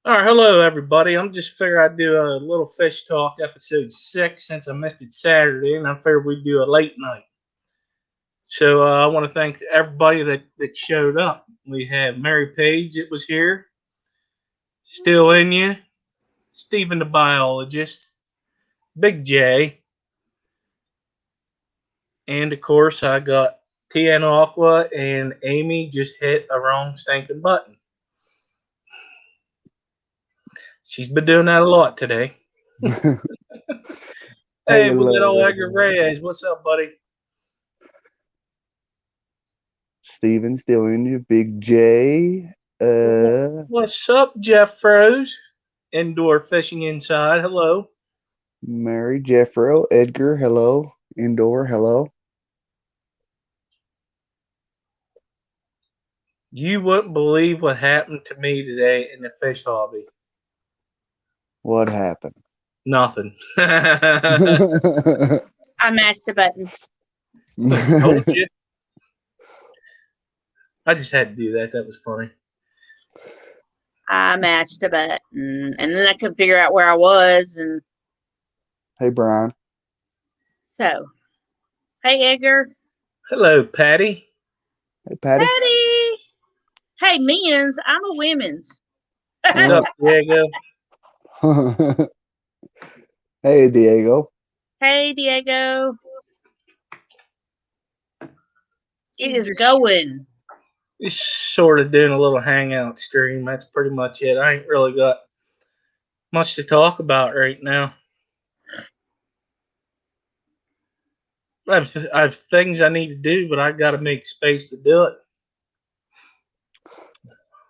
All right, hello everybody. I'm just figuring I'd do a little fish talk episode 6 since I missed it Saturday, and I figured we'd do a late night. So I want to thank everybody that showed up. We had Mary Page that was here, Still in You, Stephen the biologist, Big J, and of course I got Tiana Aqua and Amy just hit a wrong stinking button. She's been doing that a lot today. Hey, we got old Edgar Reyes. What's up, buddy? Steven, Still in You, Big J. What's up, Jeff Rose? Indoor Fishing Inside. Hello. Mary, Jeffro, Edgar, hello. Indoor, hello. You wouldn't believe what happened to me today in the fish hobby. What happened? Nothing. I mashed a button. Told you. I just had to do that. That was funny. I mashed a button, and then I couldn't figure out where I was, and Hey, Brian. so, hey, Edgar. Hello, Patty. Hey, Patty. Patty. Hey, men's. I'm a women's. What's up, Diego? Hey, Diego. Hey, Diego. It is going. Just sort of doing a little hangout stream. That's pretty much it. I ain't really got much to talk about right now. I have things I need to do, but I got to make space to do it.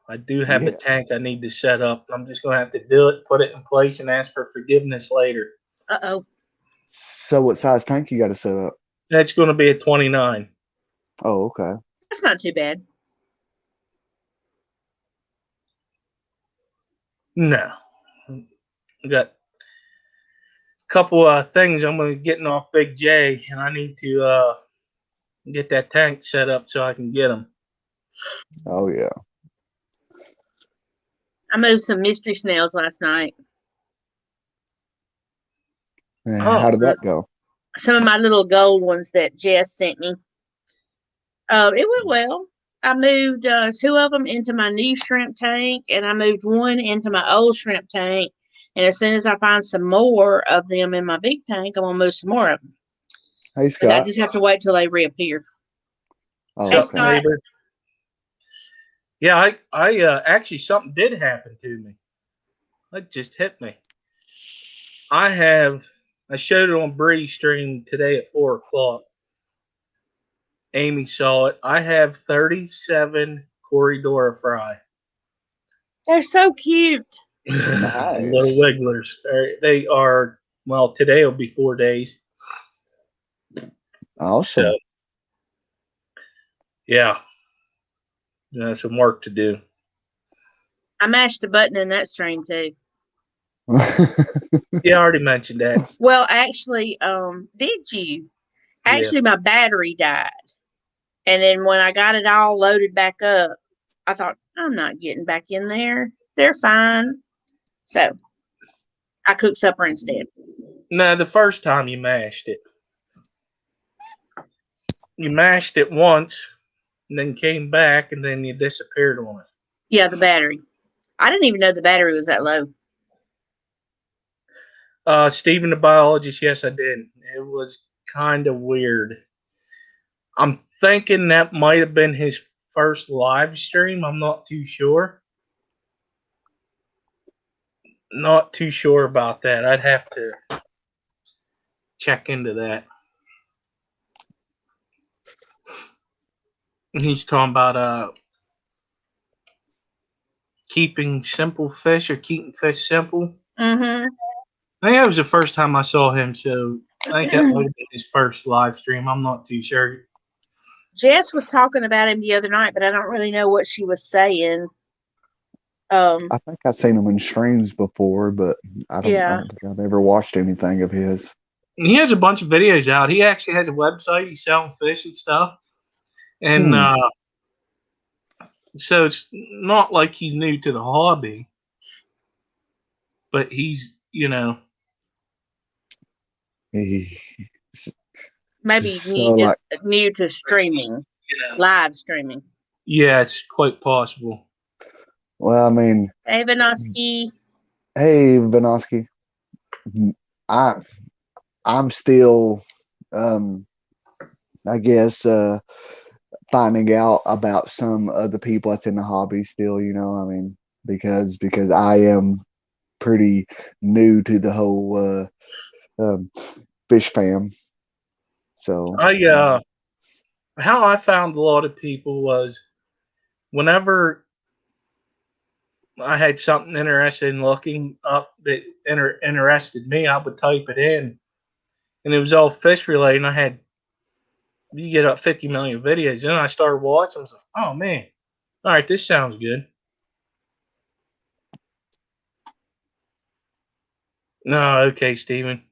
I do have the tank I need to set up. I'm just going to have to do it, put it in place, and ask for forgiveness later. Uh-oh. So what size tank you got to set up? That's going to be a 29. Oh, okay. That's not too bad. No. I got a couple things I'm going to getting off Big J, and I need to get that tank set up so I can get them. Oh, yeah. I moved some mystery snails last night. And how did that go? Some of my little gold ones that Jess sent me. It went well. I moved 2 of them into my new shrimp tank, and I moved 1 into my old shrimp tank. And as soon as I find some more of them in my big tank, I'm going to move some more of them. Hey, Scott. But I just have to wait till they reappear. Oh, Hey, okay. Scott. Yeah, I actually, something did happen to me. It just hit me. I showed it on Bree's stream today at 4 o'clock. Amy saw it. I have 37 Corydora fry. They're so cute. Nice. Little wigglers. They are, well, today will be 4 days. Awesome. So, yeah. Some work to do. I mashed a button in that stream too. Yeah, I already mentioned that. Well, actually, did you? Actually, my battery died. And then when I got it all loaded back up, I thought, I'm not getting back in there. They're fine. So I cooked supper instead. No, the first time you mashed it. You mashed it once, and then came back, and then you disappeared on it. Yeah, the battery. I didn't even know the battery was that low. Stephen the biologist, yes, I did. It was kind of weird. I'm thinking that might have been his first live stream. I'm not too sure. Not too sure about that. I'd have to check into that. He's talking about keeping simple fish or keeping fish simple. Mm-hmm. I think that was the first time I saw him, so I think that might have been his first live stream. I'm not too sure. Jess was talking about him the other night, but I don't really know what she was saying. I think I've seen him in streams before, but I don't think I've ever watched anything of his. He has a bunch of videos out. He actually has a website. He's selling fish and stuff. And So it's not like he's new to the hobby, but he's, Maybe so new to streaming, live streaming. Yeah, it's quite possible. Well, I mean, hey Vinoski. Hey Vinoski, I'm still, I guess, finding out about some of the people that's in the hobby still. I mean, because I am pretty new to the whole fish fam. So how I found a lot of people was whenever I had something interested in looking up that interested me, I would type it in, and it was all fish related. And I had you get up 50 million videos, and I started watching. I was like, oh man, all right, this sounds good. No, okay, Steven.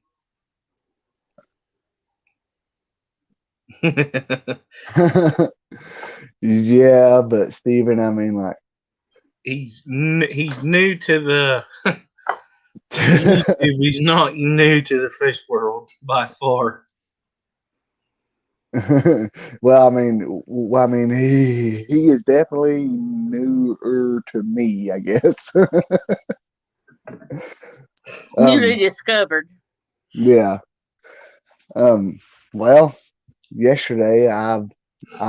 Yeah, but Steven, I mean, like, he's new to the YouTube. He's not new to the fish world by far. Well, I mean, he is definitely newer to me, I guess. Newly discovered. Yeah. Well, yesterday I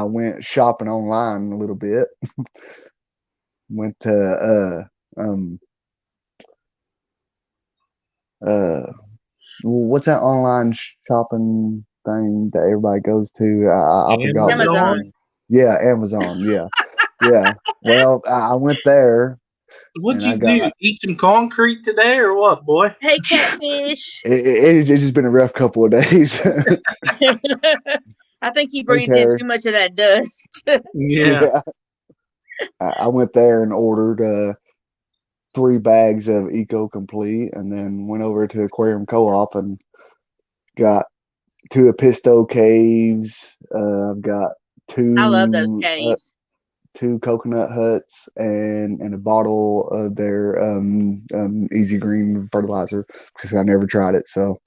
went shopping online a little bit. Went to what's that online shopping thing that everybody goes to? I forgot what the name. Yeah, Amazon. Yeah, yeah. Well, I went there. What'd you do? Eat some concrete today or what, boy? Hey, catfish. It's just been a rough couple of days. I think you breathed in too much of that dust. Yeah. I went there and ordered 3 bags of Eco Complete, and then went over to Aquarium Co-op and got 2 Episto caves. I've got 2. I love those caves. 2 coconut huts and a bottle of their Easy Green fertilizer because I never tried it. So,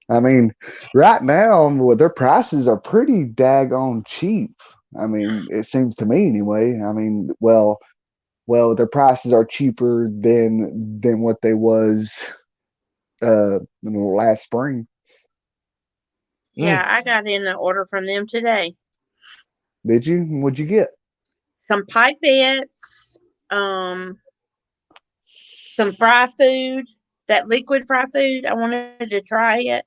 I mean, right now their prices are pretty daggone cheap. I mean, it seems to me anyway. I mean, well, their prices are cheaper than what they was last spring. Yeah, I got in an order from them today. Did you? What'd you get? Some pipettes, some fry food, that liquid fry food. I wanted to try it.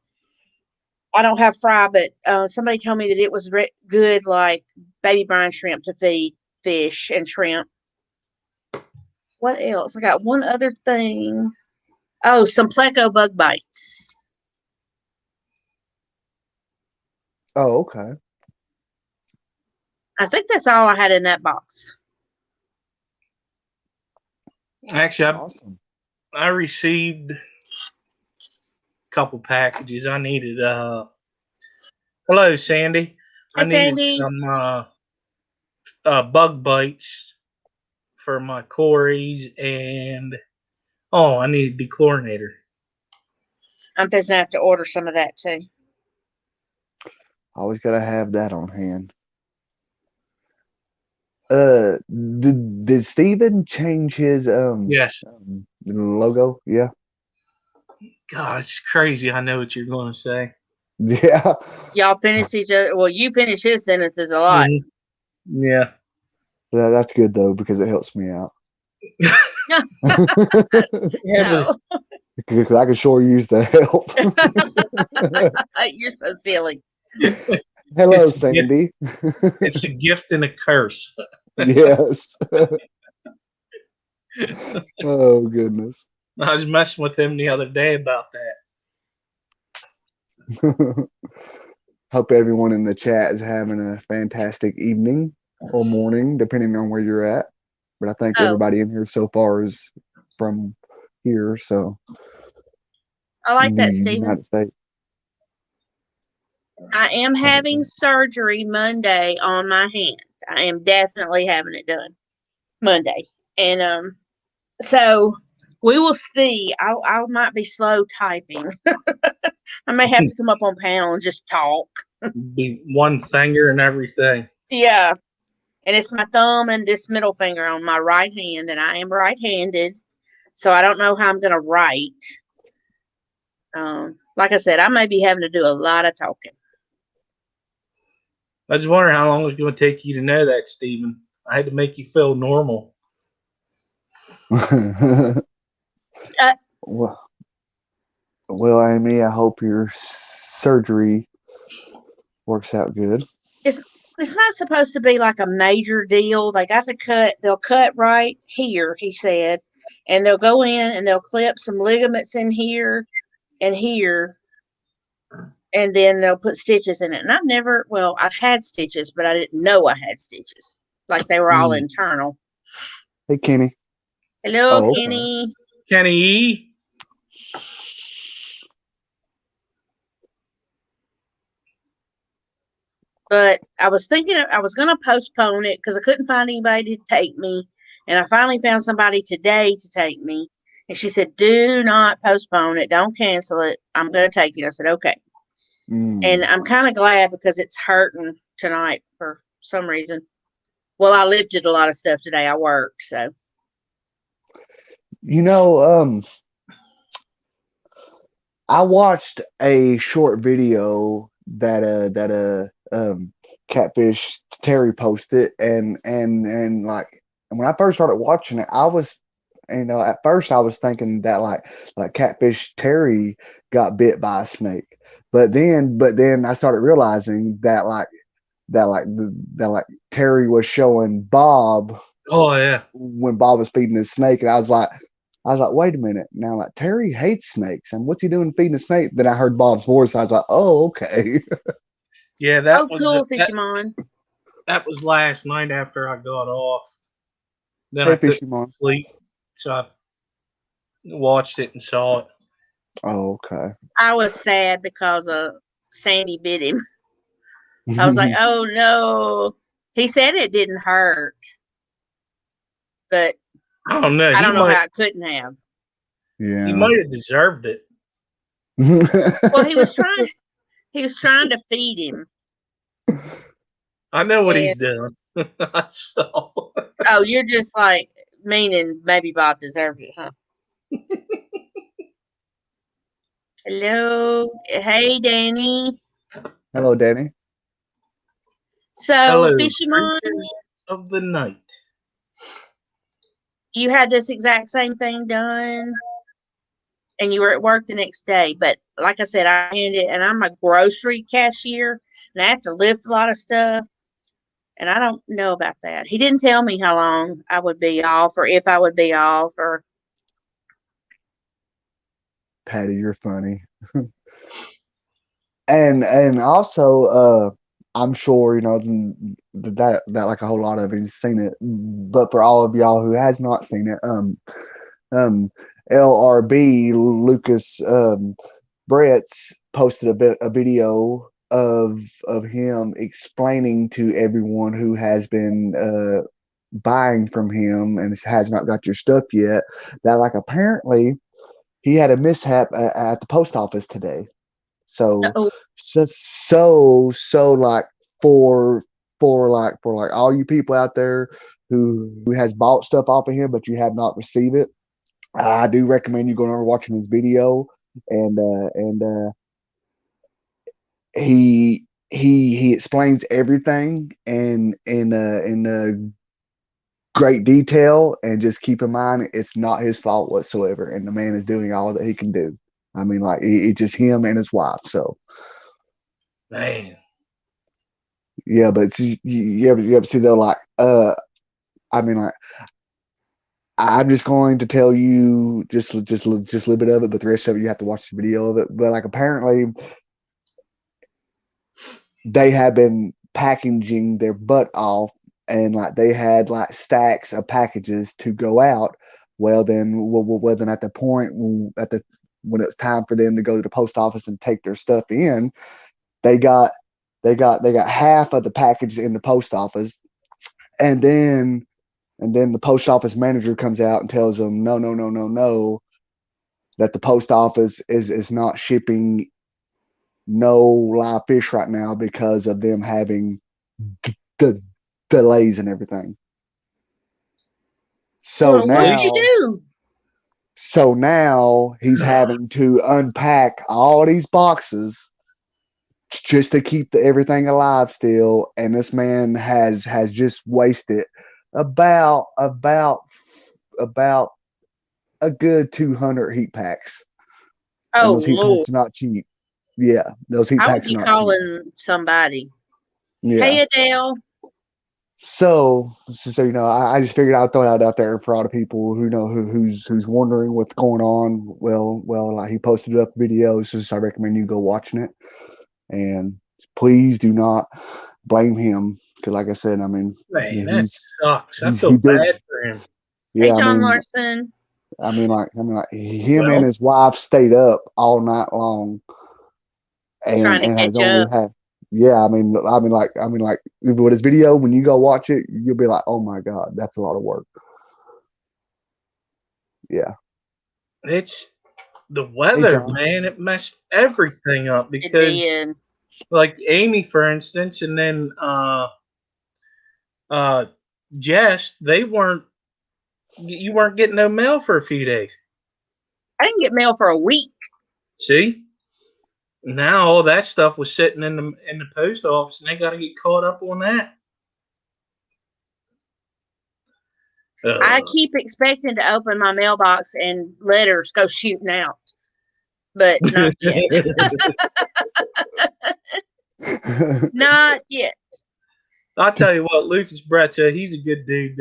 I don't have fry, but somebody told me that it was good, like baby brine shrimp to feed fish and shrimp. What else? I got one other thing. Oh, some Pleco bug bites. Oh, okay. I think that's all I had in that box. Actually, awesome. I received a couple packages. I needed hello, Sandy. Hi, Sandy. Some bug bites for my Corys, and I need a dechlorinator. I'm just gonna have to order some of that too. Always gotta have that on hand. Did Steven change his yes logo? Yeah. God, it's crazy. I know what you're going to say. Yeah. Y'all finish each other. Well, you finish his sentences a lot. Mm-hmm. Yeah. That's good though because it helps me out. No. Because I can sure use the help. You're so silly. Hello, Sandy. It's a gift and a curse. Yes. Oh, goodness. I was messing with him the other day about that. Hope everyone in the chat is having a fantastic evening or morning, depending on where you're at. But I think everybody in here so far is from here, so. I like that, Stephen. United States. I am having surgery Monday on my hand. I am definitely having it done Monday. And so we will see. I might be slow typing. I may have to come up on panel and just talk. Be one finger and everything. Yeah. And it's my thumb and this middle finger on my right hand, and I am right-handed, so I don't know how I'm going to write. Like I said, I may be having to do a lot of talking. I was wondering how long it was going to take you to know that, Stephen. I had to make you feel normal. well, Amy, I hope your surgery works out good. It's not supposed to be like a major deal. They got to cut. They'll cut right here, he said, and they'll go in and they'll clip some ligaments in here and here, and then they'll put stitches in it. And I've had stitches, but I didn't know I had stitches. Like they were all internal. Hey, Kenny. Hello, Kenny. Kenny. But I was thinking I was going to postpone it because I couldn't find anybody to take me. And I finally found somebody today to take me. And she said, do not postpone it. Don't cancel it. I'm going to take you. I said, okay. And I'm kind of glad because it's hurting tonight for some reason. Well, I lifted a lot of stuff today. I worked, so. I watched a short video that Catfish Terry posted, and like when I first started watching it, I was, at first I was thinking that like Catfish Terry got bit by a snake, but then I started realizing that Terry was showing Bob. Oh yeah. When Bob was feeding his snake, and I was like, wait a minute. Now, like, Terry hates snakes, and what's he doing feeding a snake? Then I heard Bob's voice. I was like, oh, okay. Yeah, that was cool, Fisherman. That was last night after I got off. Then Hey, I couldn't Fisherman. sleep, so I watched it and saw it. Oh, okay. I was sad because Sandy bit him. I was like, oh no. He said it didn't hurt, but I don't know. I don't know how it couldn't have. Yeah. He might have deserved it. Well, he was trying to feed him. I know what he's doing. So. Oh, you're just like meaning maybe Bob deserved it, huh? Hello. Hey, Danny. Hello, Danny. So, hello, Fisherman of the night. You had this exact same thing done, and you were at work the next day. But like I said, and I'm a grocery cashier, and I have to lift a lot of stuff, and I don't know about that. He didn't tell me how long I would be off, or if I would be off, or. Patty, you're funny. and also, I'm sure that like a whole lot of you've seen it, but for all of y'all who has not seen it, LRB Lucas Brett's posted a video of him explaining to everyone who has been buying from him and has not got your stuff yet that like apparently he had a mishap at the post office today. So like for all you people out there who has bought stuff off of him but you have not received it, I do recommend you going over watching his video, and he explains everything in great detail, and just keep in mind it's not his fault whatsoever, and the man is doing all that he can do. I mean, like it's just him and his wife. So, man, yeah, but you ever see though, like I mean, like I'm just going to tell you just a little bit of it, but the rest of it you have to watch the video of it. But like apparently they have been packaging their butt off, and like they had like stacks of packages to go out. Well then at the point when it was time for them to go to the post office and take their stuff in, they got half of the packages in the post office, And then the post office manager comes out and tells them, no, that the post office is not shipping no live fish right now because of them having the delays and everything. So Well, what'd you do? So now he's having to unpack all these boxes just to keep everything alive still, and this man has just wasted about a good 200 heat packs. And Oh, those heat Lord. packs are not cheap. Yeah, those heat I would packs are be not calling cheap. somebody. Yeah. Hey, Adele. So you know, I just figured I'd throw it out there for all the people who know who's wondering what's going on. Well, like he posted up videos, so I recommend you go watching it. And please do not blame him, because like I said, I mean, Man, that sucks. I he feel did. bad for him. Yeah, Hey, John Larson. I mean, him and his wife stayed up all night long Trying to and has catch only up. had. Yeah, I mean, like with his video, when you go watch it, you'll be like, oh my God, that's a lot of work. Yeah. It's the weather, man. It messed everything up It because, did. like Amy, for instance, and then Jess, you weren't getting no mail for a few days. I didn't get mail for a week. See, now all that stuff was sitting in the post office, and they got to get caught up on that. I keep expecting to open my mailbox and letters go shooting out, but not yet. Not yet. I'll tell you what, Lucas Bretza, he's a good dude.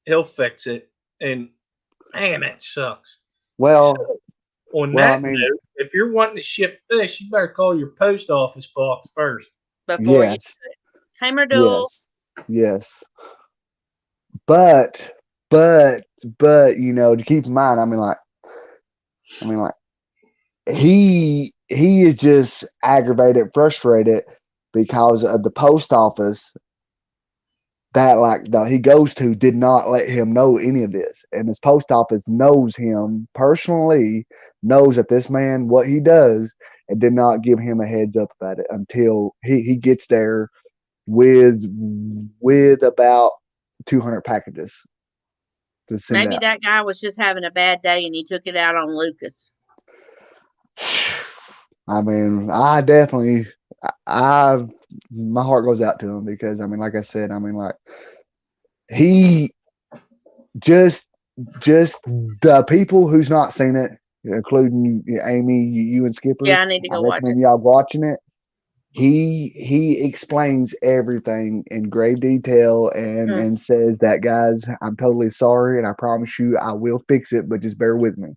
He'll fix it. And man, that sucks. Well, so, note, if you're wanting to ship fish, you better call your post office box first before you do it. Hey, Merdul. Yes. But you know, to keep in mind, I mean like he is just aggravated, frustrated because of the post office that he goes to did not let him know any of this. And his post office knows him personally, knows that this man, what he does, and did not give him a heads up about it until he gets there with about 200 packages. Maybe that guy was just having a bad day and he took it out on Lucas. I mean, I definitely, my heart goes out to him because, I mean, like I said, I mean, like, he just the people who's not seen it, including Amy, you and Skipper. Yeah, I need to go watch it. Y'all watching it. He explains everything in great detail and says that, guys, I'm totally sorry, and I promise you I will fix it, but just bear with me.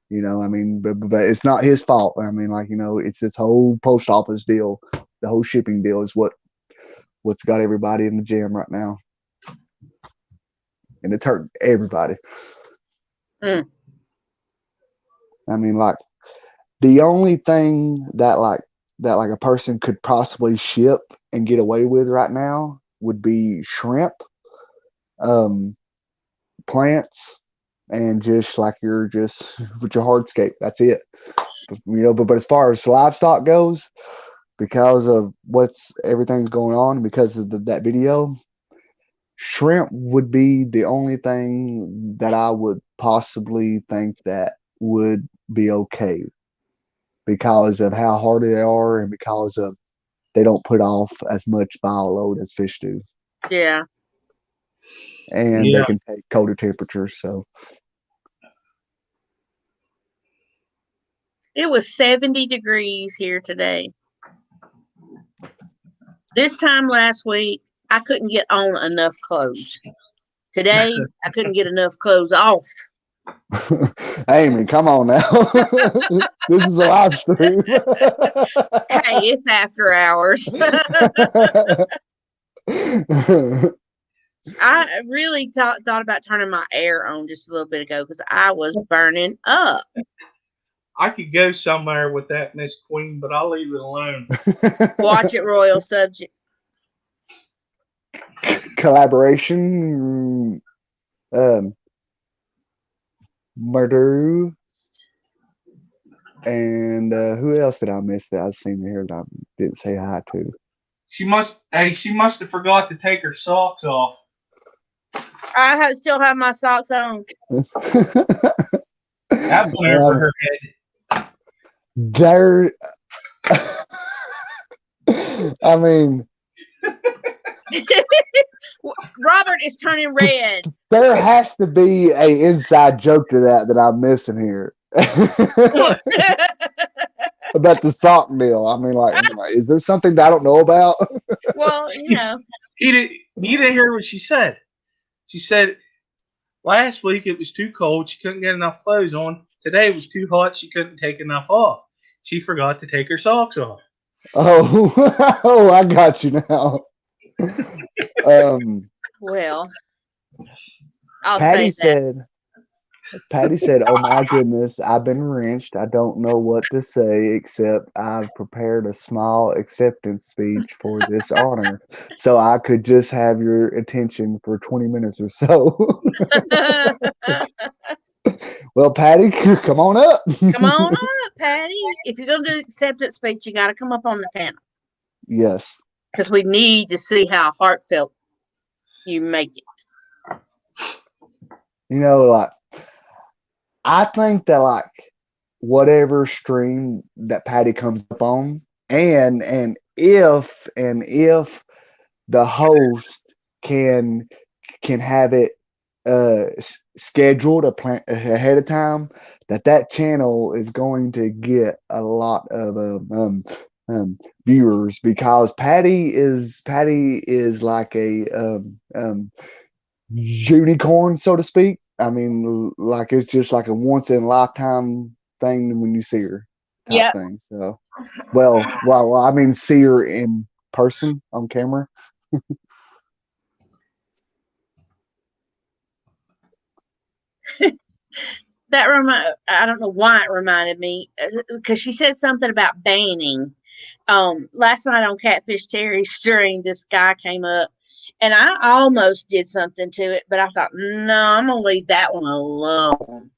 You know, I mean, but it's not his fault. I mean, like, you know, it's this whole post office deal, the whole shipping deal is what's got everybody in the jam right now, and it's hurt everybody. I mean, like, the only thing that a person could possibly ship and get away with right now would be shrimp, plants, and just with your hardscape. That's it. You know, but as far as livestock goes, because of everything's going on, because of that video, shrimp would be the only thing that I would possibly think that would be okay, because of how hardy they are and because of they don't put off as much bile load as fish do. Yeah. And they can take colder temperatures. So it was 70 degrees here today. This time last week, I couldn't get on enough clothes. Today, I couldn't get enough clothes off. Amy, come on now. This is a live stream. Hey, it's after hours. I really thought about turning my air on just a little bit ago because I was burning up. I could go somewhere with that, Miss Queen, but I'll leave it alone. Watch it, Royal Subject. collaboration. Murder. And who else did I miss that I've seen here that I didn't say hi to? She must have forgot to take her socks off. I still have my socks on. That went over her head. There. I mean, Robert is turning red. there has to be an inside joke to that I'm missing here. About the sock deal. I mean, like, is there something that I don't know about? Well, You didn't hear what she said. She said last week it was too cold. She couldn't get enough clothes on. Today it was too hot. She couldn't take enough off. She forgot to take her socks off. Oh, I got you now. Well, I'll Patty say that. Patty said, "Oh my goodness, I've been wrenched. I don't know what to say except I've prepared a small acceptance speech for this honor, so I could just have your attention for 20 minutes or so." Well, Patty, come on up. Come on up, Patty. If you're going to do acceptance speech, you got to come up on the panel. Yes. Because we need to see how heartfelt you make it. You know, like, I think that, like, whatever stream that Patty comes up on, and if the host can have it scheduled ahead of time, that channel is going to get a lot of viewers, because Patty is like a unicorn, so to speak. I mean, like, it's just like a once in a lifetime thing when you see her type thing. So, well, I mean, see her in person on camera. I don't know why it reminded me, because she said something about banning. Last night on Catfish Terry's stream, this guy came up, and I almost did something to it, but I thought, no, I'm gonna leave that one alone.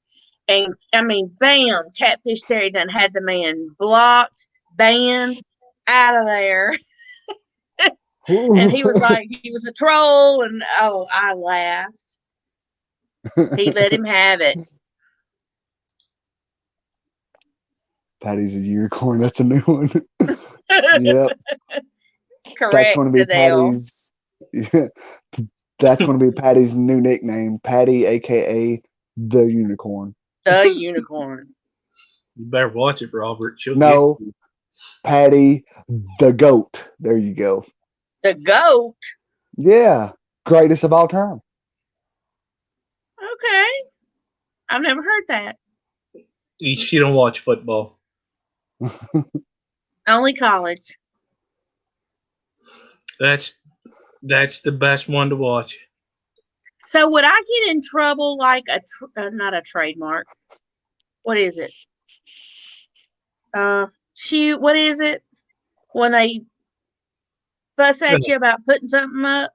And I mean, bam, Catfish Terry done had the man blocked, banned, out of there. And he was like, he was a troll, and oh, I laughed. He let him have it. Patty's a unicorn. That's a new one. Yep. Correct. That's going to be Adele. Patty's. Yeah, that's going to be Patty's new nickname, Patty, aka the Unicorn. The Unicorn. You better watch it, Robert. No, Patty, the Goat. There you go. The Goat? Yeah, greatest of all time. Okay. I've never heard that. She don't watch football. Only college. That's the best one to watch. So would I get in trouble like not a trademark? What is it? What is it? When they fuss at you about putting something up?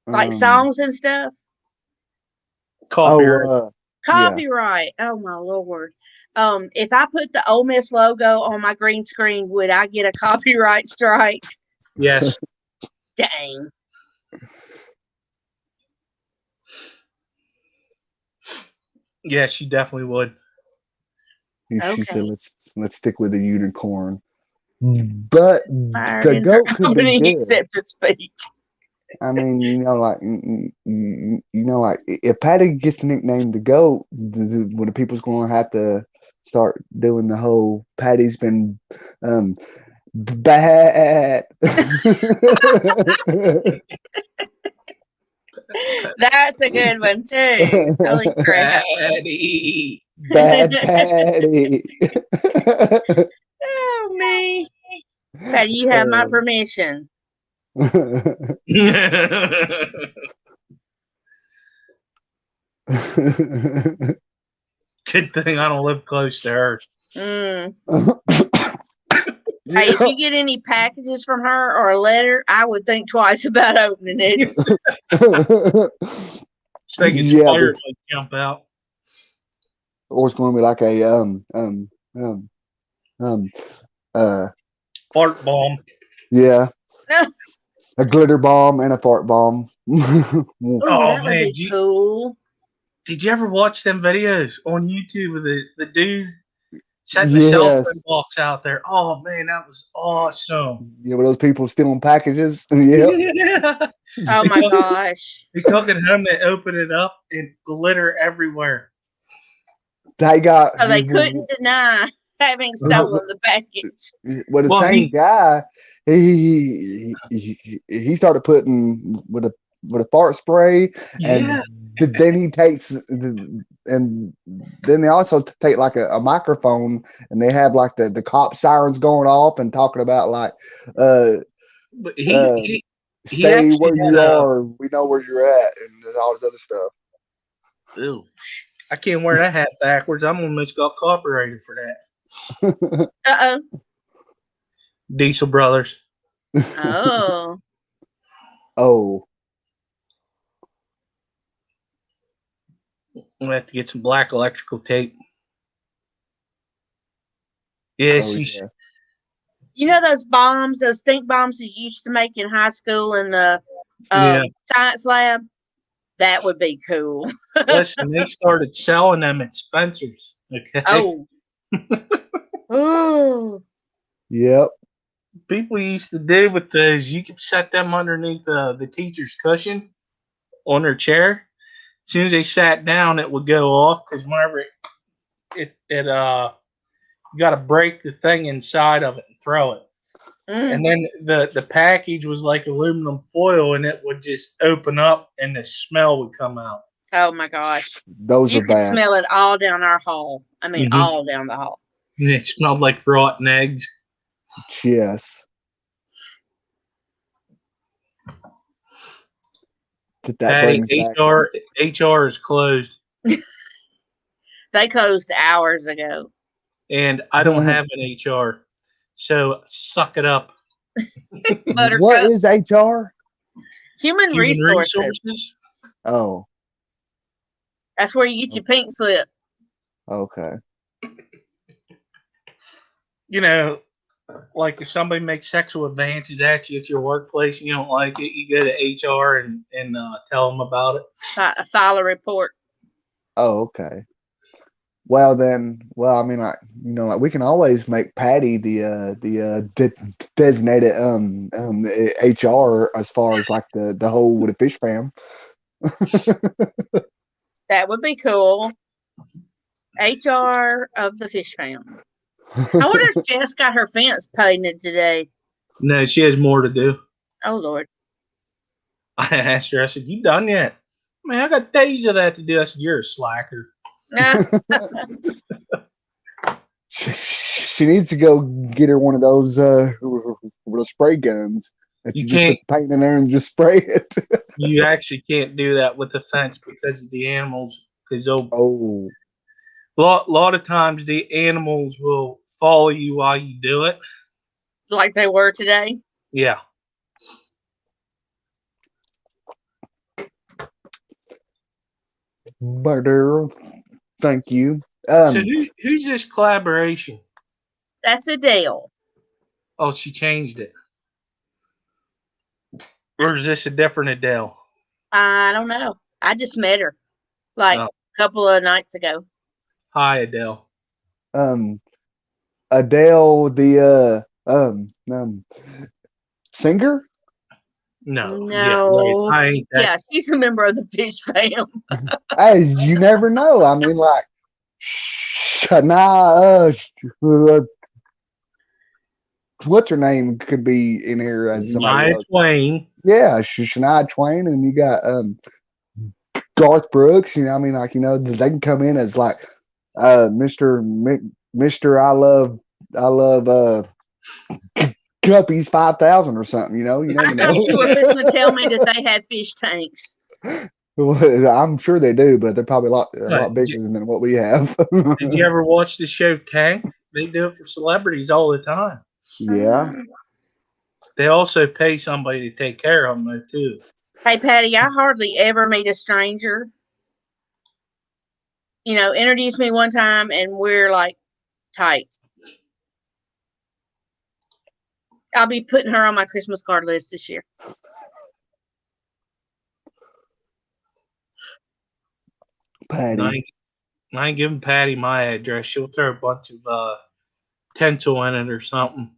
Like songs and stuff? Copyright. Copyright. Yeah. Oh my Lord. If I put the Ole Miss logo on my green screen, would I get a copyright strike? Yes. Dang. Yes, you definitely would. She said, "Let's stick with the unicorn." But the Goat could be good. Acceptance speech. I mean, like, if Patty gets nicknamed the Goat, when the people's going to have to start doing the whole Patty's been bad. That's a good one too. Holy crap. Patty. Bad Patty. Oh me. Patty, you have my permission. Good thing I don't live close to her. Yeah, Hey, if you get any packages from her or a letter, I would think twice about opening it. Just think it's Yeah, fire like jump out. or it's going to be like a Fart bomb. yeah, a glitter bomb and a fart bomb. Oh, Oh, that would man, be cool. Did you ever watch them videos on YouTube with the dude setting the cell Yes. phone box out there? Oh man, that was awesome. Yeah, with those people stealing packages. Yep. Yeah. Oh my gosh. They took it home, they opened it up, and glitter everywhere. They got. So they couldn't deny having stolen the package. Well, the Well, same guy, he started putting with a fart spray, and Yeah. then he takes and then they also take like a microphone, and they have like the cop sirens going off and talking about like But he stay actually where had you are, we know where you're at, and all this other stuff. Ew, I can't wear that hat backwards. I'm almost got copyrighted for that. Uh-oh. Diesel Brothers. Oh. Oh, I'm gonna have to get some black electrical tape. Yeah, oh she's yeah. You know those bombs, those stink bombs that you used to make in high school in the Yeah. science lab? That would be cool. Listen, they started selling them at Spencer's. Okay. Oh. Oh. Yep. People used to do with those, you could set them underneath the teacher's cushion on their chair. As soon as they sat down, it would go off because whenever it you got to break the thing inside of it and throw it. And then the package was like aluminum foil, and it would just open up, and the smell would come out. Oh my gosh. Those You are could bad. smell it all down our hall. I mean, Mhm. all down the hall. And it smelled like rotten eggs. Yes. That Patty, brings back. HR is closed, They closed hours ago. and I don't have an HR, so suck it up. Buttercup. What is HR? Human resources. Oh, That's where you get your pink slip. okay. You know, like if somebody makes sexual advances at you at your workplace, and you don't like it, you go to HR and tell them about it. File a report. Oh, okay. Well then, I mean, like like we can always make Patty the designated HR as far as like the whole with the fish fam. That would be cool. HR of the fish fam. I wonder if Jess got her fence painted today. No, she has more to do. Oh Lord. I asked her, I said, "You done yet?" Man, I got days of that to do. I said, "You're a slacker." She needs to go get her one of those with spray guns. That You you just put can't. the paint in there and just spray it. You actually can't do that with the fence because of the animals. Because Oh, lot of times the animals will follow you while you do it. Like they were today. Yeah. butter. Thank you. So who's this collaboration? That's Adele. Oh, she changed it. Or is this a different Adele? I don't know. I just met her like Oh. a couple of nights ago. Hi, Adele. Adele, the singer. No. Yeah, No. right. I ain't that. Yeah, she's a member of the fish fam. Hey, you never know. I mean, like, Shania, what's her name could be in here as somebody Maya else. Twain. Yeah, Shania Twain, and you got Garth Brooks. You know, I mean, like, they can come in as like Mister I love Guppies 5,000 or something. You never I know. thought you were fixing to tell me that they had fish tanks. I'm sure they do, but they're probably a lot Right. bigger than what we have. Did you ever watch the show Tank? They do it for celebrities all the time. Yeah. They also pay somebody to take care of them, though, too. Hey, Patty, I hardly ever meet a stranger. You know, introduce me one time and we're like tight. I'll be putting her on my Christmas card list this year. Patty. I ain't giving Patty my address. She'll throw a bunch of tinsel in it or something.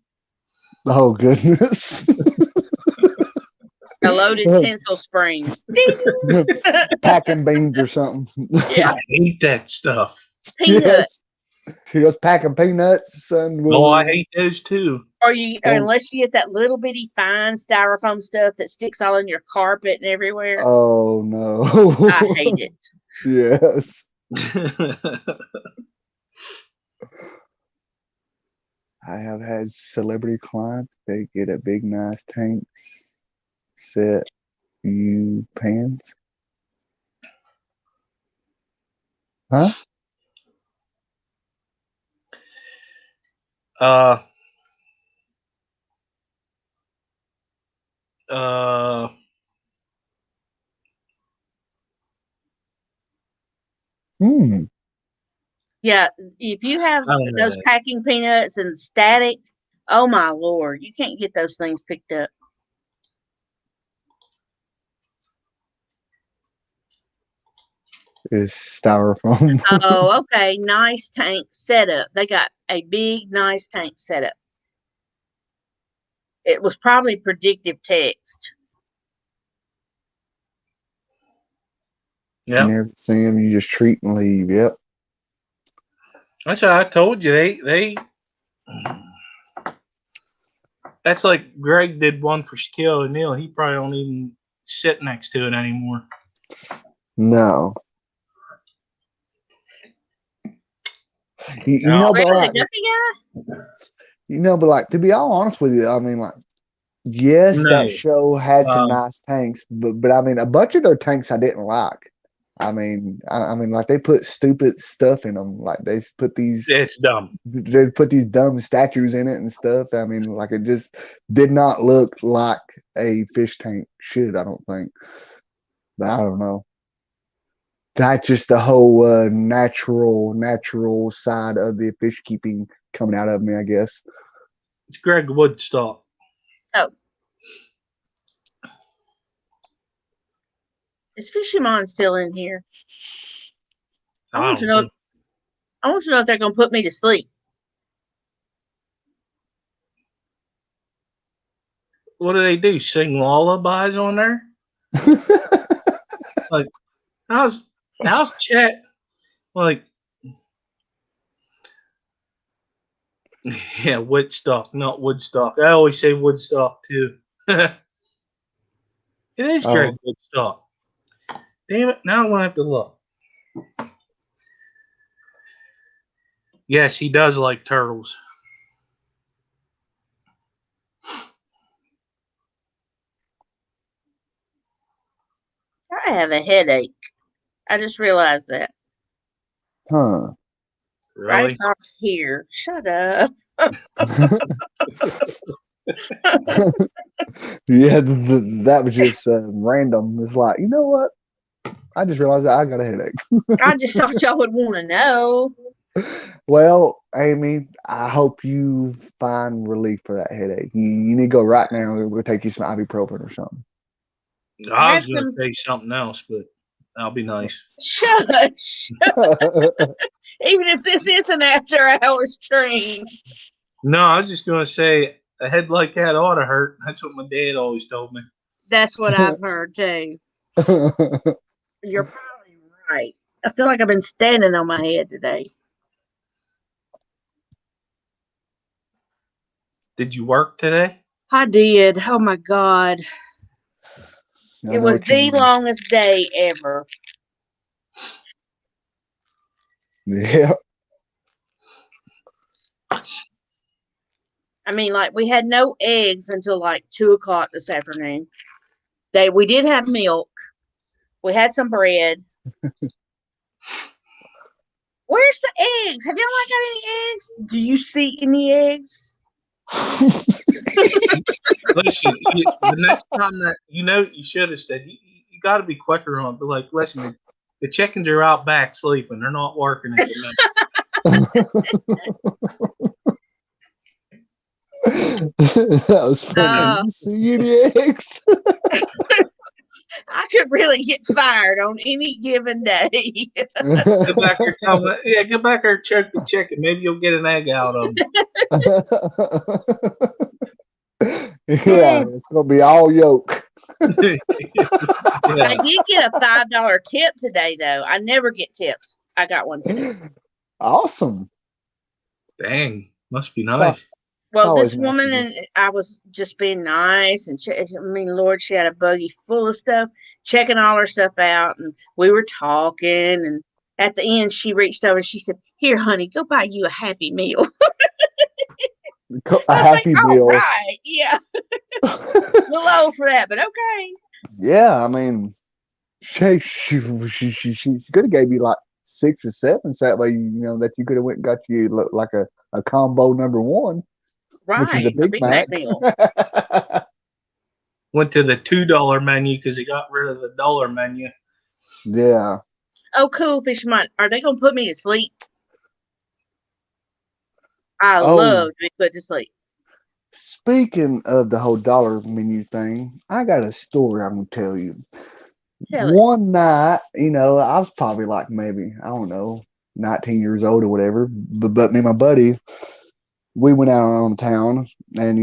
Oh, goodness. A loaded tinsel spring. Packing beans or something. Yeah. I hate that stuff. Peanuts. Yes. She goes packing peanuts, son. Oh, I hate those too. Or unless you get that little bitty fine styrofoam stuff that sticks all in your carpet and everywhere. Oh, no. I hate it. Yes. I have had celebrity clients. They get a big, nice tank set you pans. Huh? uh, Hmm. Yeah, if you have I don't know those that. packing peanuts and static, oh my Lord, you can't get those things picked up. Is styrofoam. Oh, okay. Nice tank setup. They got a big, nice tank setup. It was probably predictive text. Yeah, Never see them. You just treat and leave. Yep. that's what I told you. They. That's like Greg did one for Shaquille O'Neal. He probably don't even sit next to it anymore. No. You No. know, but Really, like, the guppy guy? but like, to be all honest with you, I mean, like, yes, No. that show had some Um, nice tanks, but I mean, a bunch of their tanks I didn't like. I mean, like they put stupid stuff in them. Like they put these It's dumb. dumb statues in it and stuff. I mean, like it just did not look like a fish tank should. I don't think. But I don't know. That's just the whole natural side of the fish keeping coming out of me, I guess. It's Greg Woodstock. Oh. Is Fishimon still in here? I want to know if they're going to put me to sleep. What do they do? Sing lullabies on there? Like, how's Chet? Like, yeah, Woodstock, not Woodstock. I always say Woodstock too. It is Greg Woodstock. Damn it! Now I'm gonna have to look. Yes, he does like turtles. I have a headache. I just realized that. Huh. Right Really? across here. Shut up. Yeah, that was just random. It's like, you know what? I just realized that I got a headache. I just thought y'all would want to know. Well, Amy, I hope you find relief for that headache. You need to go right now. We'll take you some ibuprofen or something. I was gonna say something else, but that'll be nice. Shush. Even if this is an after-hour stream. No, I was just gonna say a head like that ought to hurt. That's what my dad always told me. That's what I've heard too. You're probably right. I feel like I've been standing on my head today. Did you work today? I did. Oh my God. It was the longest day ever. Yeah. I mean, like, we had no eggs until like 2:00 this afternoon. We did have milk. We had some bread. Where's the eggs? Have y'all not got any eggs? Do you see any eggs? Listen, the next time that you should have said you got to be quicker on. But like, listen, the chickens are out back sleeping; they're not working at the minute. That was funny. CUDX. I could really get fired on any given day. Go back there, tell them, yeah, go back there, choke the chicken. Maybe you'll get an egg out of them. Yeah, it's gonna be all yolk. Yeah. I did get a $5 tip today, though. I never get tips. I got one today. Awesome. Dang, must be nice. Well, always this nice to woman, and I was just being nice, and Lord, she had a buggy full of stuff, checking all her stuff out, and we were talking, and at the end, she reached over and she said, "Here, honey, go buy you a Happy Meal." A Happy Meal. All right, yeah, a little old for that, but okay. Yeah, I mean, she could have gave you like 6 or 7, so that way that you could have went and got you like a combo #1, Right, which is a Big Mac meal. Went to the $2 menu because he got rid of the dollar menu. Yeah. Oh, cool, Fisherman. Are they gonna put me to sleep? I Oh. love to be put to sleep. Speaking of the whole dollar menu thing, I got a story I'm gonna tell you. Tell it. One night, I was probably like maybe, I don't know, 19 years old or whatever. But me and my buddy, we went out on town and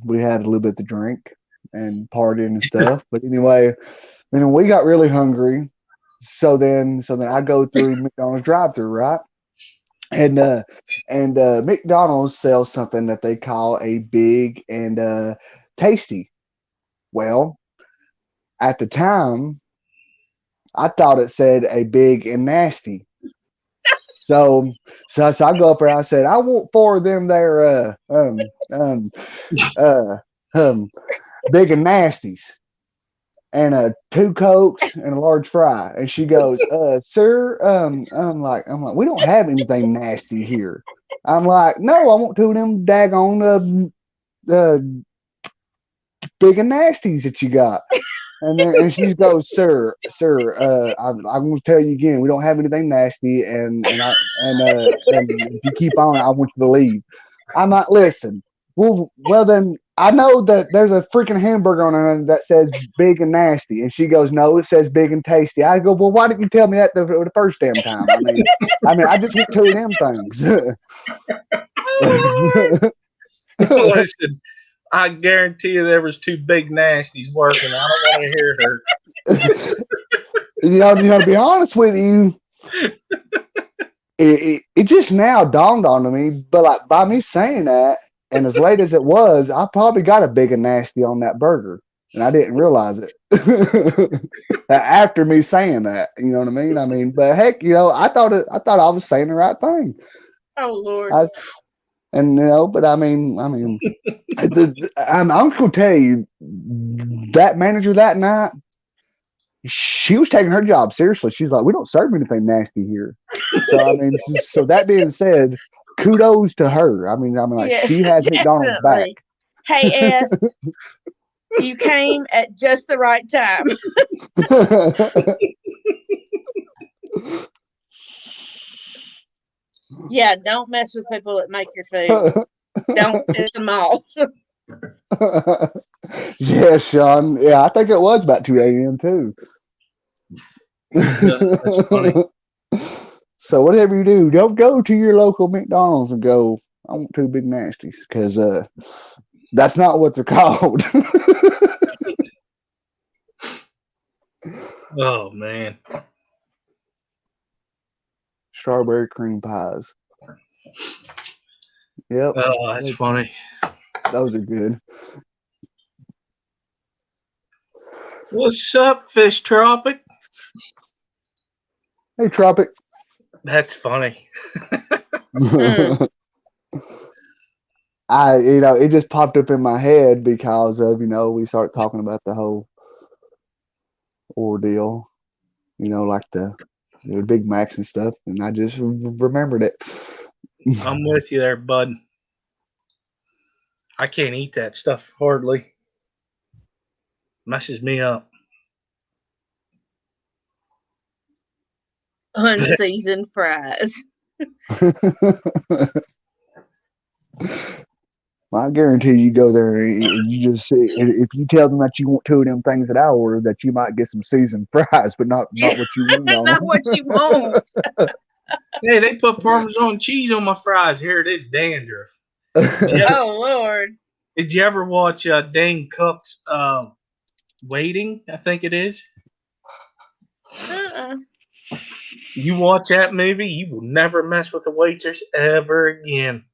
we had a little bit to drink and partying and stuff. But anyway, we got really hungry. So then I go through McDonald's drive-thru, right? And McDonald's sells something that they call a big and tasty. Well, at the time, I thought it said a big and nasty. So I go up there. I said, I want 4 of them there big and nasties, and 2 Cokes and a large fry. And she goes, sir, I'm like, we don't have anything nasty here. I'm like, no, I want 2 of them daggone big and nasties that you got. And she goes, sir, I'm going to tell you again, we don't have anything nasty, and if you keep on, I want you to leave. I'm like, listen, well then, I know that there's a freaking hamburger on it that says big and nasty, and she goes, no, it says big and tasty. I go, well, why didn't you tell me that the first damn time? I mean, I just want 2 of them things. Listen, I guarantee you there was 2 big nasties working. I don't want to hear her. To be honest with you, it just now dawned on me, but like by me saying that, and as late as it was, I probably got a big and nasty on that burger, and I didn't realize it after me saying that. You know what I mean? But heck, I thought I was saying the right thing. Oh Lord. But I'm gonna tell you, that manager that night, she was taking her job seriously. She's like, we don't serve anything nasty here. So so that being said, kudos to her. Yes, she has McDonald's back. Hey, S, you came at just the right time. Yeah, don't mess with people that make your food. Don't piss them off. Yeah, Sean. Yeah, I think it was about 2 a.m. too. Yeah, that's funny. So whatever you do, don't go to your local McDonald's and go, I want 2 big nasties, because that's not what they're called. Oh man. Strawberry cream pies. Yep. Oh, that's funny. Those are good. What's up, Fish Tropic? Hey, Tropic. That's funny. It just popped up in my head because of, we start talking about the whole ordeal, like the Big Macs and stuff, and I just remembered it. I'm with you there, bud. I can't eat that stuff hardly. Messes me up. Unseasoned fries. I guarantee you go there and you just say, if you tell them that you want two of them things that I ordered, that you might get some seasoned fries, but not what you want on Not them. what you want. Hey, they put Parmesan cheese on my fries. Here it is, dandruff. Oh Lord. Did you ever watch Dane Cook's Waiting? I think it is. Uh-uh. You watch that movie, you will never mess with a waitress ever again.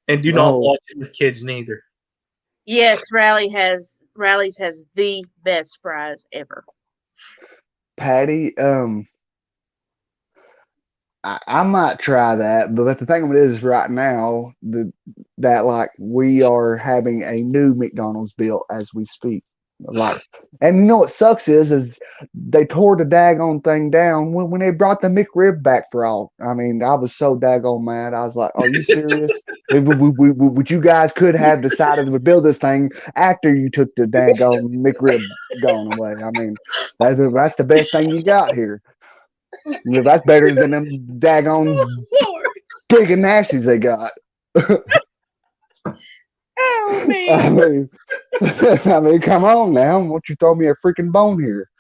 And do not Oh, watch it with kids neither. Yes, Rally's has the best fries ever. Patty, I might try that, but the thing of it is, right now, that like we are having a new McDonald's built as we speak. Like, and you know what sucks is they tore the daggone thing down when they brought the McRib back for all. I mean, I was so daggone mad. I was like, "Are you serious? Would you guys could have decided to build this thing after you took the daggone McRib gone away? I mean, that's the best thing you got here." Yeah, that's better than them daggone Lord. big and nasties they got. Oh I man. mean, I mean, come on now. Won't you throw me a freaking bone here?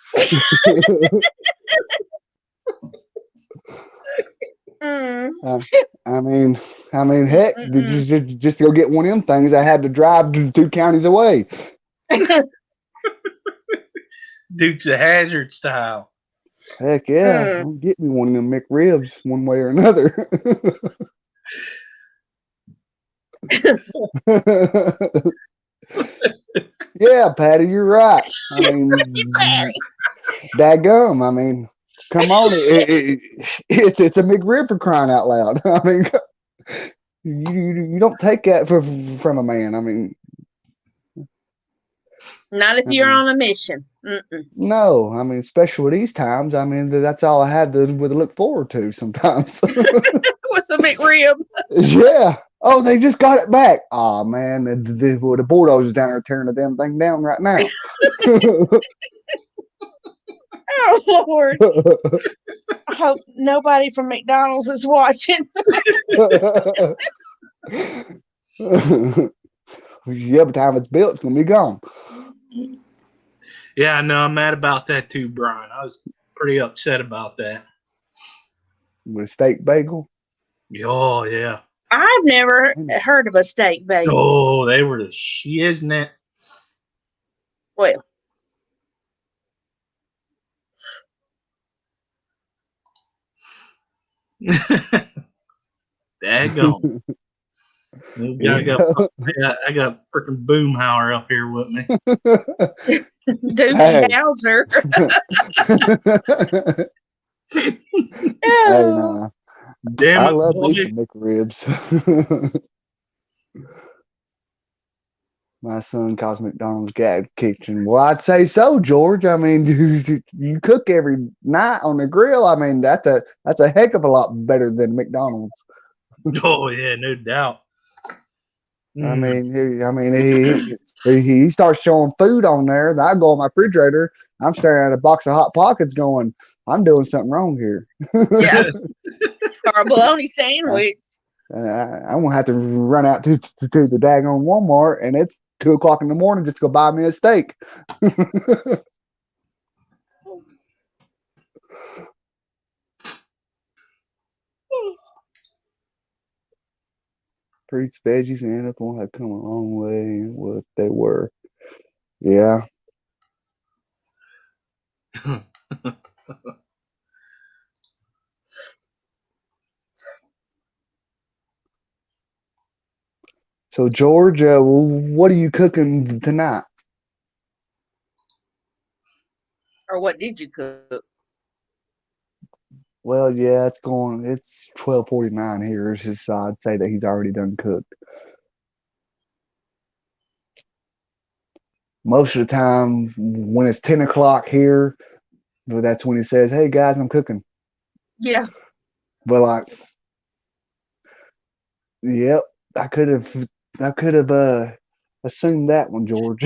Mm. I mean, heck, Mm-mm. just to go get one of them things, I had to drive 2 counties away. Dukes of Hazard style. Heck yeah, Mm. I'll get me one of them McRibs one way or another. Yeah, Patty, you're right. I mean, dadgum. I mean, come on, it's a McRib for crying out loud. I mean, you don't take that from a man. Not if I you're mean, on a mission. Mm-mm. no. I mean, especially these times. I mean, that's all I had to look forward to sometimes. What's a McRib? Yeah. Oh, they just got it back. Oh man, the bulldozers down there tearing the damn thing down right now. Oh Lord. I hope nobody from McDonald's is watching. Yeah, by the time it's built, it's gonna be gone. Yeah, I know. I'm mad about that too, Brian. I was pretty upset about that. With a steak bagel. Oh, yeah. I've never heard of a steak bagel. Oh, they were the shiznit. Well, Daggone. I got freaking Boomhauer up here with me. Doogie Hey. Howser. Hey, Oh. nah. Damn I it, love me boy. some McRibs. My son calls McDonald's Gag Kitchen. Well, I'd say so, George. I mean, you cook every night on the grill. I mean, that's a heck of a lot better than McDonald's. Oh, yeah, no doubt. I mean, he starts showing food on there. And I go in my refrigerator. I'm staring at a box of Hot Pockets, going, "I'm doing something wrong here." Yeah. Or a bologna sandwich. I'm gonna have to run out to the daggone Walmart, and it's 2 o'clock in the morning just to go buy me a steak. Fruits, veggies, and animal have come a long way. What they were, yeah. So, George, what are you cooking tonight? Or what did you cook? Well, yeah, it's 12:49 here. It's just, I'd say that he's already done cooked. Most of the time, when it's 10 o'clock here, that's when he says, "Hey guys, I'm cooking." Yeah. But like, yep, I could have assumed that one, George.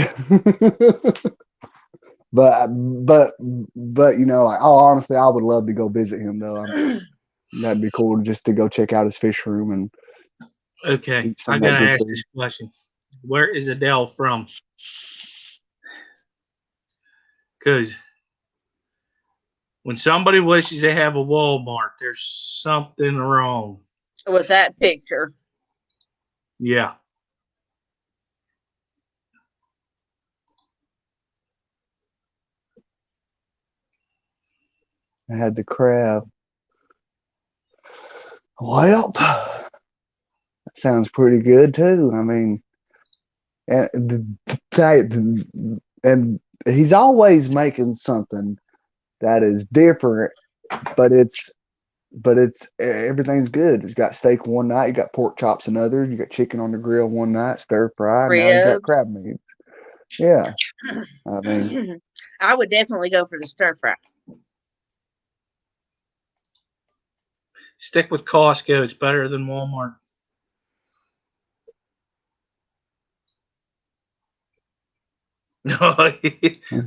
but you know, like, oh, honestly, I would love to go visit him though. That'd be cool just to go check out his fish room and Okay, eat some I of that gotta good ask food. this question: where is Adele from? Because when somebody wishes they have a Walmart, there's something wrong. With that picture. Yeah. I had the crab. Well, that sounds pretty good too. I mean, and he's always making something that is different, but it's everything's good. He's got steak one night, you got pork chops another, you got chicken on the grill one night, stir fry. Now he's got Ribs. crab meat. Yeah, I mean, I would definitely go for the stir fry. Stick with Costco. It's better than Walmart.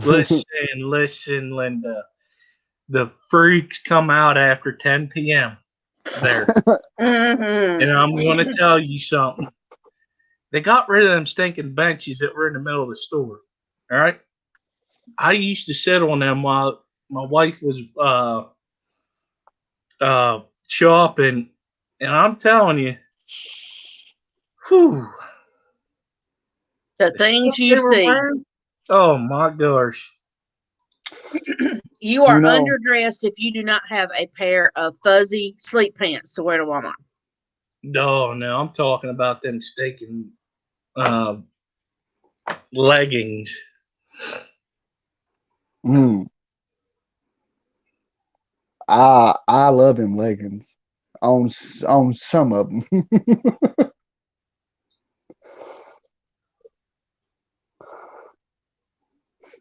Listen, Linda. The freaks come out after 10 p.m. there. Mm-hmm. And I'm going to tell you something. They got rid of them stinking benches that were in the middle of the store. All right. I used to sit on them while my wife was shopping. And I'm telling you, whew. The things you see. Wearing, oh my gosh. You are You know, underdressed if you do not have a pair of fuzzy sleep pants to wear to Walmart. No, I'm talking about them stinking leggings. I love him leggings on some of them.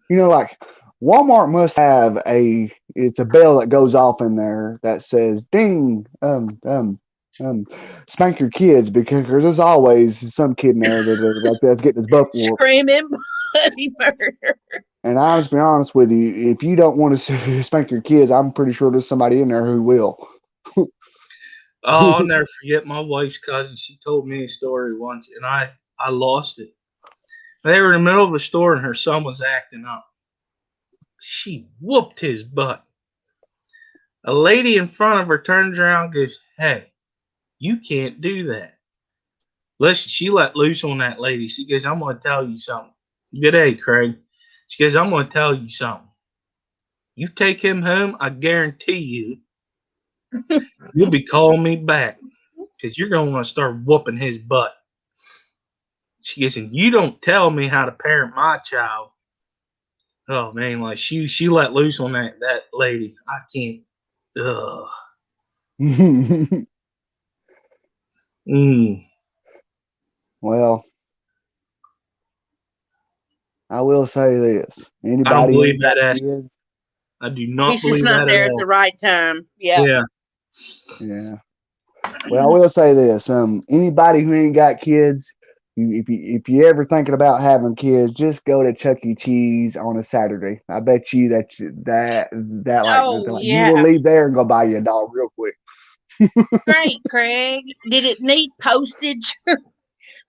You know, like Walmart must have it's a bell that goes off in there that says ding, spank your kids, because there's always some kid in there that's getting his butt whooped. Screaming bloody murder. And I'll just be honest with you, if you don't want to spank your kids, I'm pretty sure there's somebody in there who will. Oh, I'll never forget my wife's cousin. She told me a story once, and I lost it. They were in the middle of a store, and her son was acting up. She whooped his butt. A lady in front of her turns around and goes, "Hey, you can't do that." Listen, she let loose on that lady. She goes, "I'm going to tell you something." Good day, Craig. She goes, "I'm going to tell you something. You take him home, I guarantee you'll be calling me back, because you're going to want to start whooping his butt." She goes, "And you don't tell me how to parent my child." Oh man, like she let loose on that lady. I can't. Ugh. Well, I will say this: I don't anybody who believe ain't got that. kids, I do not He's just believe not that at there at all. the right time. Yeah. yeah. Well, I will say this: anybody who ain't got kids, if you ever thinking about having kids, just go to Chuck E. Cheese on a Saturday. I bet you that Oh, you will yeah. leave there and go buy you a dog real quick. Great, Craig. Did it need postage?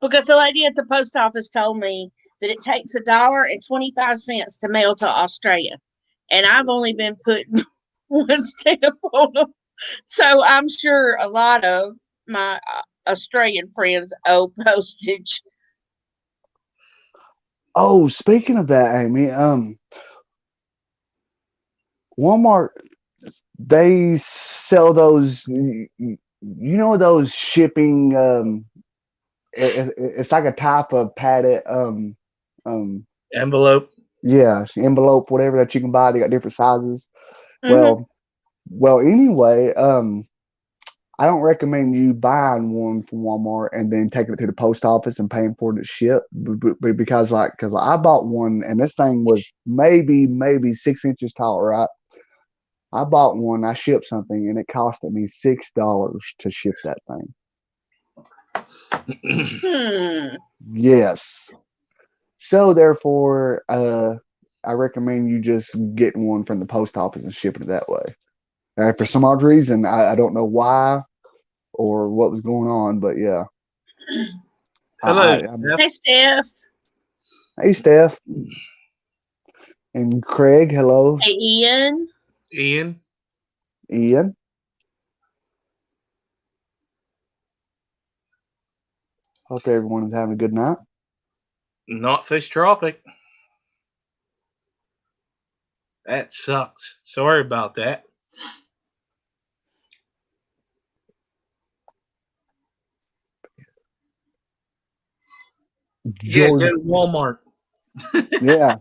Because the lady at the post office told me that it takes $1.25 to mail to Australia. And I've only been putting one stamp on them. So I'm sure a lot of my Australian friends owe postage. Oh, speaking of that, Amy, Walmart, they sell those. You know those shipping. It's like a type of padded. Um, Envelope. yeah, envelope, whatever that you can buy. They got different sizes. Mm-hmm. Well. Anyway, I don't recommend you buying one from Walmart and then taking it to the post office and paying for it to ship, because I bought one and this thing was maybe 6 inches tall, right? I bought one, I shipped something, and it costed me $6 to ship that thing. Yes. So therefore, I recommend you just getting one from the post office and shipping it that way. For some odd reason, I don't know why or what was going on, but yeah. Hello, Hey, Steph. Hey, Steph. And Craig, hello. Hey, Ian. Ian. Hope everyone is having a good night. Not Fish Tropic. That sucks. Sorry about that. George. Yeah, go to Walmart. Yeah.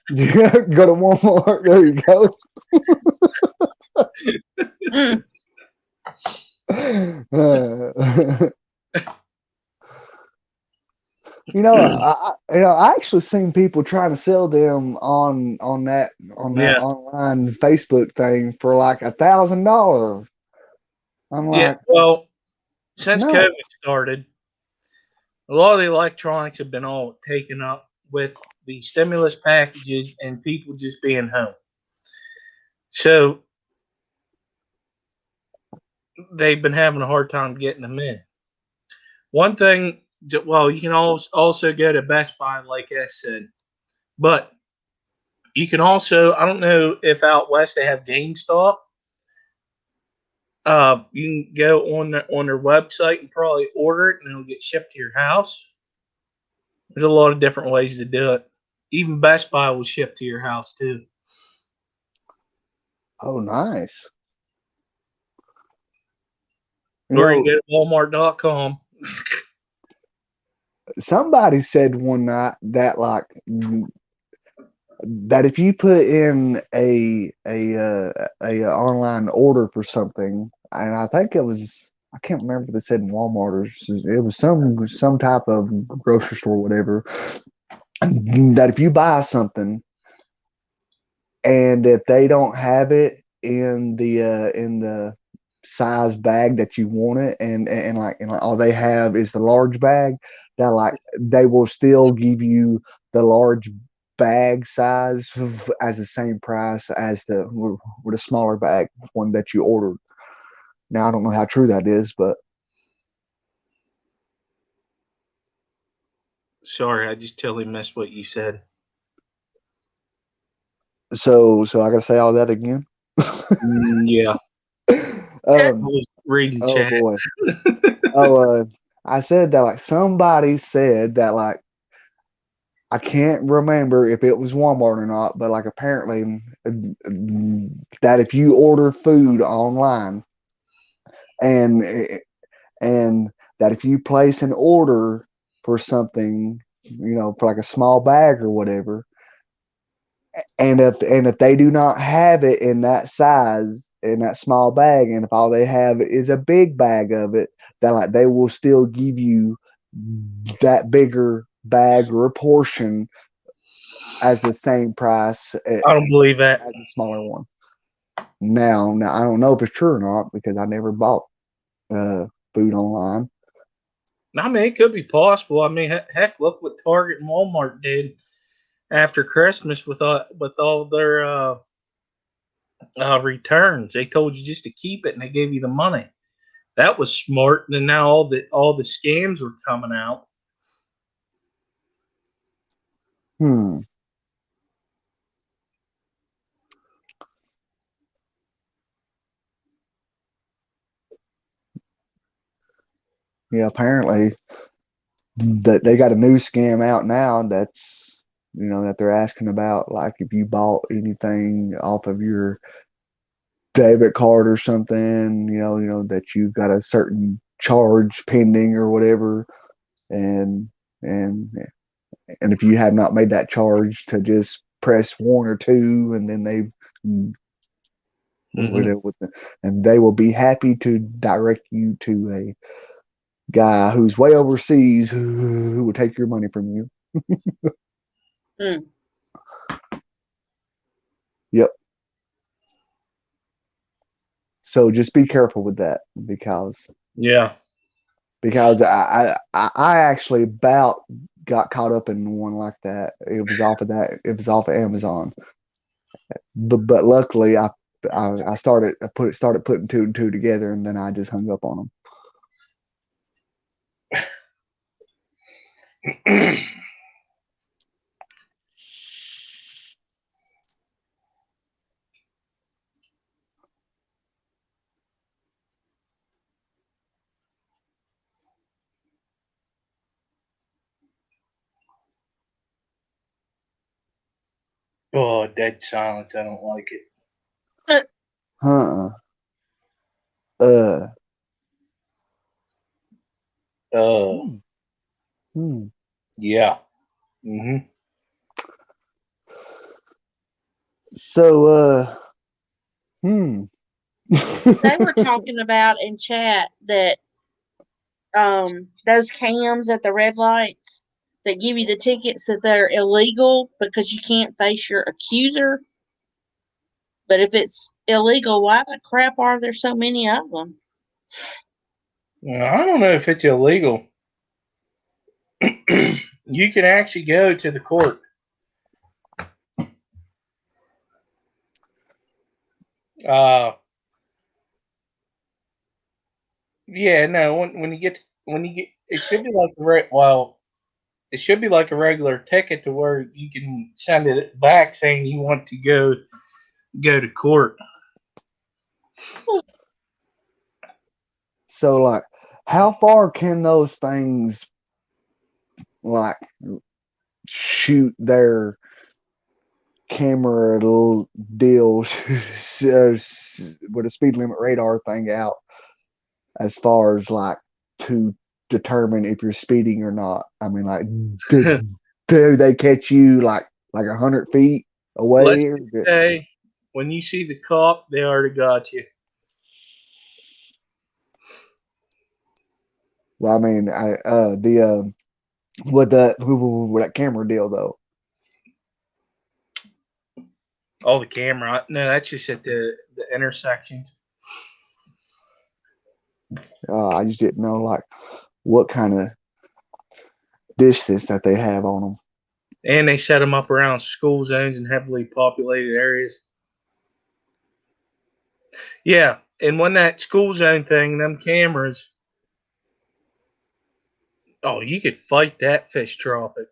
Go to Walmart. There you go. I actually seen people trying to sell them on that online Facebook thing for like $1,000. I'm like, well, since no. COVID started, a lot of the electronics have been all taken up with the stimulus packages and people just being home. So they've been having a hard time getting them in. One thing, well, you can also go to Best Buy, like I said, but you can also, I don't know if out west they have GameStop. You can go on their website and probably order it, and it'll get shipped to your house. There's a lot of different ways to do it. Even Best Buy will ship to your house too. Oh, nice. Or you can go to Walmart.com. Somebody said one night that that if you put in a online order for something, and I think I can't remember if they said in Walmart or it was some type of grocery store, whatever, that if you buy something and if they don't have it in the size bag that you want it, and all they have is the large bag, that they will still give you the large bag size as the same price as with a smaller bag one that you ordered. Now I don't know how true that is, but Sorry, I just totally missed what you said. so I gotta say all that again. Yeah. I was reading chat. Boy. I said that somebody said that I can't remember if it was Walmart or not, but apparently that if you order food online and that if you place an order for something, for a small bag or whatever, and if they do not have it in that size in that small bag, and if all they have is a big bag of it, that they will still give you that bigger bag or a portion as the same price I don't believe that. as the smaller one. Now I don't know if it's true or not because I never bought food online. I mean, it could be possible. I mean, heck, look what Target and Walmart did after Christmas with all their returns. They told you just to keep it, and they gave you the money. That was smart. And now all the scams are coming out. Yeah, apparently that they got a new scam out now that's that they're asking about, like if you bought anything off of your debit card or something, that you got a certain charge pending or whatever, and and and if you have not made that charge, to just press 1 or 2, and then they and they will be happy to direct you to a guy who's way overseas who will take your money from you. Yep. So just be careful with that because because I actually about got caught up in one like that. It was off of that. It was off of Amazon. But luckily I started putting two and two together, and then I just hung up on them. Oh, dead silence. I don't like it. Huh. Hmm. Yeah. Mm-hmm. So They were talking about in chat that those cams at the red lights that give you the tickets, that they're illegal because you can't face your accuser. But if it's illegal, why the crap are there so many of them? I don't know if it's illegal. You can actually go to the court. Yeah, no. When you get it should be like it should be like a regular ticket to where you can send it back saying you want to go to court. so like, how far can those things like shoot their camera little deals with a speed limit radar thing out, as far as like to determine if you're speeding or not? I mean, like, do they catch you like 100 feet Let's away? just say when you see the cop, they already got you. Well, I mean, with that camera deal though. Oh, the camera. No, that's just at the intersections. I just didn't know like what kind of distance that they have on them. And they set them up around school zones and heavily populated areas. Yeah, and when that school zone thing, them cameras, oh, you could fight that fish tropic.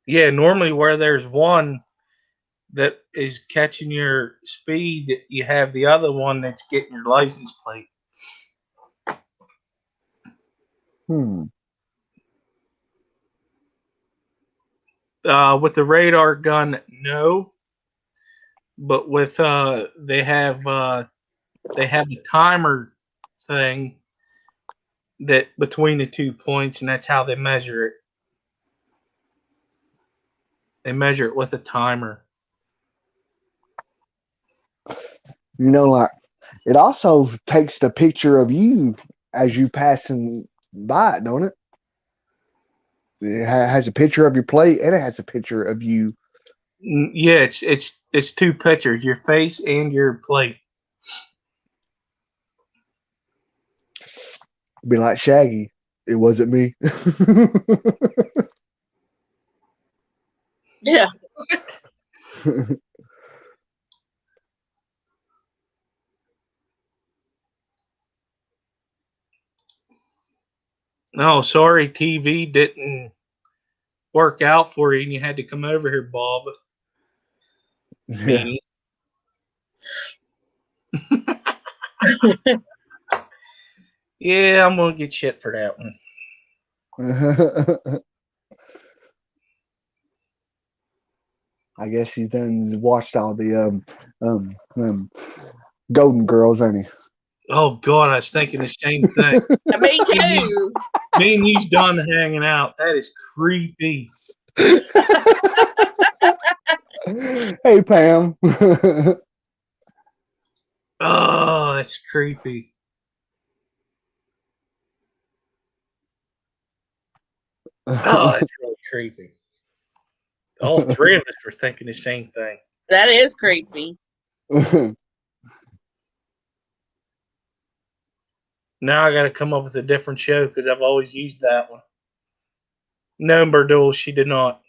Yeah, normally where there's one that is catching your speed, you have the other one that's getting your license plate. With the radar gun, no, but with they have a timer thing that between the 2 points, and that's how they measure it. They measure it with a timer. Like, it also takes the picture of you as you passing by it, don't it? It has a picture of your plate, and it has a picture of you. Yeah, it's two pictures, your face and your plate. Be like Shaggy. It wasn't me. Yeah. No, sorry, TV didn't work out for you, and you had to come over here, Bob. Yeah. Yeah, I'm gonna get shit for that one. I guess he's done watched all the Golden Girls, ain't he? Oh God, I was thinking the same thing. Me too. Me and you's done hanging out. That is creepy. Hey, Pam. Oh, that's creepy. Oh, that's really creepy. All three of us were thinking the same thing. That is creepy. Now I got to come up with a different show because I've always used that one. No, Berdul, she did not.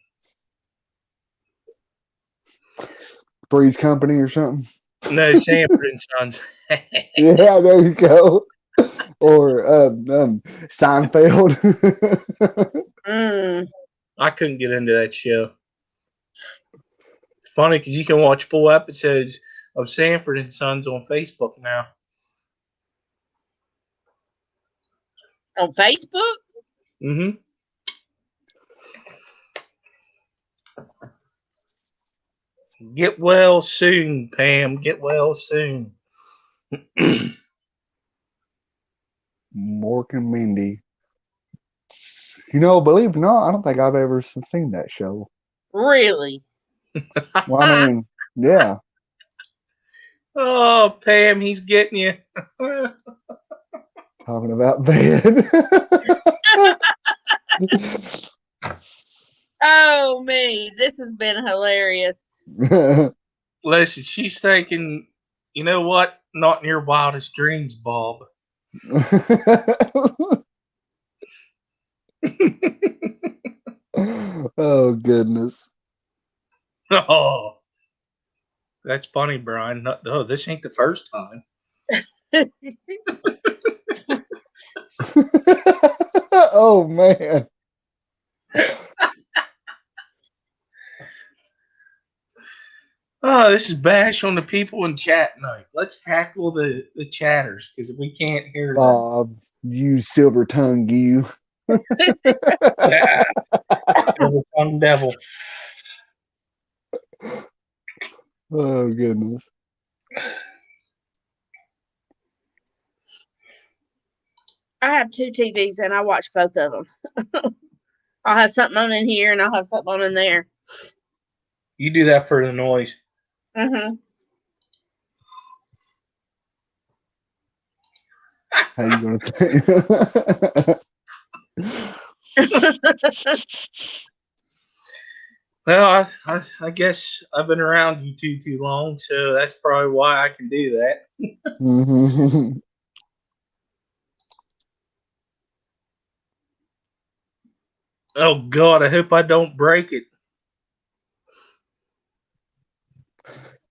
Three's Company or something. No, Sanford and Sons. Yeah, there you go. Or Seinfeld. I couldn't get into that show. It's funny because you can watch full episodes of Sanford and Sons on Facebook now. On Facebook? Mm-hmm. Get well soon, Pam. Get well soon. Mork and Mindy. You know, believe it or not, I don't think I've ever seen that show. Really? Well, I mean, yeah. Oh, Pam, he's getting you. Talking about bed. Oh, me. This has been hilarious. Listen, she's thinking, you know what? Not in your wildest dreams, Bob. Oh, goodness. Oh, that's funny, Brian. No, this ain't the first time. Oh, man. Oh, this is bash on the people in chat night. Let's hackle the chatters because we can't hear them. Bob, you silver tongue, you. Yeah. Devil tongue devil. Oh, goodness. I have 2 TVs and I watch both of them. I'll have something on in here and I'll have something on in there. You do that for the noise. Mm-hmm. How you gonna think? Well, I guess I've been around you too long, so that's probably why I can do that. Mm-hmm. Oh God, I hope I don't break it.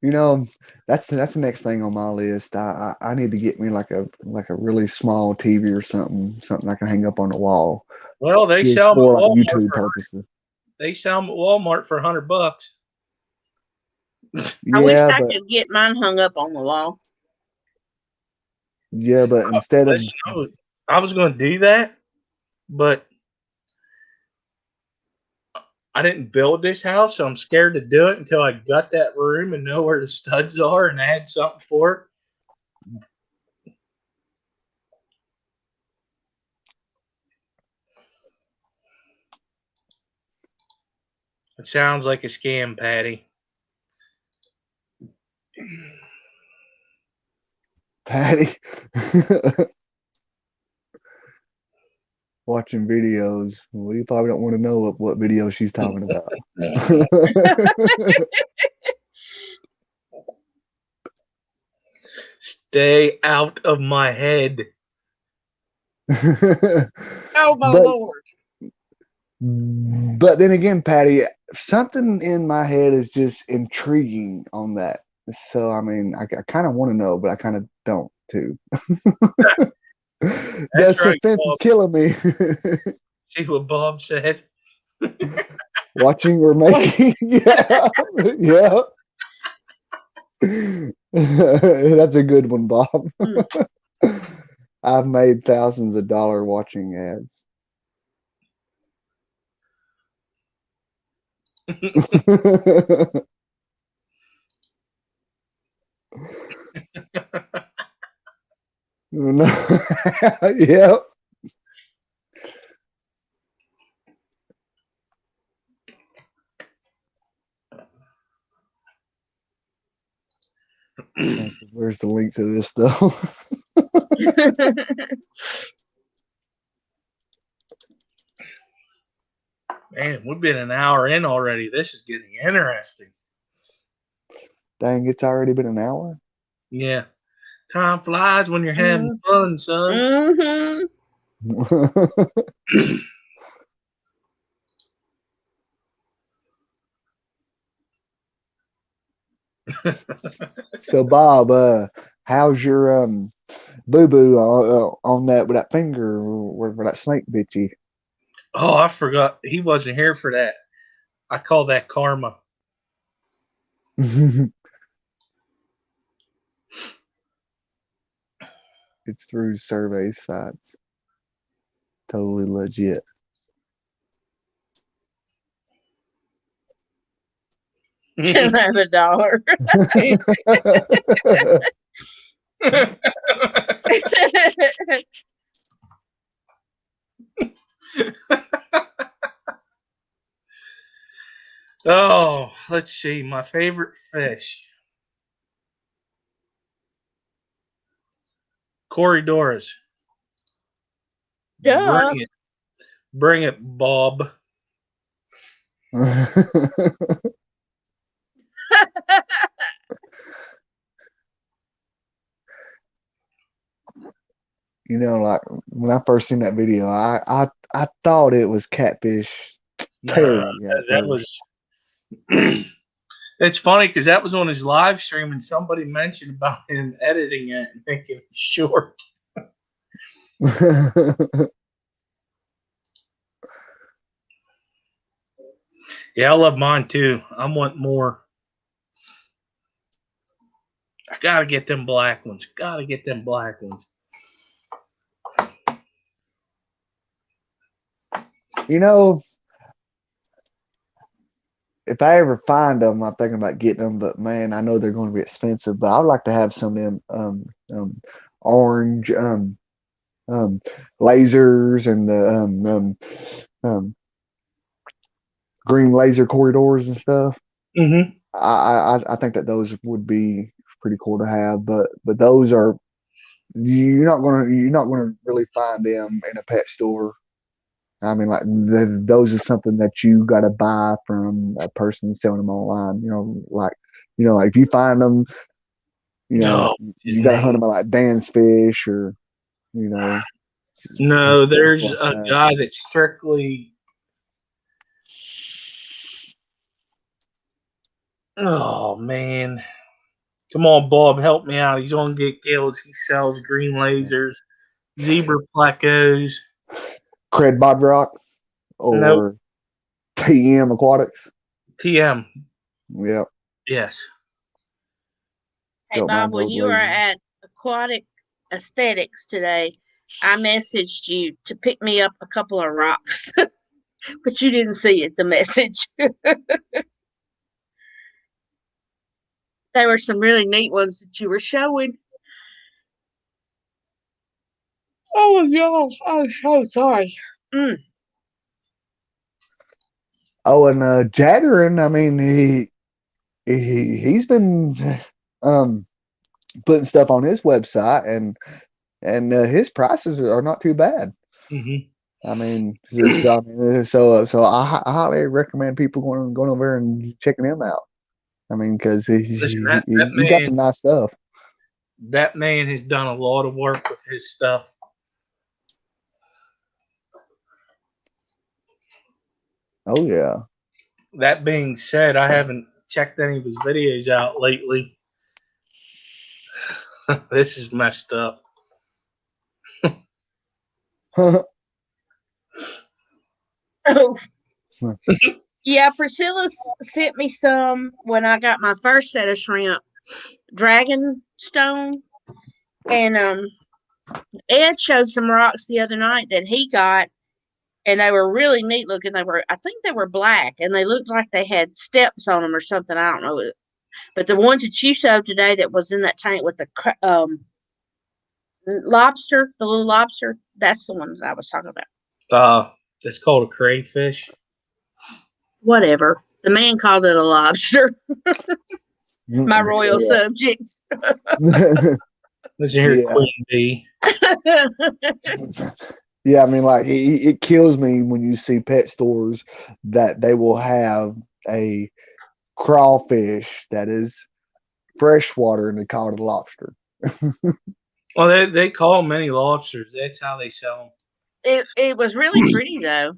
You know, that's the next thing on my list. I need to get me like a really small TV or something I can hang up on the wall. Well, they Just sell them for at like Walmart YouTube for purposes. They sell them at Walmart for $100. I wish Yeah, I but could get mine hung up on the wall. yeah, but instead of Listen, I was going to do that, but I didn't build this house, so I'm scared to do it until I got that room and know where the studs are and add something for it. It sounds like a scam, Patty. Patty watching videos, well, you probably don't want to know what video she's talking about. Stay out of my head. Oh my Lord. But then again, Patty, something in my head is just intriguing on that. So, I mean, I kind of want to know, but I kind of don't, too. The suspense is killing me. See what Bob said? Watching or making. Yeah. Yeah. That's a good one, Bob. I've made thousands of dollars watching ads. Yep. Where's the link to this though? Man, we've been an hour in already. This is getting interesting. Dang, it's already been an hour. Yeah. Time flies when you're having fun, son. Mm-hmm. So Bob, how's your boo boo on that with that finger where that snake bit you? Oh, I forgot. He wasn't here for that. I call that karma. It's through survey sites. Totally legit. Another $1. Oh, let's see. My favorite fish. Corydoras. Duh. Bring it. Bring it, Bob. You know, like when I first seen that video, I thought it was catfish. Nah, Terry at that first. was. It's funny because that was on his live stream, and somebody mentioned about him editing it and making it short. Yeah, I love mine too. I want more. I gotta get them black ones. Gotta get them black ones. You know, if I ever find them, I'm thinking about getting them, but man, I know they're going to be expensive. But I'd like to have some of them orange lasers and the green laser corridors and stuff. Mm-hmm. I think that those would be pretty cool to have, but those are you're not gonna really find them in a pet store. I mean, like those are something that you got to buy from a person selling them online. Like if you find them, No, his you got to hunt name. them at like Dan's Fish or you know. No, there's like a that. guy that's strictly. Oh man, come on, Bob, help me out. He's on Get Gills. He sells green lasers, zebra plecos. Cred Bodrock Nope, or TM Aquatics. TM. Yep. Yes. Hey, Don't Bob, mind when those you were lasers. at Aquatic Aesthetics today, I messaged you to pick me up a couple of rocks, but you didn't see it, the message. There were some really neat ones that you were showing. Oh, y'all, I'm so sorry. Oh, and Jaggerin, I mean, he's been um putting stuff on his website, and his prices are not too bad. Mm-hmm. I mean, so I highly recommend people going over there and checking him out. I mean, because Listen, he's got some nice stuff. that man has done a lot of work with his stuff. Oh yeah. That being said, I haven't checked any of his videos out lately. This is messed up. Oh, yeah, Priscilla sent me some when I got my first set of shrimp, Dragonstone, and Ed showed some rocks the other night that he got, and they were really neat looking. I think they were black, and they looked like they had steps on them or something. I don't know, but the ones that you showed today that was in that tank with the lobster, the little lobster, that's the ones I was talking about. It's called a crayfish. Whatever. The man called it a lobster. My royal subject. Listen here, Yeah. Queen Bee. Yeah, I mean, like it kills me when you see pet stores that they will have a crawfish that is freshwater and they call it a lobster. Well, they call many lobsters. That's how they sell them. It was really pretty though.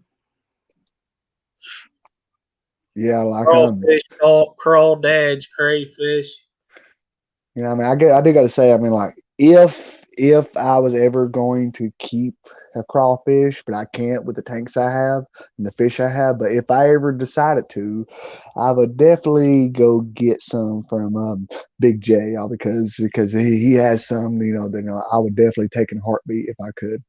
Yeah, like Crawfish, crawdads, crayfish. you know, I mean, I do got to say, I mean, like if I was ever going to keep a crawfish, but I can't with the tanks I have and the fish I have. But if I ever decided to, I would definitely go get some from Big J, all because he has some, you know, that I would definitely take in a heartbeat if I could.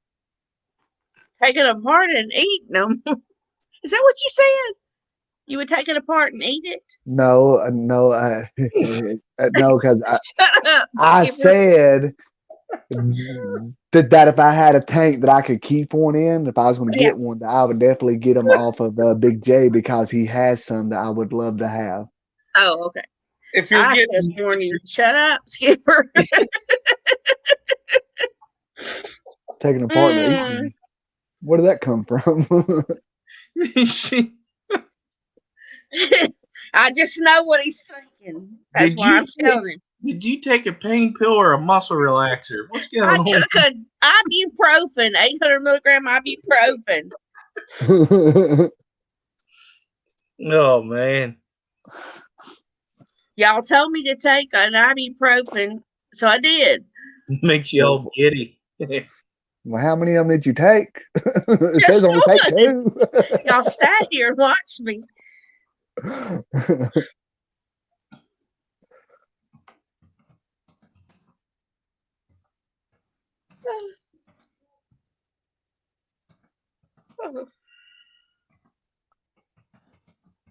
Take it apart and eat them. Is that what you said? You would take it apart and eat it? No, no, no, because Shut up, I Skipper. said that if I had a tank that I could keep one in, if I was going to Yeah. get one, that I would definitely get them off of Big J because he has some that I would love to have. Oh, okay. If you're I getting, just warned you. Shut up, Skipper. Taking apart and eating. Where did that come from? I just know what he's thinking. That's why I'm telling him. Did you take a pain pill or a muscle relaxer? What's going I on? took an ibuprofen, 800 milligram ibuprofen. Oh man. Y'all told me to take an ibuprofen, so I did. Makes you all giddy. Well, how many of them did you take? It Just says only take one. 2. Y'all sat here and watched me.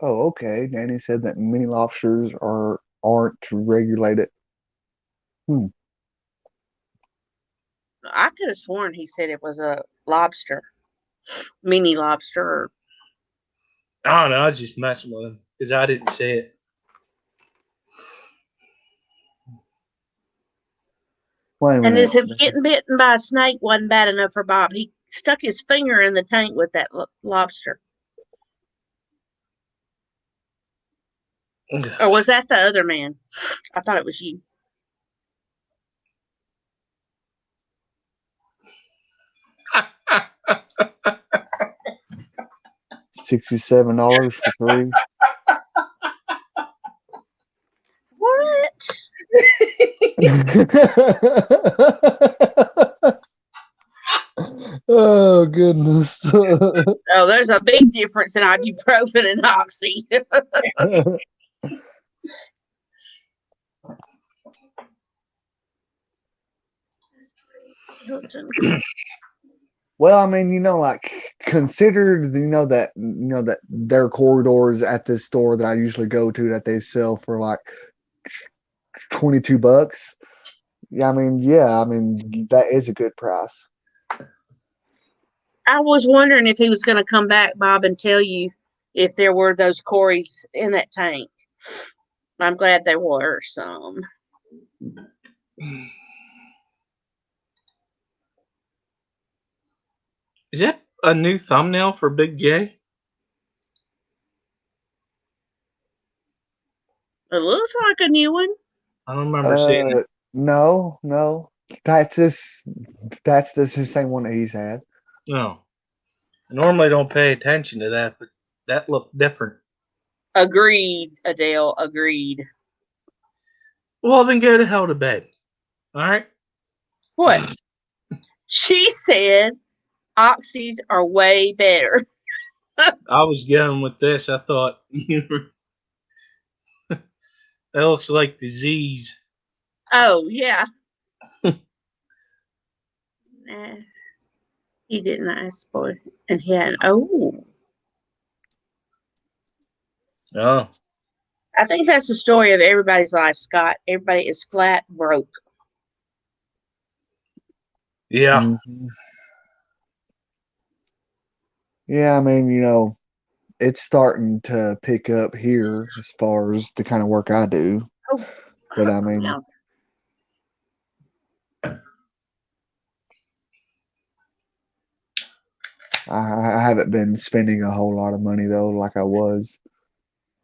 Oh, okay. Danny said that many lobsters aren't regulated. I could have sworn he said it was a lobster, mini lobster. I don't know. I was just messing with him because I didn't say it. Wait a And minute. as if getting bitten by a snake wasn't bad enough for Bob, he stuck his finger in the tank with that lobster. Or was that the other man? I thought it was you. $67 for 3. What? Oh goodness. Oh, there's a big difference in ibuprofen and oxy. Well, I mean, like considered, that there are corridors at this store that I usually go to that they sell for like $22. Yeah, I mean, that is a good price. I was wondering if he was going to come back, Bob, and tell you if there were those Corys in that tank. I'm glad there were some. Is that a new thumbnail for Big J? It looks like a new one. I don't remember seeing it. No. That's the same one that he's had. No. I normally don't pay attention to that, but that looked different. Agreed, Adele. Agreed. Well, then go to hell to bed. All right? What? She said oxys are way better. I was going with this. I thought, that looks like disease. Oh, yeah. He didn't ask for it. And he had, Oh. I think that's the story of everybody's life, Scott. Everybody is flat broke. Yeah. Mm-hmm. Yeah, I mean, it's starting to pick up here as far as the kind of work I do. Oh, but I mean, no. I haven't been spending a whole lot of money though, like I was.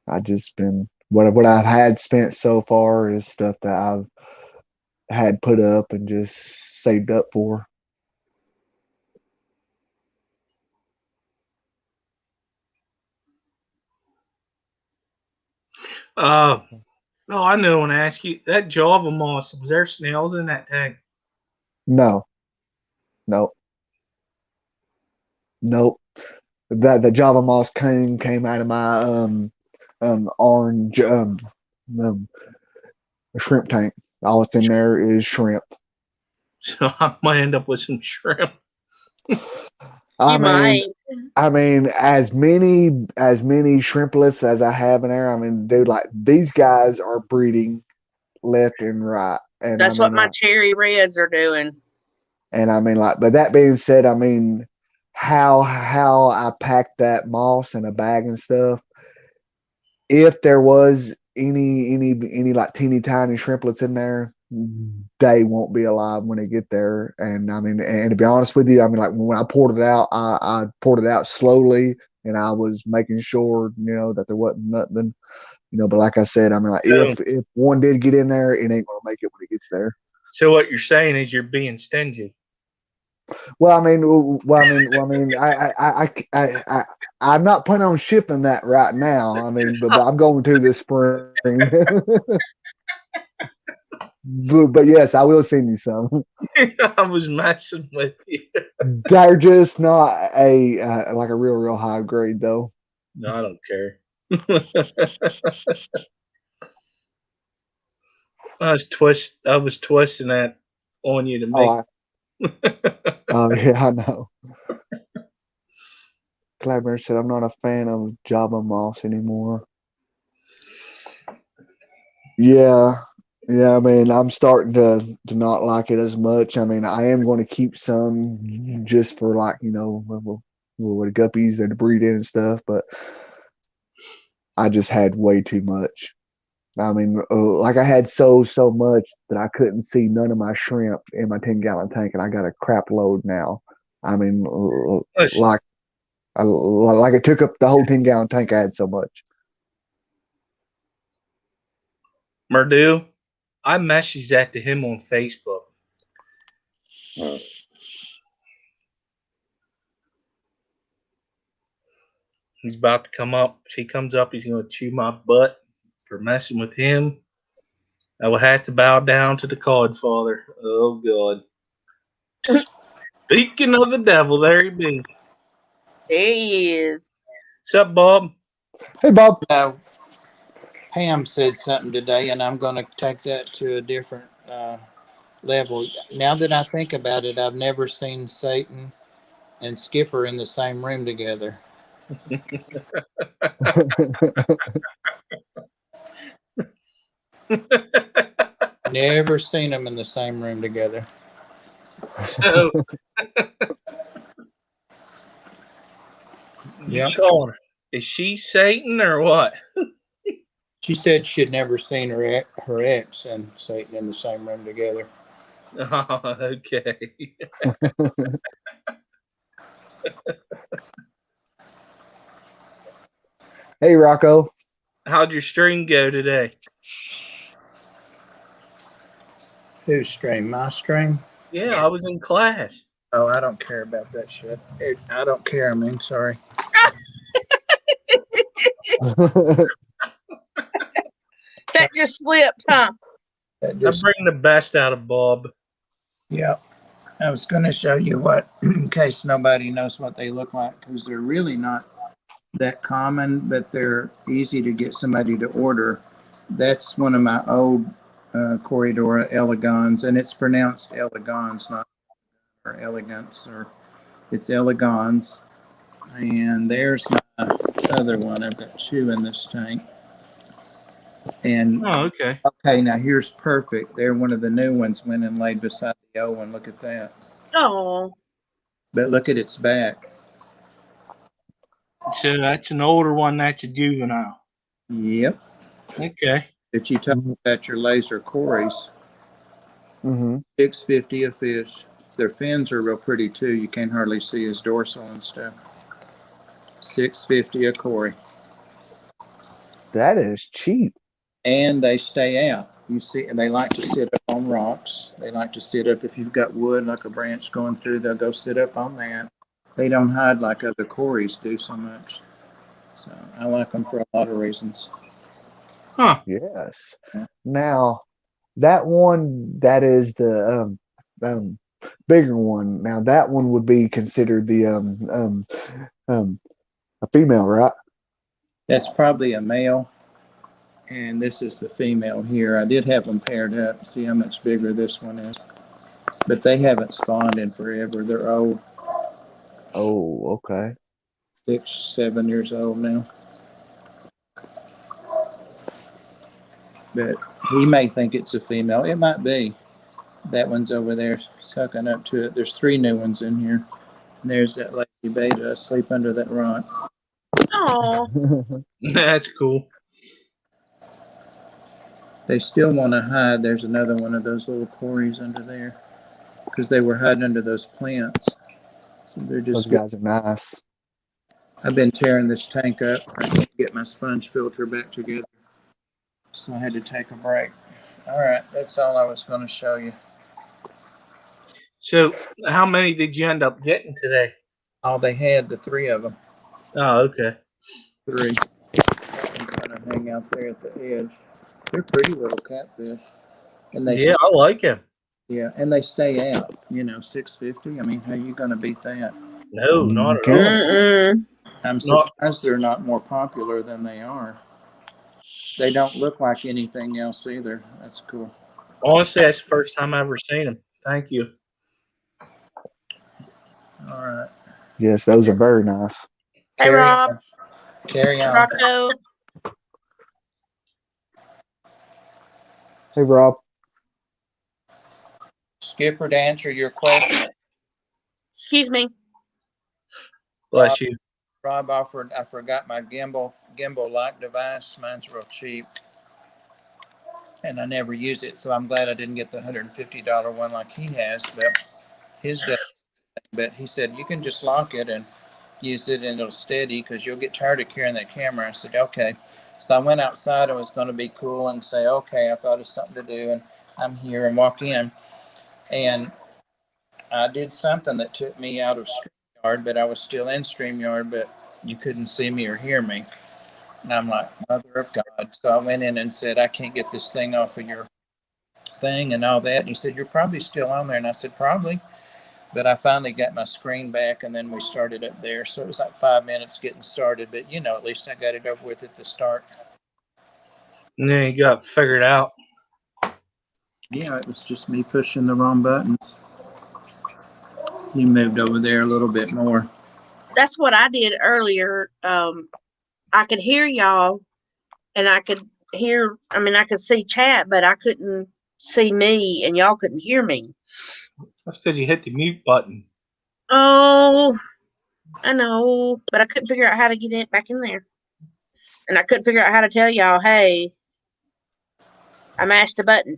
I just been what I've had spent so far is stuff that I've had put up and just saved up for. Oh, I know. I want to ask you that Java moss. Was there snails in that tank? No, nope, nope. That the Java Moss came out of my orange um shrimp tank. All that's in there is shrimp. So I might end up with some shrimp. I You mean, might. as many shrimplets as I have in there. I mean, dude, like these guys are breeding left and right, and I That's what mean, my cherry reds are doing. like, but that being said, I mean, how I packed that moss in a bag and stuff. If there was any like teeny tiny shrimplets in there, they won't be alive when they get there. And I mean, and to be honest with you, I mean, like when I poured it out, I poured it out slowly, and I was making sure, that there wasn't nothing, But like I said, I mean, like if one did get in there, it ain't gonna make it when it gets there. So what you're saying is you're being stingy. Well, I mean, I'm not planning on shipping that right now. I mean, but I'm going to this spring. but yes, I will send you some. I was messing with you. They're just not a like a real high grade though. No, I don't care. I was twisting that on you to make. Oh yeah, I know. Clyburn said, "I'm not a fan of Java Moss anymore." Yeah, yeah. I mean, I'm starting to not like it as much. I mean, I am going to keep some just for like with guppies that breed in and stuff, but I just had way too much. I mean, like I had so much that I couldn't see none of my shrimp in my 10-gallon tank, and I got a crap load now. I mean, Listen, like it took up the whole 10-gallon tank. I had so much. Murdew, I messaged that to him on Facebook. He's about to come up. If he comes up, he's going to chew my butt for messing with him. I will have to bow down to the Codfather. Oh, God. Speaking of the devil, there he be. There he is. What's up, Bob? Hey, Bob. Now, Pam said something today, and I'm going to take that to a different level. Now that I think about it, I've never seen Satan and Skipper in the same room together. Never seen them in the same room together. So, Yep. calling her. Is she Satan or what? She said she'd never seen her ex and Satan in the same room together. Oh, okay. Hey, Rocco. How'd your stream go today? Whose stream? My stream? Yeah, I was in class. Oh, I don't care about that shit. I don't care. I mean, sorry. That just slipped, huh? I bring the best out of Bob. Yeah. I was going to show you what, in case nobody knows what they look like, because they're really not that common, but they're easy to get somebody to order. That's one of my old Corydora Elegance, and it's pronounced Elegance, not or Elegance, or it's Elegance. And there's my other one. I've got two in this tank. And okay. Okay, now here's perfect. They're one of the new ones went and laid beside the old one. Look at that. Oh. But look at its back. So that's an older one. That's a juvenile. Yep. Okay. But you talk about your laser Corys. Mm-hmm. $6.50 a fish. Their fins are real pretty too. You can't hardly see his dorsal and stuff. $6.50 a Cory. That is cheap. And they stay out. You see, and they like to sit up on rocks. They like to sit up if you've got wood like a branch going through. They'll go sit up on that. They don't hide like other Corys do so much. So I like them for a lot of reasons. Huh. Yes. Now, that one, that is the bigger one. Now, that one would be considered the a female, right? That's probably a male. And this is the female here. I did have them paired up. See how much bigger this one is. But they haven't spawned in forever. They're old. Oh, okay. 6, 7 years old now. But he may think it's a female. It might be. That one's over there sucking up to it. There's 3 new ones in here. And there's that lazy beta asleep under that rock. Oh, That's cool. They still want to hide. There's another one of those little Corys under there because they were hiding under those plants. So they're Those just. guys are nice. I've been tearing this tank up. I can't get my sponge filter back together, so I had to take a break. All right, that's all I was going to show you. So, how many did you end up getting today? All they had, the 3 of them. Oh, okay. 3. I'm kind of hang out there at the edge. They're pretty little catfish, and they Yeah, I like him. yeah, and they stay out. You know, $6.50. I mean, how you going to beat that? No, not at Okay. all. mm-mm. I'm surprised they're not more popular than they are. They don't look like anything else either. That's cool. Honestly, that's the first time I've ever seen him. Thank you. All right. Yes, those are very nice. Hey, Carry Rob. on. Carry on. Rocco. Hey, Rob. Skipper, to answer your question, Excuse me. Bless you. Rob offered. I forgot my gimbal light device. Mine's real cheap, and I never use it. So I'm glad I didn't get the $150 one like he has. But his does. But he said you can just lock it and use it, and it'll steady because you'll get tired of carrying that camera. I said okay. So I went outside. I was going to be cool and say okay. I thought of something to do, and I'm here and walk in, and I did something that took me out of StreamYard, but I was still in StreamYard, but you couldn't see me or hear me. And I'm like, Mother of God. So I went in and said, I can't get this thing off of your thing and all that. And he said, you're probably still on there. And I said, probably. But I finally got my screen back, and then we started up there. So it was like 5 minutes getting started. But, you know, at least I got it over with at the start. And then you got figured out. Yeah, it was just me pushing the wrong buttons. He moved over there a little bit more. That's what I did earlier. I could hear y'all, and I could see chat, but I couldn't see me, and y'all couldn't hear me. That's because you hit the mute button. Oh, I know, but I couldn't figure out how to get it back in there. And I couldn't figure out how to tell y'all, hey, I mashed the button.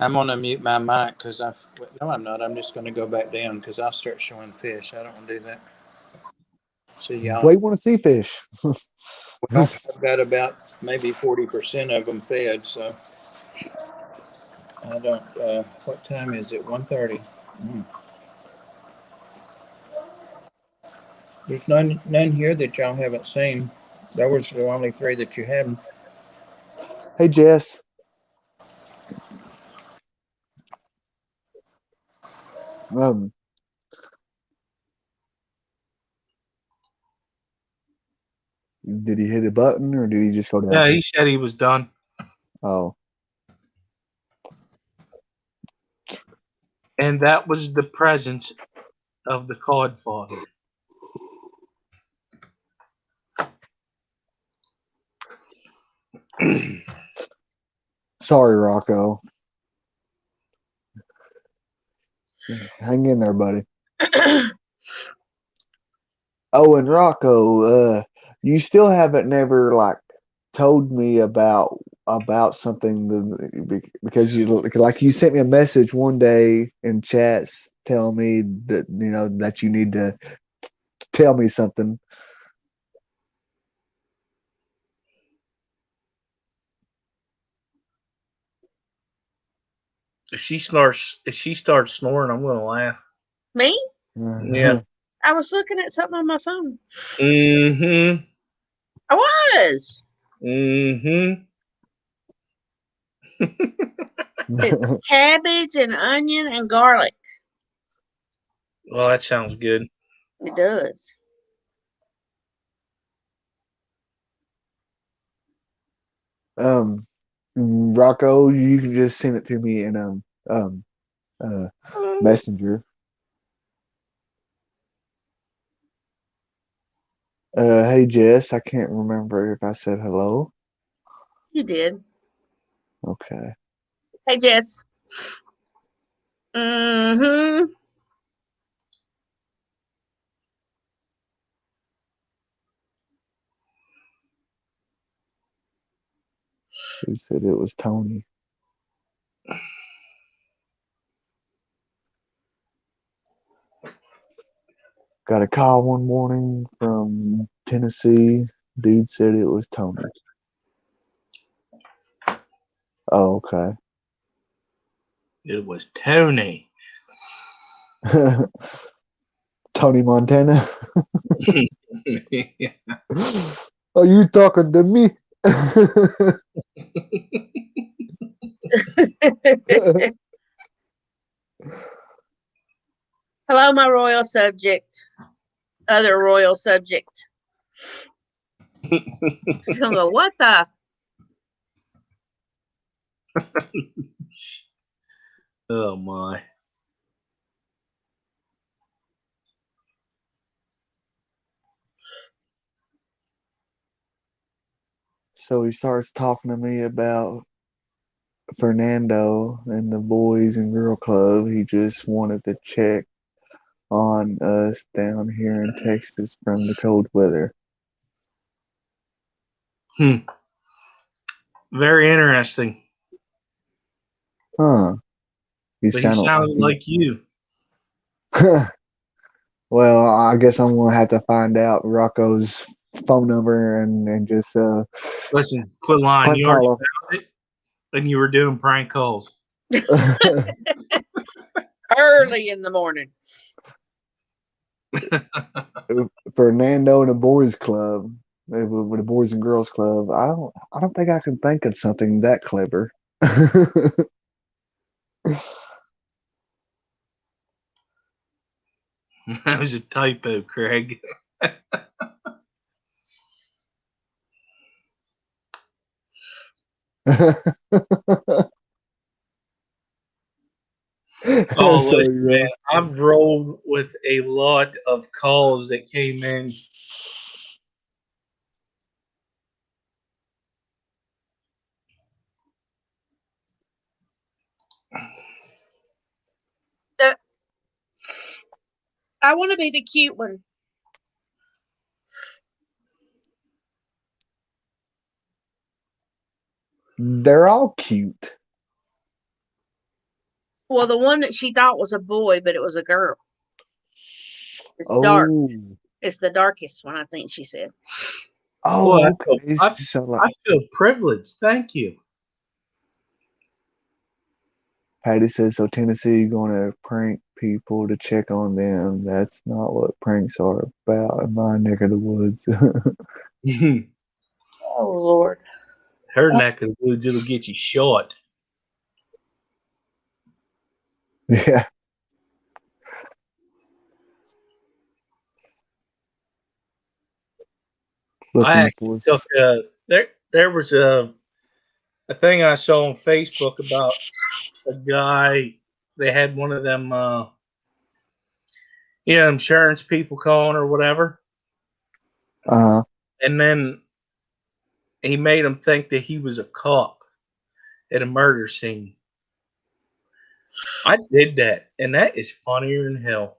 I'm going to mute my mic because no, I'm not. I'm just going to go back down because I'll start showing fish. I don't want to do that. See y'all. We want to see fish. Well, I've got about maybe 40% of them fed, so I don't. What time is it? 1:30. There's none here that y'all haven't seen. There was the only 3 that you hadn't. Hey, Jess. Did he hit a button or did he just go down? Yeah, he said he was done. Oh. And that was the presence of the cod father. Sorry, Rocco. Hang in there, buddy. Oh, and Rocco, you still haven't never told me about about something because you sent me a message one day in chats telling me that that you need to tell me something. If she starts snoring, I'm gonna laugh. Me? Yeah. I was looking at something on my phone. Mm-hmm. I was. Mm-hmm. It's cabbage and onion and garlic. Well, that sounds good. It does. Rocco, you can just send it to me in Messenger. Hey Jess, I can't remember if I said hello. You did. Okay. Hey, Jess. Mm-hmm. Who said it was Tony? Got a call one morning from Tennessee. Dude said it was Tony. Oh, okay. It was Tony. Tony Montana. Are you talking to me? Hello, my royal subject. Other royal subject. She's gonna go, what the? Oh my. So he starts talking to me about Fernando and the Boys and Girl Club. He just wanted to check on us down here in Texas from the cold weather. Very interesting. Huh. He But he sounded like you. Well, I guess I'm gonna have to find out Rocco's phone number and just Listen, quit lying. prank You already call found it, and you were doing prank calls. him. Early in the morning. Fernando and the Boys Club, with the Boys and Girls Club. I don't think I can think of something that clever. That was a typo, Craig. Oh, So listen, man, I've rolled with a lot of calls that came in. I want to be the cute one. they're all cute. Well, the one that she thought was a boy, but it was a girl. It's dark. It's the darkest one, I think she said. Boy, Okay. I feel privileged. Thank you. Patty says, so Tennessee going to prank people to check on them. That's not what pranks are about in my neck of the woods. Oh, Lord. Her neck of the woods, it'll get you shot. Yeah. I actually took there was a thing I saw on Facebook about a guy. They had one of them, insurance people calling or whatever, and then he made them think that he was a cop at a murder scene. I did that, and that is funnier than hell.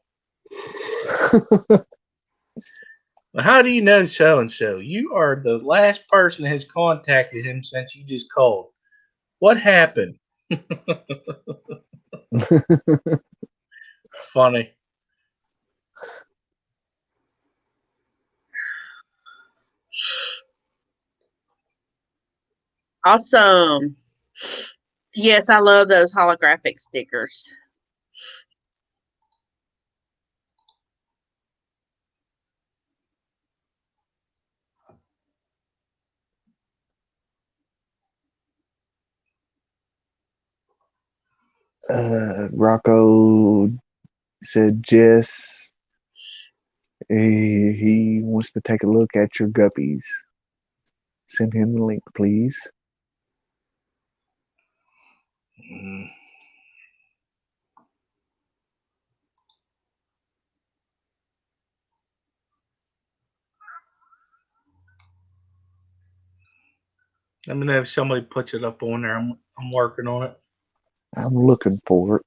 How do you know so and so? You are the last person that has contacted him since you just called. What happened? Funny. Awesome. Yes, I love those holographic stickers. Rocco said Jess, he wants to take a look at your guppies. Send him the link, please. Mm. Let me know if somebody puts it up on there. I'm working on it. I'm looking for it.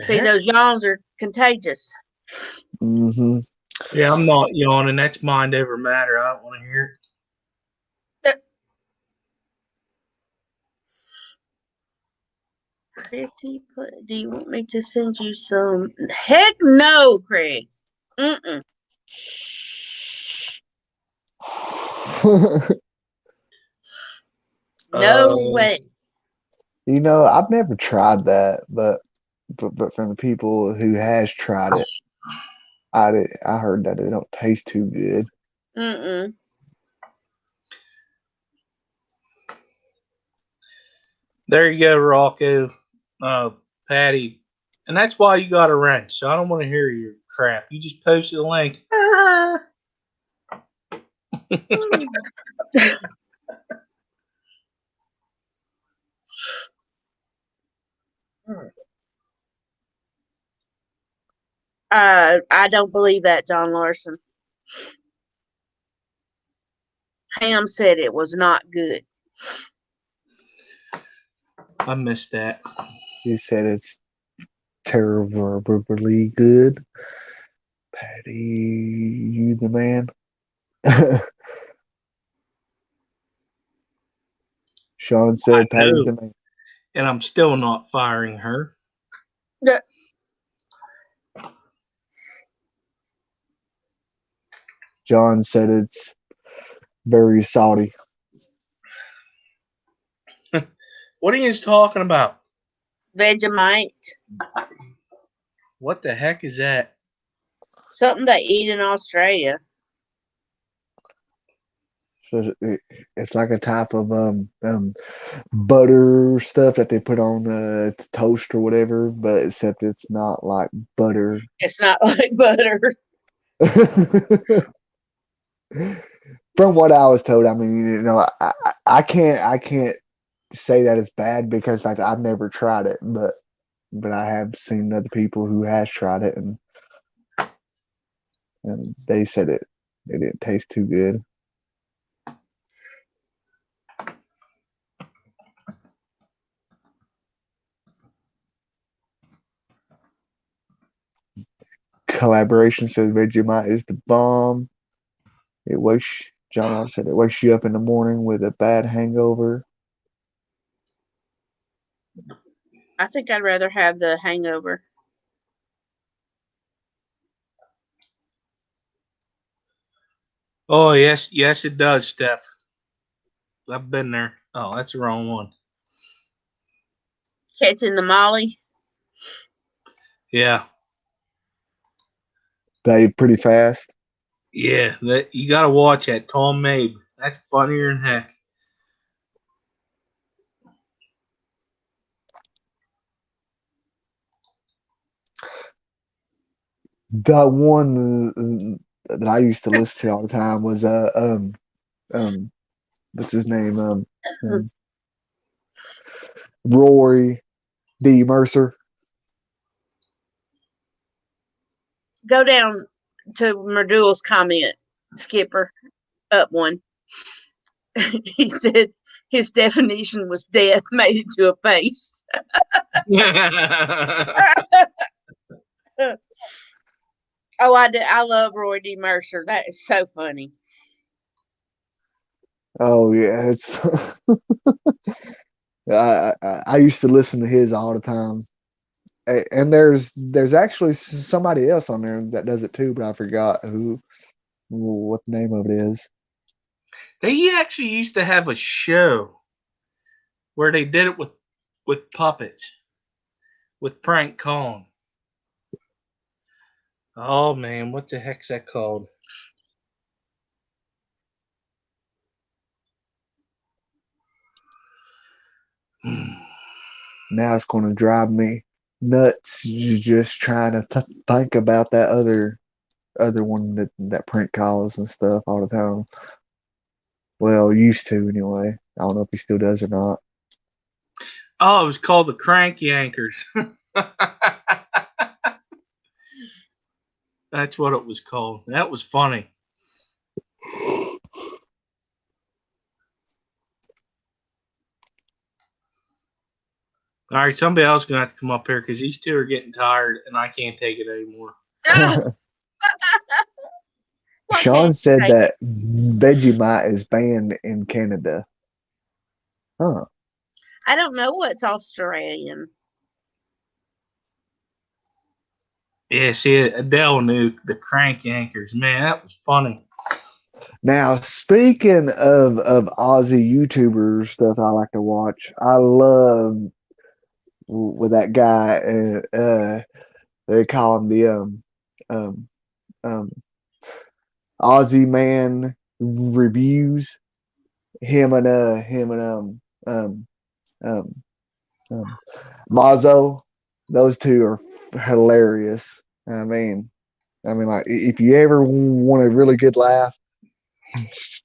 See, those yawns are contagious. Mm-hmm. Yeah, I'm not yawning. That's mind over matter. I don't want to hear it. 50. Do you want me to send you some? Heck no, Craig. Mm-mm. No way. You know, I've never tried that, but from the people who has tried it, I heard that it don't taste too good. Mm-mm. There you go, Rocco. Patty. And that's why you got a wrench. So I don't want to hear your crap. You just posted a link. I don't believe that, John Larson. Ham said it was not good. I missed that. He said it's terribly good. Patty, you the man. Sean said Patty's the man. And I'm still not firing her. John said it's very salty. What are you talking about? Vegemite. What the heck is that? Something they eat in Australia. So it's like a type of butter stuff that they put on toast or whatever, but except it's not like butter. It's not like butter. From what I was told, I mean, you know, I can't say that it's bad because in fact I've never tried it, but I have seen other people who has tried it and they said it didn't taste too good. Collaboration says Vegemite is the bomb. John R said it wakes you up in the morning with a bad hangover. I think I'd rather have the hangover. Oh, yes, it does, Steph. I've been there. Oh, that's the wrong one. Catching the molly. Yeah. They pretty fast. Yeah, you gotta watch that. Tom Mabe. That's funnier than heck. The one that I used to listen to all the time was what's his name? Roy D. Mercer. Go down to Merdul's comment, Skipper. Up one. he said his definition was death made into a paste. Oh, I did. I love Roy D. Mercer. That is so funny. Oh yeah, it's. I used to listen to his all the time. And there's actually somebody else on there that does it too, but I forgot what the name of it is. They actually used to have a show where they did it with puppets, with prank calling. Oh man, what the heck's that called? Now it's going to drive me nuts just trying to think about that other one that prank calls and stuff all the time. Well, used to anyway. I don't know if he still does or not. Oh, it was called the Crank Yankers. That's what it was called. That was funny. All right, somebody else is gonna have to come up here because these two are getting tired and I can't take it anymore. What Sean can't you said take? that Vegemite is banned in Canada. Huh. I don't know what's Australian. Yeah, see, Adele knew the Crank Yankers. Man, that was funny. Now, speaking of Aussie YouTubers stuff I like to watch, I love with that guy, they call him the um um Aussie Man Reviews. Him and um um Mazo. Those two are hilarious. Like if you ever want a really good laugh,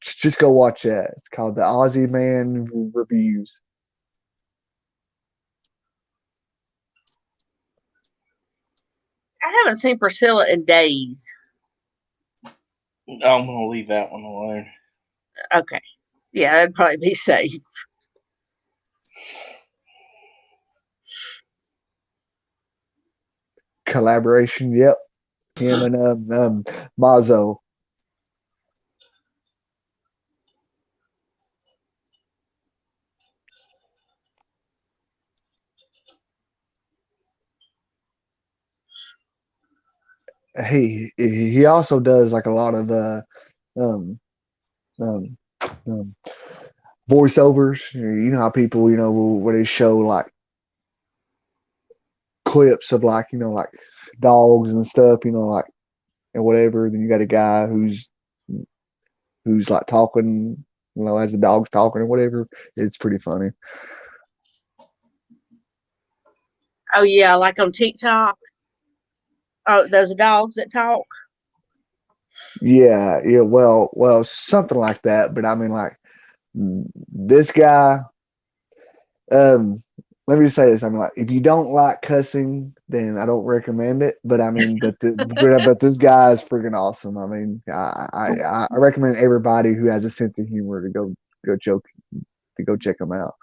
just go watch that. It's called the Aussie Man Reviews. I haven't seen Priscilla in days. I'm gonna leave that one alone. Okay. Yeah, that'd probably be safe. Collaboration, yep. Him and Mazo. He also does like a lot of um um um voiceovers. You know how people, where they show like clips of like, like dogs and stuff, like and whatever. Then you got a guy who's like talking, as the dog's talking or whatever. It's pretty funny. Oh yeah, like on TikTok. Oh, those dogs that talk. Yeah, yeah, well, something like that. But I mean, like this guy. Um, Let me just say this. I mean, like, if you don't like cussing, then I don't recommend it. But I mean, but this guy is freaking awesome. I mean, I recommend everybody who has a sense of humor to go check him out.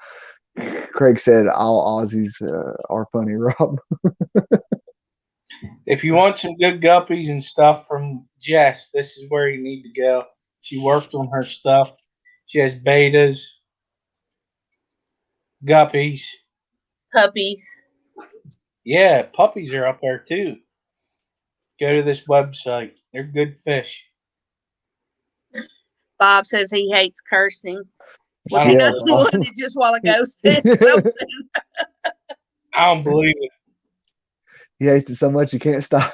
Craig said all Aussies are funny, Rob. If you want some good guppies and stuff from Jess, this is where you need to go. She worked on her stuff. She has betas, guppies. Puppies. Yeah, puppies are up there too. Go to this website. They're good fish. Bob says he hates cursing. Was I he don't, Yeah, not the one that just a while ago said he something? I don't believe it. hates it so much he can't stop.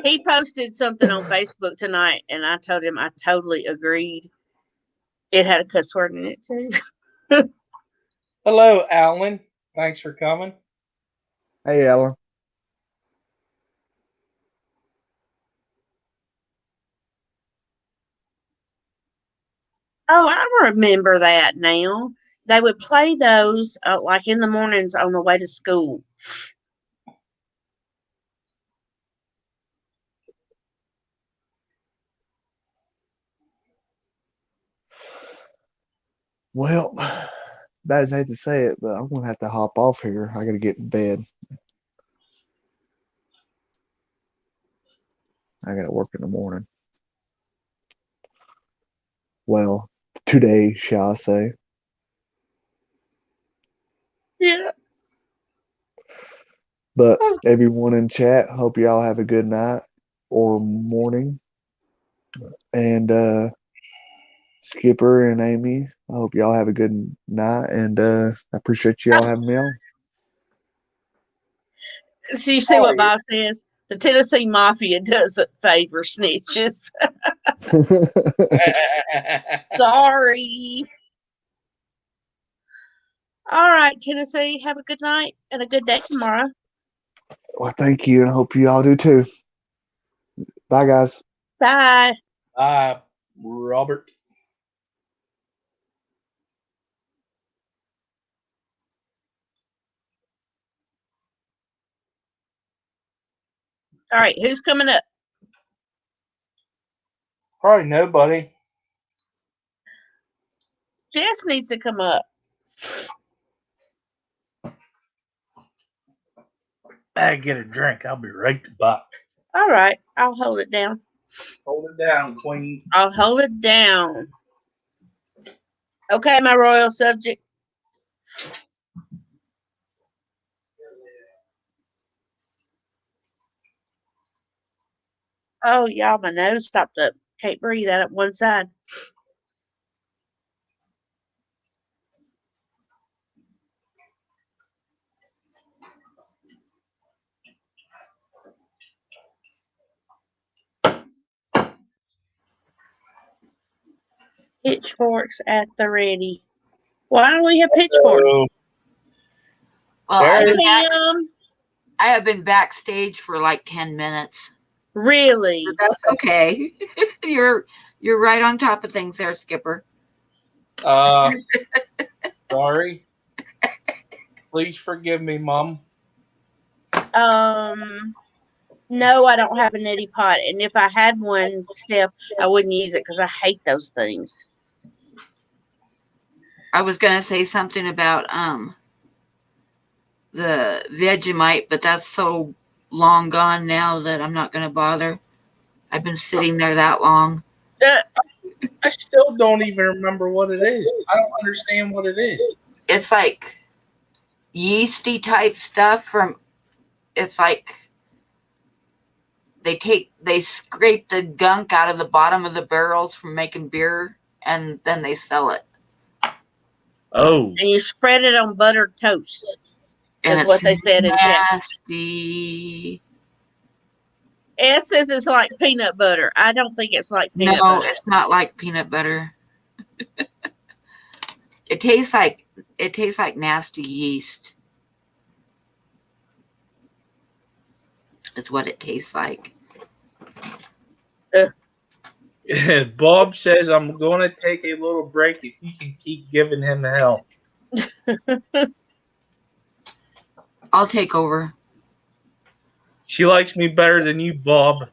He posted something on Facebook tonight, and I told him I totally agreed. It had a cuss word in it too. Hello, Alan. Thanks for coming. Hey, Alan. Oh, I remember that now. They would play those like in the mornings on the way to school. Well, bad as I hate to say it, but I'm gonna have to hop off here. I gotta get in bed. I gotta work in the morning. Well, today, shall I say? Yeah. But everyone in chat, hope y'all have a good night or morning. And Skipper and Amy, I hope y'all have a good night. And I appreciate y'all having me on. So you see what Bob says? The Tennessee Mafia doesn't favor snitches. Sorry. All right, Tennessee. Have a good night and a good day tomorrow. Well, thank you, and I hope you all do too. Bye, guys. Bye. Robert. All right, who's coming up? Probably nobody. Jess needs to come up. I get a drink. I'll be right back. All right, I'll hold it down. Hold it down, Queen. I'll hold it down. Okay, my royal subject. Oh, y'all, my nose stopped up. Can't breathe out up one side. Pitchforks at the ready. Why don't we have pitchforks? Oh, Well, Hey, I have been backstage for like 10 minutes. really? But that's okay. You're right on top of things there, Skipper. sorry. Please forgive me, Mom. No, I don't have a neti pot. And if I had one, Steph, I wouldn't use it because I hate those things. I was gonna say something about the Vegemite, but that's so long gone now that I'm not gonna bother. I've been sitting there that long. I still don't even remember what it is. I don't understand what it is. It's like yeasty type stuff from. It's like they scrape the gunk out of the bottom of the barrels from making beer, and then they sell it. Oh, And you spread it on buttered toast. And Is what they said in chat. nasty. It says it's like peanut butter. I don't think it's like peanut No, butter. it's not like peanut butter. It tastes like nasty yeast. It's what it tastes like. Bob says I'm going to take a little break if you can keep giving him hell. I'll take over. She likes me better than you, Bob.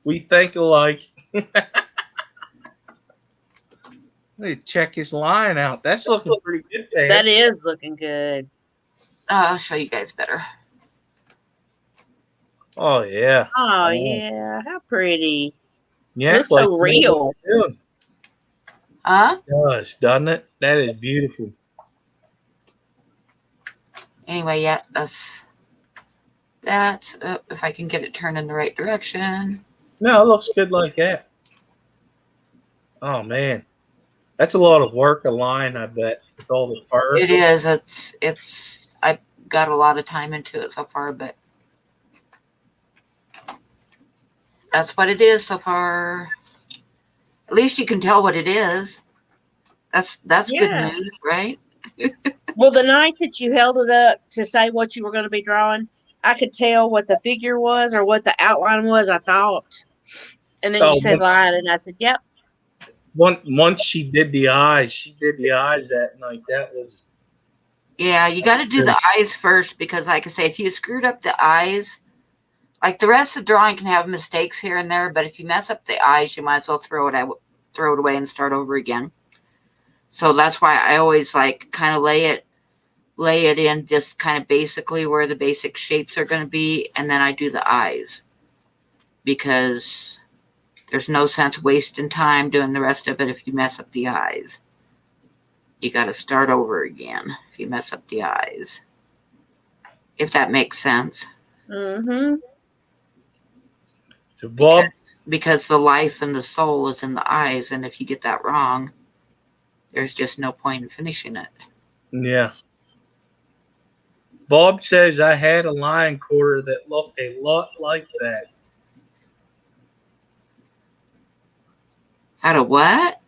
We think alike. Let me check his line out. That's looking pretty good there. That is looking good. I'll show you guys better. Oh, yeah. Oh, yeah. How pretty. Yeah, Looks so real. Huh? It does, doesn't it? That is beautiful. Anyway, yeah, that's if I can get it turned in the right direction. No, it looks good like that. Oh, man. That's a lot of work, a line, I bet, with all the fur. It is. It's I've got a lot of time into it so far, but that's what it is so far. At least you can tell what it is. That's Yeah. good news, right? Well, the night that you held it up to say what you were going to be drawing, I could tell what the figure was or what the outline was, I thought. And then you said line, and I said, yep. Once she did the eyes that night. That was... Yeah, you got to do the eyes first because, like I say, if you screwed up the eyes, like the rest of the drawing can have mistakes here and there, but if you mess up the eyes, you might as well throw it throw it away and start over again. So that's why I always like kind of lay it in just kind of basically where the basic shapes are going to be, and then I do the eyes, because there's no sense wasting time doing the rest of it if you mess up the eyes. You got to start over again if you mess up the eyes. If that makes sense. Mm-hmm. So Bob, Because the life and the soul is in the eyes, and if you get that wrong, there's just no point in finishing it. yeah. Bob says I had a line quarter that looked a lot like that. How to what?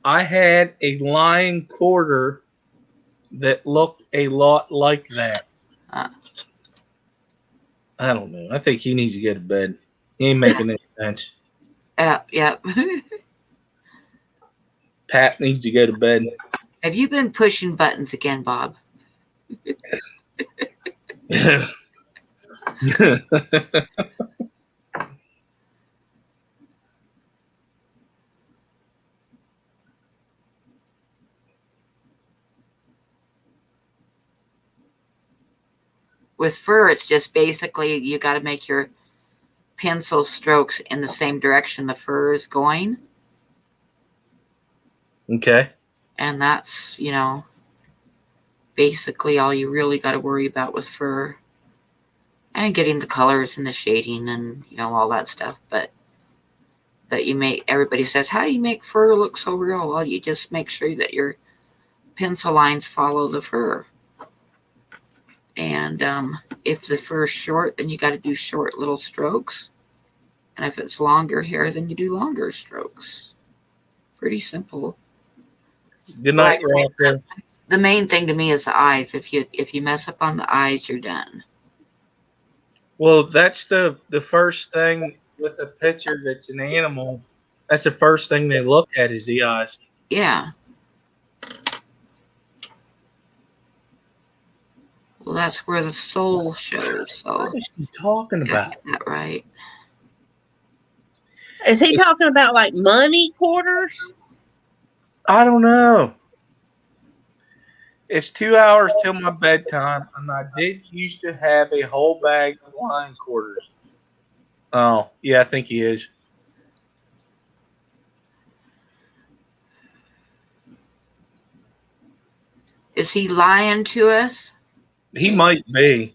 I had a line quarter that looked a lot like that. Uh. I don't know. I think he needs to go to bed. He ain't making any sense. Yep. Pat needs to go to bed. Have you been pushing buttons again, Bob? With fur, it's just basically you got to make your pencil strokes in the same direction the fur is going. Okay. And that's, basically all you really got to worry about with fur. And getting the colors and the shading and, all that stuff. But everybody says, how do you make fur look so real? Well, you just make sure that your pencil lines follow the fur. And if the fur is short, then you got to do short little strokes. And if it's longer hair, then you do longer strokes. Pretty simple. Good night, Rocker. The main thing to me is the eyes. If you mess up on the eyes, you're done. Well, that's the first thing with a picture that's an animal. That's the first thing they look at is the eyes. Yeah. Well, that's where the soul shows. So What is he talking about? Get that right. Is he talking about like money quarters? I don't know. It's 2 hours till my bedtime, and I did used to have a whole bag of line quarters. Oh, yeah, I think he is. Is he lying to us? He might be.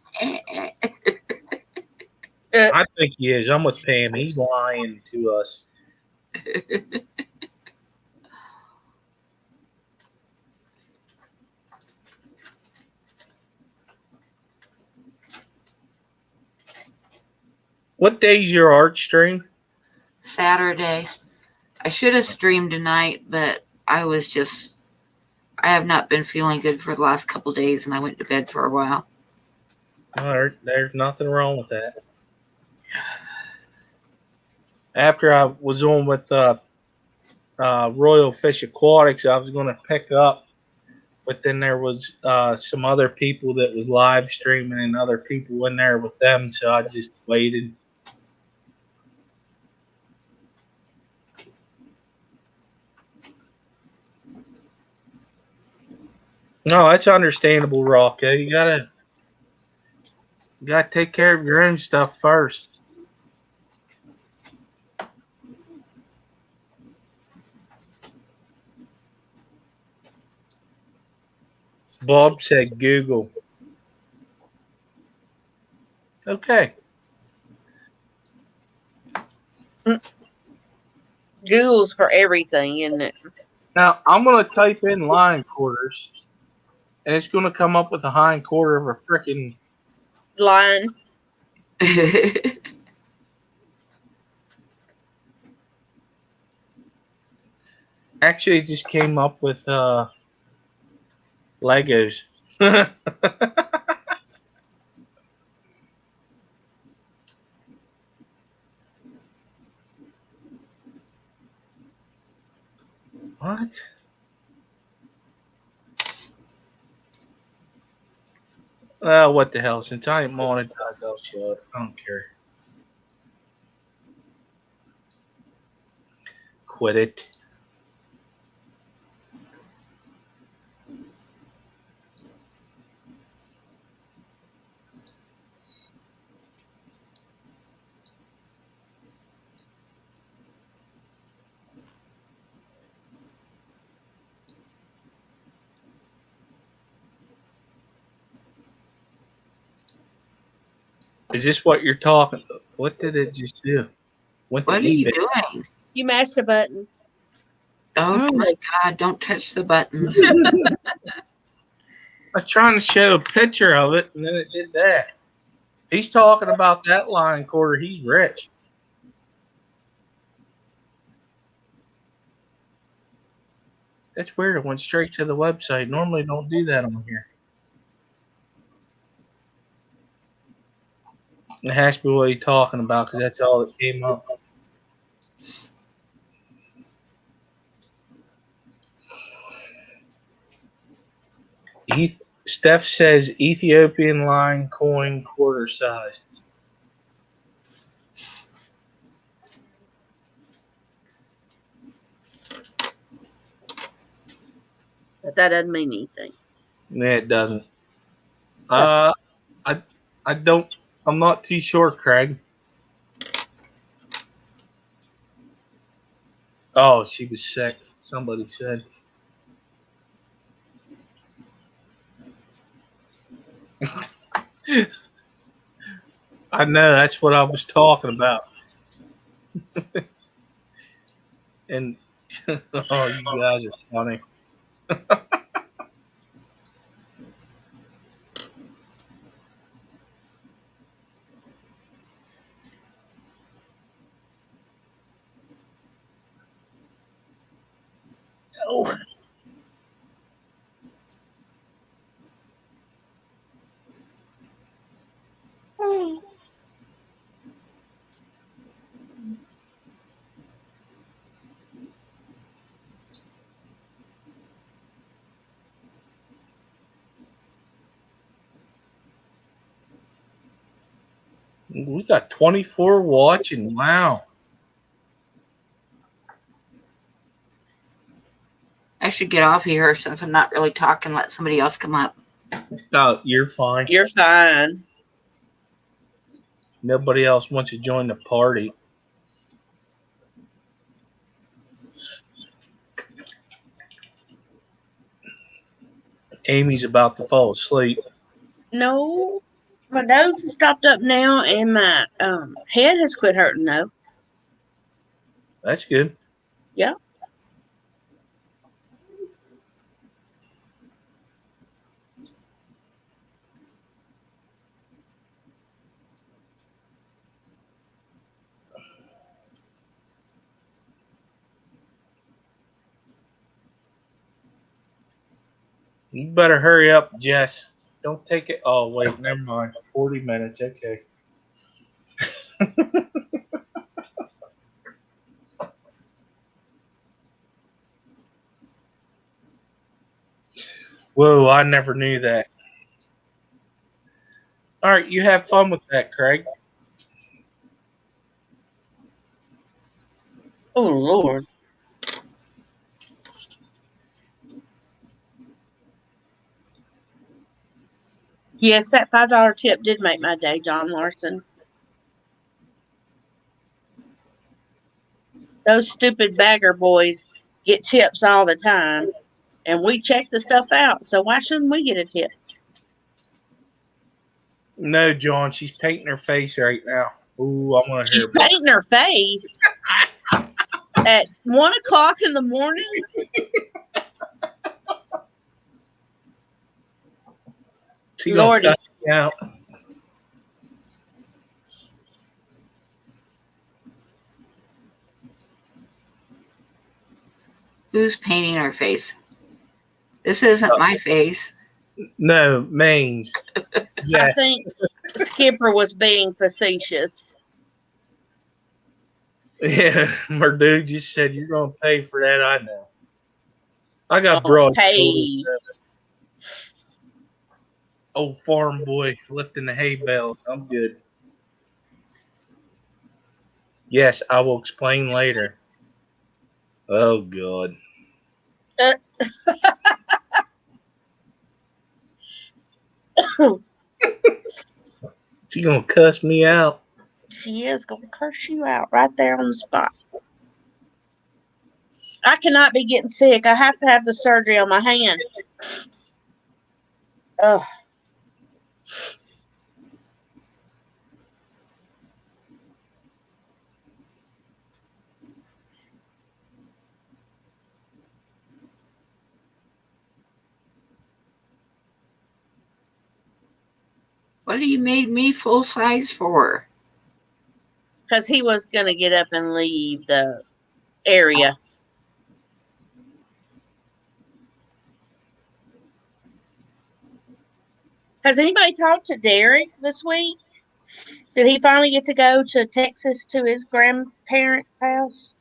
I think he is. I'm with Pam. He's lying to us. What day's your art stream? Saturday. I should have streamed tonight, but I have not been feeling good for the last couple days, and I went to bed for a while. There's nothing wrong with that. After I was on with Royal Fish Aquatics, I was going to pick up, but then there was some other people that was live streaming and other people in there with them, so I just waited. No, that's understandable, Rocco. You gotta take care of your own stuff first. Bob said Google. Okay. Google's for everything, isn't it? Now I'm gonna type in line quarters, and it's gonna come up with a hind quarter of a freaking Line. Actually, it just came up with Legos. What? What the hell? Since I ain't monetized, I'll show it. I don't care. with it. Is this what you're talking? What did it just do? Went to What are you eBay. doing? You mashed the button. Oh my God, don't touch the buttons. I was trying to show a picture of it, and then it did that. He's talking about that line quarter. He's rich. That's weird. It went straight to the website. Normally don't do that on here. It has to be what he's talking about because that's all that came up. Steph says Ethiopian line coin quarter size. But that doesn't mean anything. Yeah, it doesn't. I don't. I'm not too sure, Craig. Oh, she was sick. Somebody said. I know, that's what I was talking about. And oh, you guys are funny. Oh. We got 24 watching. Wow. I should get off here since I'm not really talking. Let somebody else come up. Oh, you're fine. You're fine. Nobody else wants to join the party. Amy's about to fall asleep. No, my nose has stopped up now, and my head has quit hurting though. That's good. Yeah. You better hurry up, Jess. Don't take it. Oh, wait, never mind. 40 minutes. Okay. Whoa, I never knew that. All right, you have fun with that, Craig. Oh Lord. Yes, that $5 tip did make my day, John Larson. Those stupid bagger boys get tips all the time, and we check the stuff out. So why shouldn't we get a tip? No, John, she's painting her face right now. Ooh, I want to hear She's about it. painting her face at 1 o'clock in the morning. She's gonna Lordy. cut me out. Who's painting her face? This isn't my face. No, Maine's. I Yes. think Skipper was being facetious. Yeah, my dude just said, you're going to pay for that, I know. I got Oh, broad paid. shoulders. Old farm boy lifting the hay bales. I'm good. Yes, I will explain later. Oh, God. She gonna cuss me out. She is going to curse you out right there on the spot. I cannot be getting sick. I have to have the surgery on my hand. Ugh. What do you made me full size for? Because he was going to get up and leave the area. Has anybody talked to Derek this week? Did he finally get to go to Texas to his grandparents' house?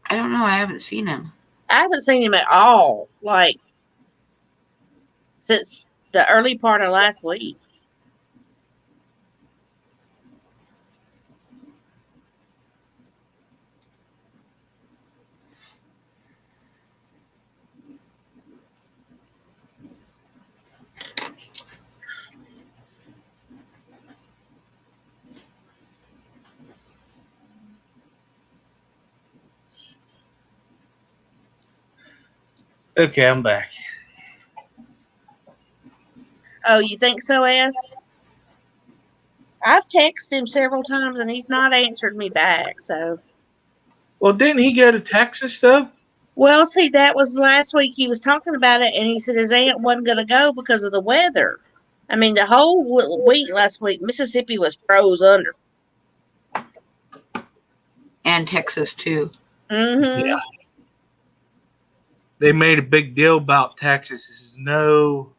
I don't know. I haven't seen him. I haven't seen him at all, like, since the early part of last week. Okay, I'm back. Oh, you think so, S? I've texted him several times and he's not answered me back, so. Well, didn't he go to Texas, though? Well, see, that was last week. He was talking about it, and he said his aunt wasn't going to go because of the weather. I mean, the whole week last week, Mississippi was froze under. And Texas, too. Mm-hmm. Yeah. They made a big deal about Texas. This is no,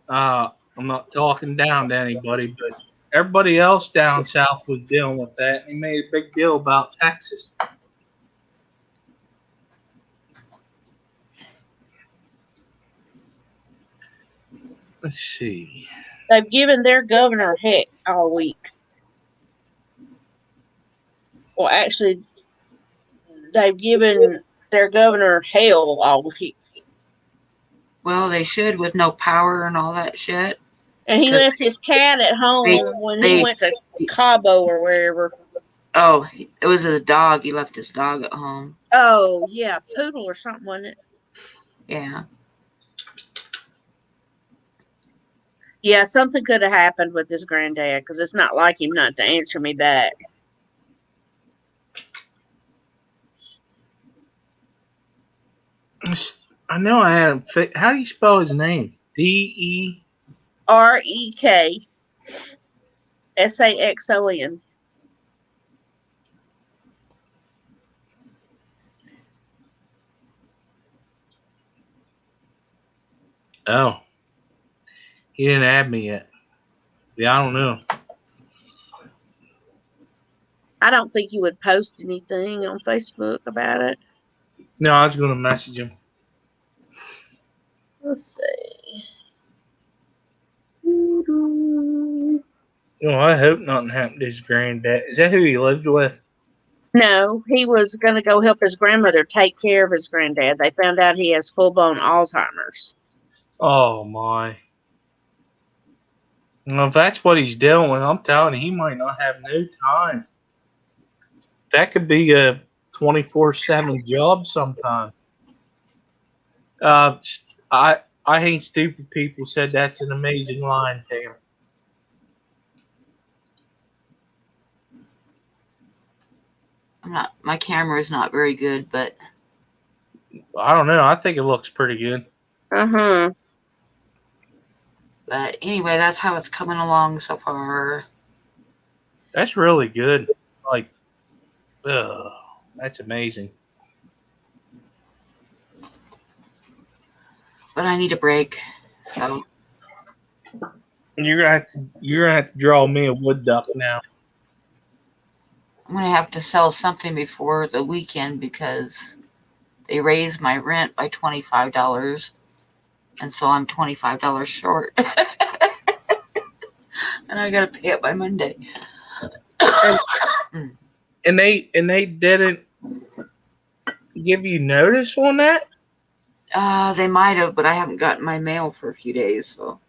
I'm not talking down to anybody, but everybody else down south was dealing with that. And they made a big deal about Texas. Let's see. They've given their governor heck all week. Well, actually, they've given their governor hell all week. Well, they should with no power and all that shit. And he left his cat at home when he went to Cabo or wherever. Oh, it was a dog. He left his dog at home. Oh, yeah, poodle or something, wasn't it? Yeah. Yeah, something could have happened with his granddad because it's not like him not to answer me back. I know I had him. How do you spell his name? D-E? REKSAXON. Oh. He didn't add me yet. Yeah, I don't know. I don't think he would post anything on Facebook about it. No, I was going to message him. Let's see. Well, I hope nothing happened to his granddad. Is that who he lives with? No, he was going to go help his grandmother take care of his granddad. They found out he has full-blown Alzheimer's. Oh, my. Well, if that's what he's dealing with, I'm telling you, he might not have no time. That could be a 24/7 job sometime. I hate stupid people said that's an amazing line, Tam. My camera is not very good, but I don't know. I think it looks pretty good. Uh-huh. But anyway, that's how it's coming along so far. That's really good. Like, that's amazing. But I need a break, so You're gonna have to draw me a wood duck now. I'm gonna have to sell something before the weekend because they raised my rent by $25, and so I'm $25 short, and I gotta pay it by Monday. And they didn't. give you notice on that? They might have, but I haven't gotten my mail for a few days, so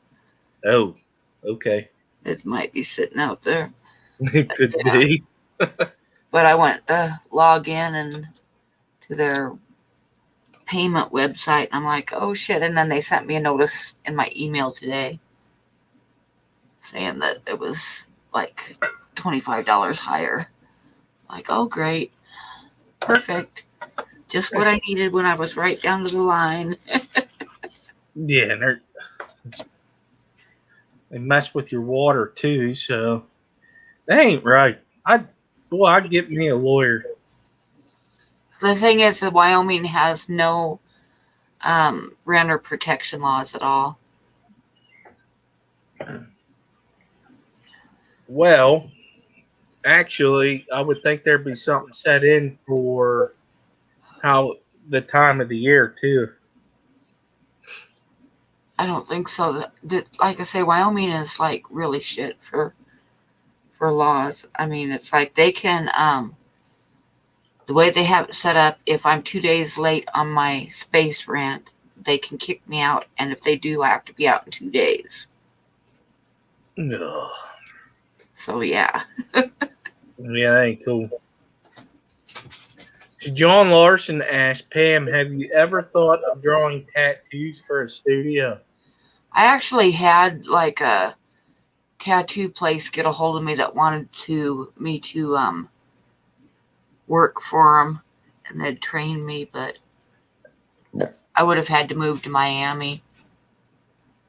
Oh, okay. it might be sitting out there. It could Yeah. be. But I went to log in and to their payment website, and I'm like, oh shit! And then they sent me a notice in my email today saying that it was like $25 higher. Like, oh great, perfect, just what I needed when I was right down to the line. Yeah, and they mess with your water too, so that ain't right. I'd get me a lawyer. The thing is that Wyoming has no renter protection laws at all. Well, actually, I would think there'd be something set in for how the time of the year too. I don't think so. Like I say, Wyoming is like really shit for laws. I mean, it's like they can the way they have it set up. If I'm 2 days late on my space rent, they can kick me out, and if they do, I have to be out in 2 days. Ugh. So yeah. Yeah, that ain't cool. John Larson asked Pam, "Have you ever thought of drawing tattoos for a studio?" I actually had like a tattoo place get a hold of me that wanted me to work for them, and they'd train me, but I would have had to move to Miami,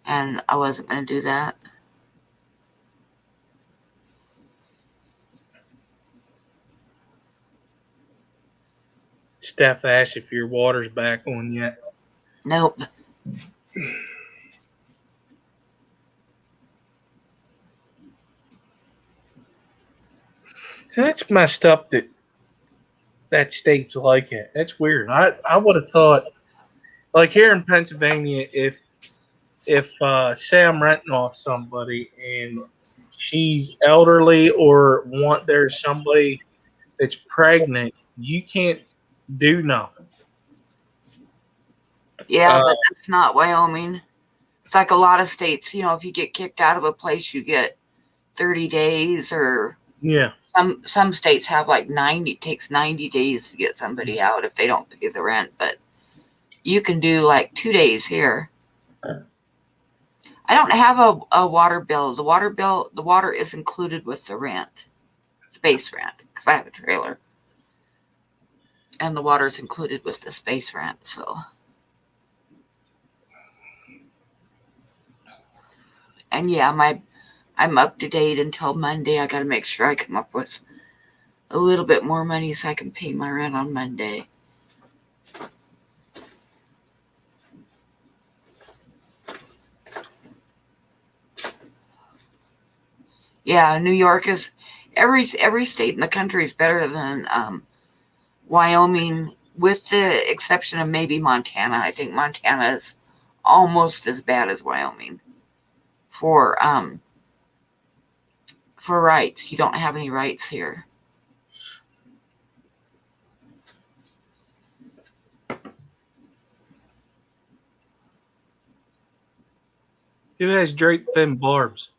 and I wasn't going to do that. Steph asked if your water's back on yet. Nope. That's messed up that state's like it. That's weird. I would have thought, like here in Pennsylvania, if say I'm renting off somebody and she's elderly or there's somebody that's pregnant, you can't do nothing. Yeah, but that's not Wyoming. It's like a lot of states, if you get kicked out of a place, you get 30 days, or Yeah. Some states have like 90. It takes 90 days to get somebody out if they don't pay the rent, but you can do like 2 days here. I don't have a water bill. The water is included with the rent, space rent, because I have a trailer, and the water is included with the space rent. So, and yeah, I'm up to date until Monday. I got to make sure I come up with a little bit more money so I can pay my rent on Monday. Yeah, New York is every state in the country is better than Wyoming, with the exception of maybe Montana. I think Montana is almost as bad as Wyoming for rights. You don't have any rights here. Who has drape fin barbs?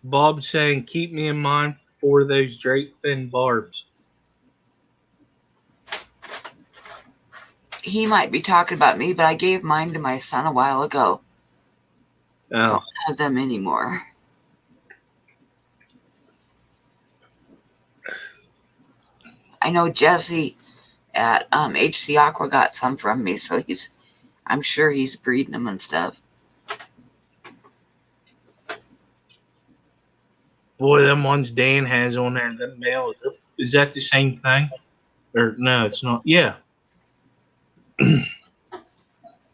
Bob saying, "Keep me in mind for those drape fin barbs." He might be talking about me, but I gave mine to my son a while ago. I don't have them anymore. I know Jesse at HC Aqua got some from me, so I'm sure he's breeding them and stuff. Boy, them ones Dan has on there, the male, is that the same thing? Or no, it's not. Yeah.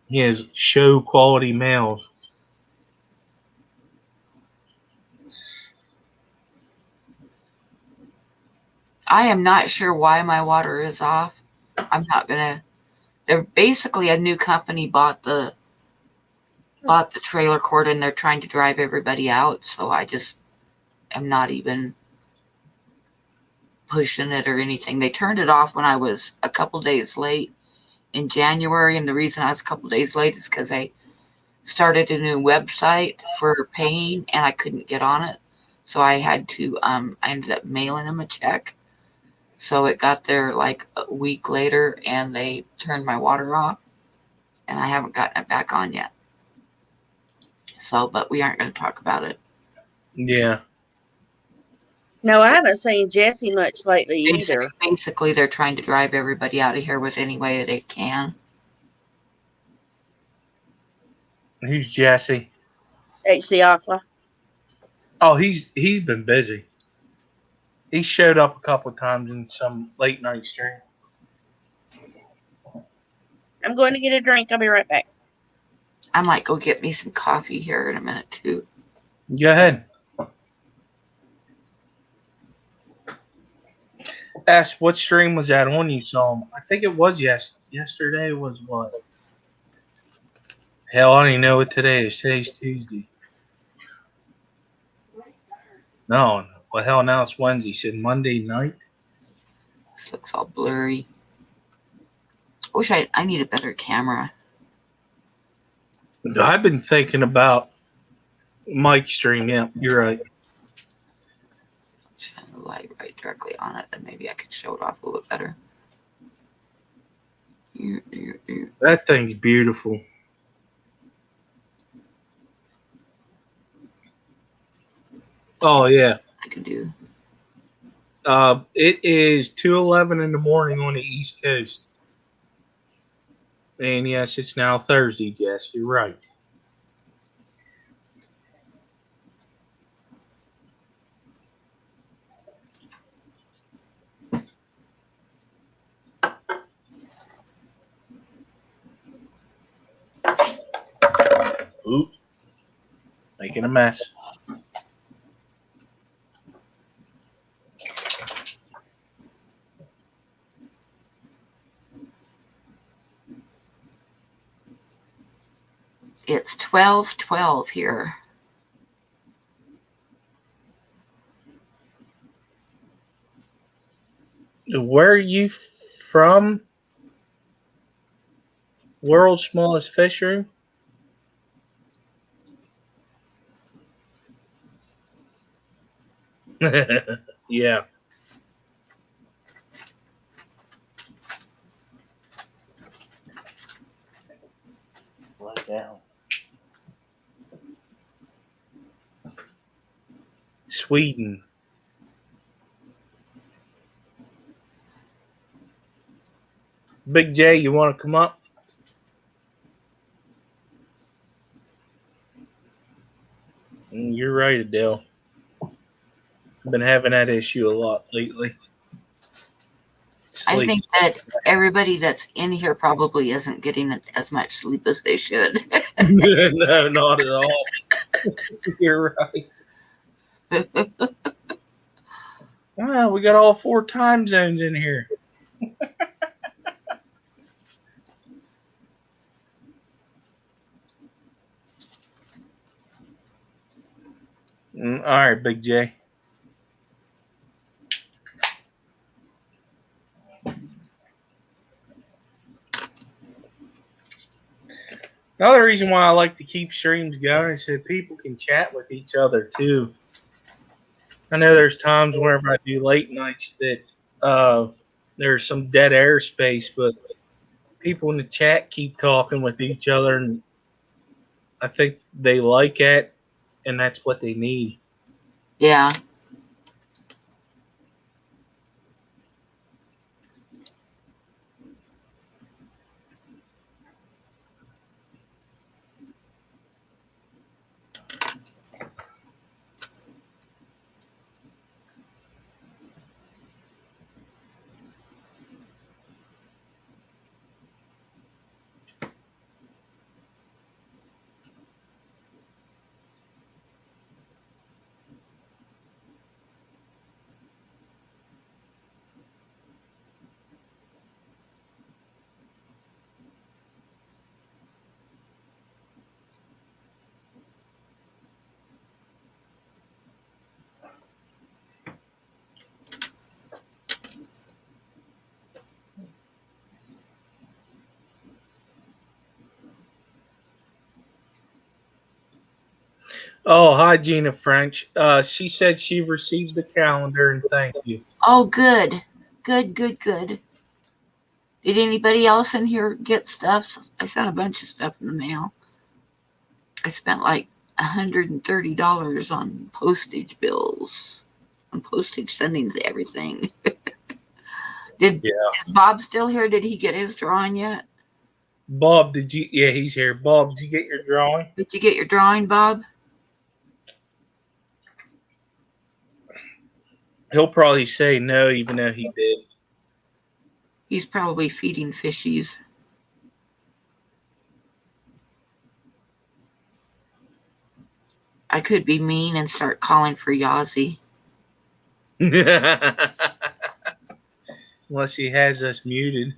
He has show quality males. I am not sure why my water is off. I'm not gonna. They're basically a new company bought the trailer court, and they're trying to drive everybody out. So I just am not even pushing it or anything. They turned it off when I was a couple days late in January, and the reason I was a couple days late is because I started a new website for paying and I couldn't get on it. So I had to, I ended up mailing them a check. So it got there like a week later and they turned my water off and I haven't gotten it back on yet. So, but we aren't going to talk about it. Yeah. No, I haven't seen Jesse much lately either. Basically, they're trying to drive everybody out of here with any way that they can. Who's Jesse? HC Aqua. Oh, he's been busy. He showed up a couple of times in some late night stream. I'm going to get a drink. I'll be right back. I might go get me some coffee here in a minute, too. Go ahead. Ask what stream was that on you saw him? I think it was yesterday was what? Hell, I don't even know what today is. Today's Tuesday. No. Well, hell, now it's Wednesday. Said Monday night. This looks all blurry. I wish I need a better camera. I've been thinking about Mike's stream. Yeah, you're right. Shine the light right directly on it, then maybe I could show it off a little bit better. That thing's beautiful. Oh yeah. I can do. It is 2:11 in the morning on the East Coast. And yes, it's now Thursday, Jess. You're right. Oop. Making a mess. It's 12:12 here. Where are you from? World's smallest fish room? Yeah. Lie down. Sweden. Big J, you want to come up? You're right, Adele. I've been having that issue a lot lately. I Sleep. think that everybody that's in here probably isn't getting as much sleep as they should. No, not at all. You're right. Wow, we got all 4 time zones in here. All right, Big J. Another reason why I like to keep streams going is so people can chat with each other too. I know there's times whenever I do late nights that there's some dead air space, but people in the chat keep talking with each other, and I think they like it, and that's what they need. Yeah. Oh, hi, Gina French. She said she received the calendar and thank you. Oh, good. Good, good, good. Did anybody else in here get stuff? I sent a bunch of stuff in the mail. I spent like $130 on postage bills, on postage sending to everything. Is Bob still here? Did he get his drawing yet? Bob, did you? Yeah, he's here. Bob, did you get your drawing? Did you get your drawing, Bob? He'll probably say no, even though he did. He's probably feeding fishies. I could be mean and start calling for Yazzie. Unless he has us muted.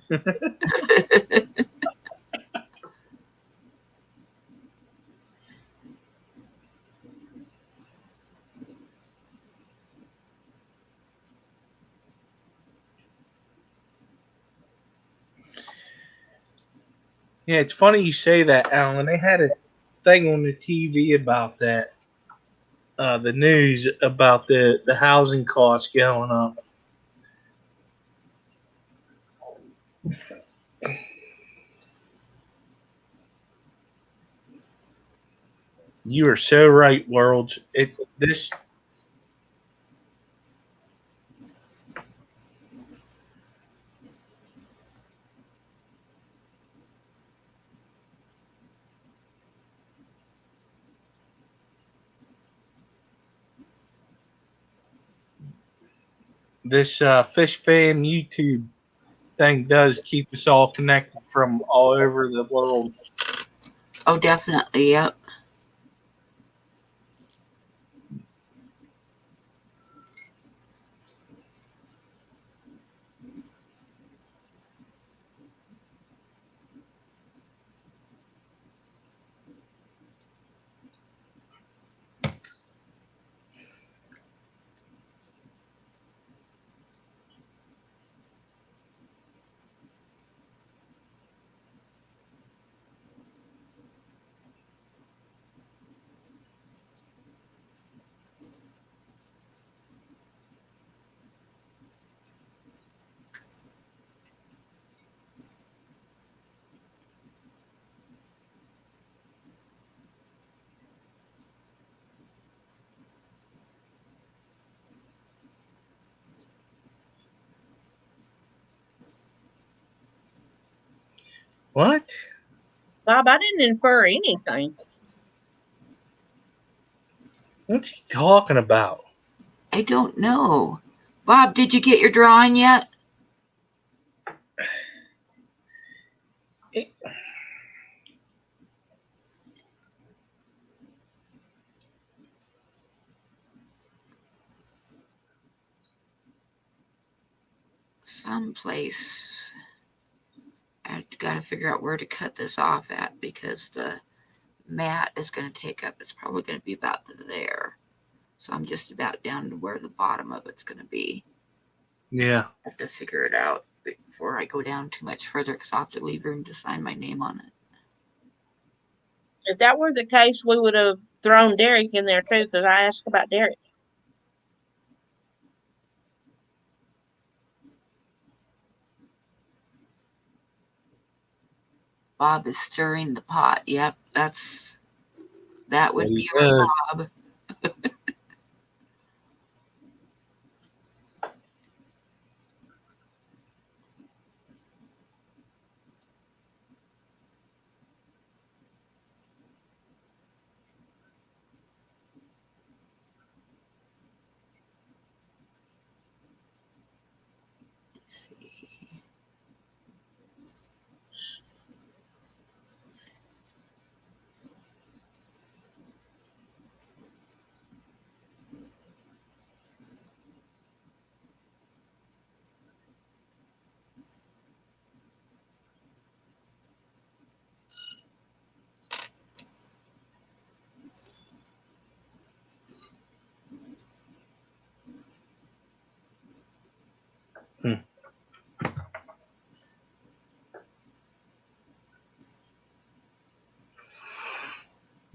Yeah, it's funny you say that, Alan. They had a thing on the TV about that. The news about the housing costs going up. You are so right, Worlds. This Fish Fan YouTube thing does keep us all connected from all over the world. Oh, definitely. Yep. What? Bob, I didn't infer anything. What's he talking about? I don't know. Bob, did you get your drawing yet? It, Someplace. I've got to figure out where to cut this off at because the mat is going to take up. It's probably going to be about there. So I'm just about down to where the bottom of it's going to be. yeah. I have to figure it out before I go down too much further because I'll have to leave room to sign my name on it. If that were the case, we would have thrown Derek in there too, because I asked about Derek. Bob is stirring the pot. Yep, that would be Good. our Bob. Let's see.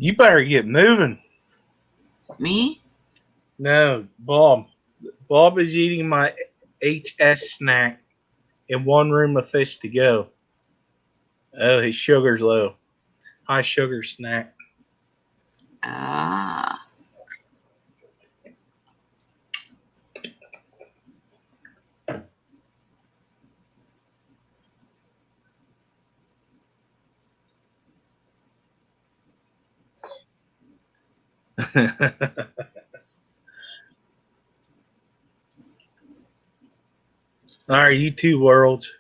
You better get moving. Me? No, Bob. Bob is eating my HS snack in one room of fish to go. Oh, his sugar's low. High sugar snack. Ah. All right, you two worlds.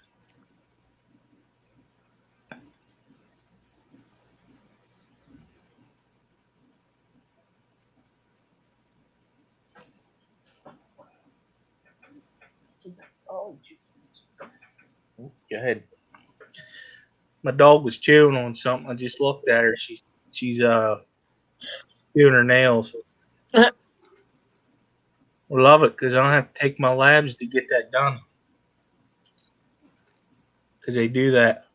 Go ahead. My dog was chewing on something. I just looked at her. She's doing her nails. I love it because I don't have to take my labs to get that done. Because they do that.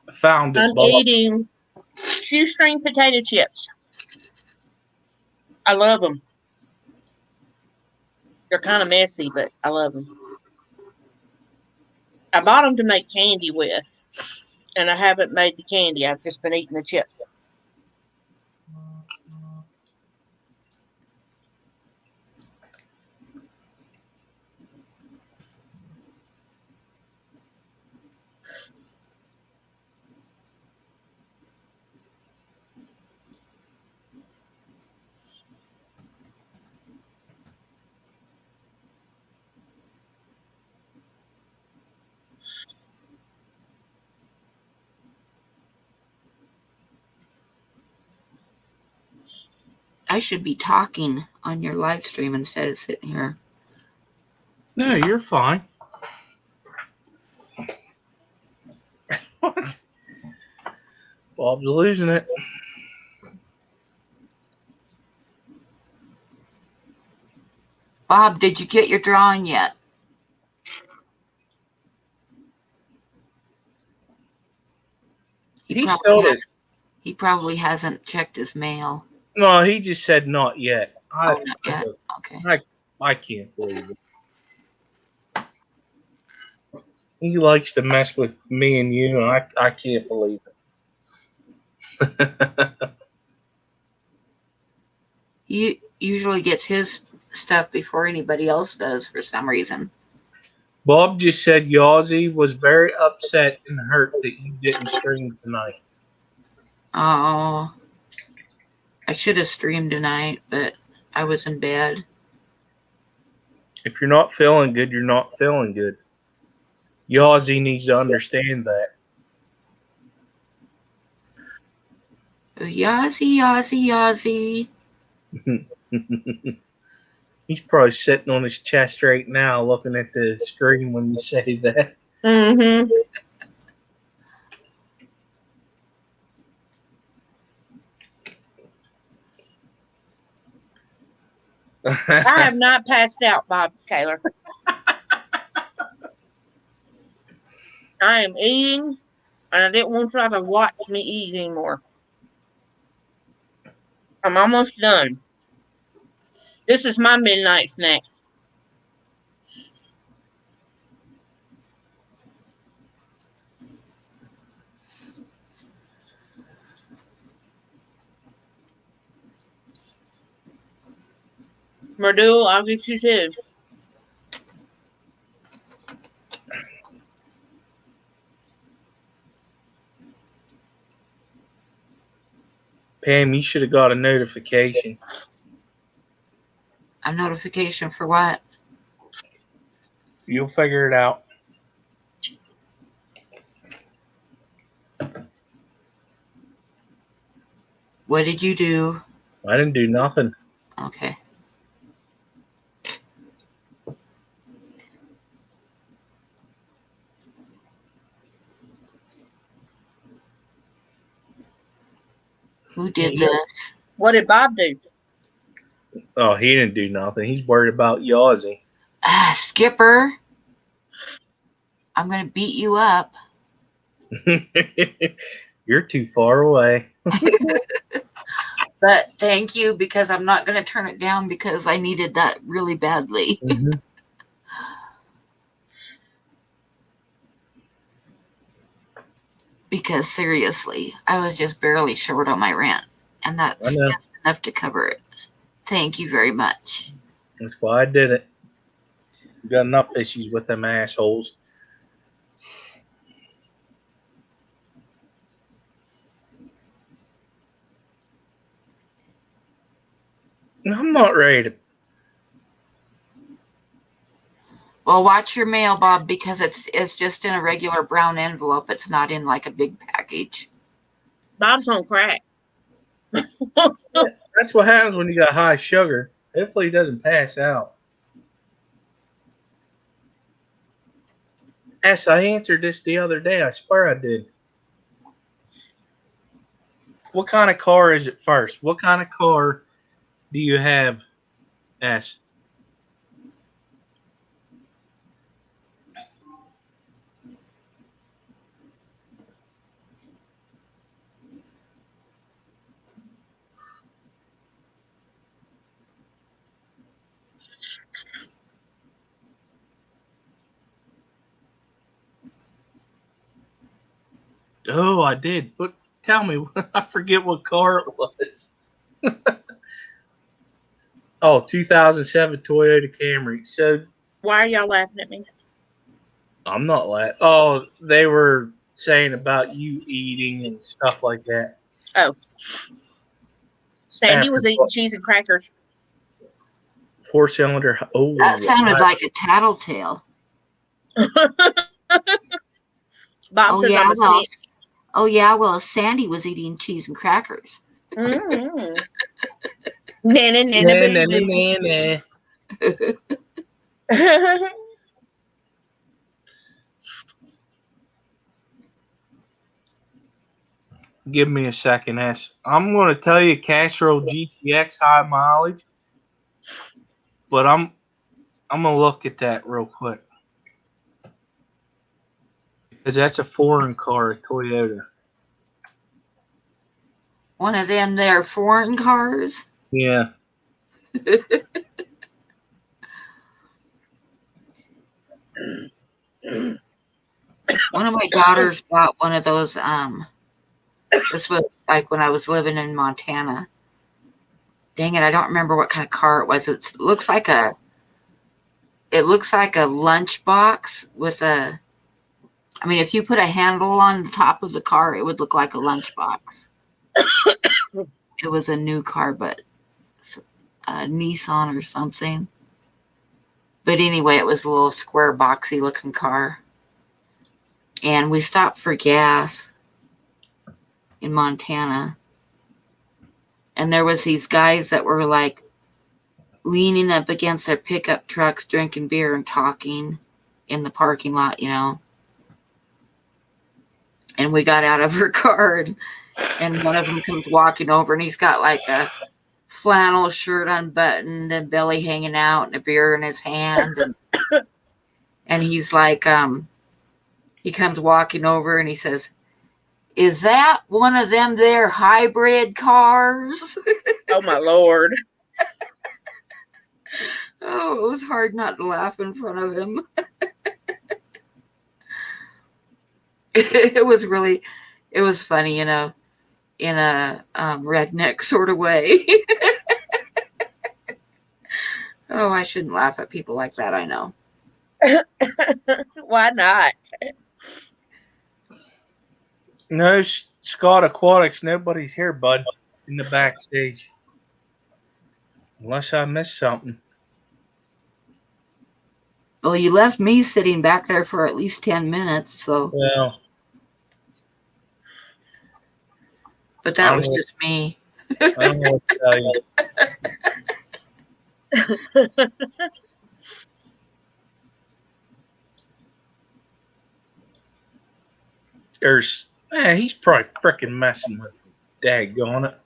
I found it, I'm Bob. eating shoestring potato chips. I love them. They're kind of messy, but I love them. I bought them to make candy with, and I haven't made the candy. I've just been eating the chips. I should be talking on your live stream instead of sitting here. No, you're fine. Bob's losing it. Bob, did you get your drawing yet? He still is. He probably hasn't checked his mail. No, he just said not yet. Not yet? Okay. I can't believe it. He likes to mess with me and you, and I can't believe it. He usually gets his stuff before anybody else does for some reason. Bob just said Yazzie was very upset and hurt that you didn't stream tonight. Oh, I should have streamed tonight, but I was in bed. If you're not feeling good, you're not feeling good. Yazzie needs to understand that. Yazzie, Yazzie, Yazzie. He's probably sitting on his chest right now looking at the screen when you say that. Mm-hmm. I have not passed out, Bob Taylor. I am eating, and I didn't want y'all to watch me eat anymore. I'm almost done. This is my midnight snack. Merdul, I'll get you too. Pam, you should have got a notification. A notification for what? You'll figure it out. What did you do? I didn't do nothing. Okay. Who did Yeah. this? What did Bob do? Oh, he didn't do nothing. He's worried about Yazzie. Skipper, I'm going to beat you up. You're too far away. But thank you, because I'm not going to turn it down because I needed that really badly. Mm-hmm. Because seriously, I was just barely short on my rent, and that's I know. just enough to cover it. Thank you very much. That's why I did it. Got enough issues with them assholes. I'm not ready to. Well, watch your mail, Bob, because it's just in a regular brown envelope. It's not in like a big package. Bob's on crack. That's what happens when you got high sugar. Hopefully he doesn't pass out. Yes, I answered this the other day. I swear I did. What kind of car is it first? What kind of car do you have, S? Oh, I did. But tell me, I forget what car it was. Oh, 2007 Toyota Camry. So Why are y'all laughing at me? I'm not laughing. Oh, they were saying about you eating and stuff like that. Oh. Sandy After was eating cheese and crackers. 4-cylinder. Oh, That sounded like a tattletale. Bob Oh says yeah, I'm a well, snitch. oh yeah, well, Sandy was eating cheese and crackers. Mm-hmm. Nah. Give me a second, S. I'm going to tell you Castrol GTX high mileage, but I'm going to look at that real quick because that's a foreign car, a Toyota. One of them there foreign cars. Yeah. One of my daughters bought one of those. This was like when I was living in Montana. Dang it, I don't remember what kind of car it was. It looks like a lunchbox with a. I mean, if you put a handle on the top of the car, it would look like a lunchbox. It was a new car, but a Nissan or something. But anyway, it was a little square boxy looking car. And we stopped for gas in Montana. And there was these guys that were like leaning up against their pickup trucks, drinking beer and talking in the parking lot, you know. And we got out of her car, and one of them comes walking over, and he's got like a flannel shirt unbuttoned and belly hanging out and a beer in his hand. And he's like, he comes walking over and he says, "Is that one of them there hybrid cars?" Oh, my Lord. Oh, it was hard not to laugh in front of him. It was funny, you know, in a redneck sort of way. Oh, I shouldn't laugh at people like that, I know. Why not? No, Scott Aquatics, nobody's here, bud, in the backstage. Unless I missed something. Well, you left me sitting back there for at least 10 minutes, so. Well, But that was just me. I don't know what to tell you. He's probably freaking messing with me. Daggone it.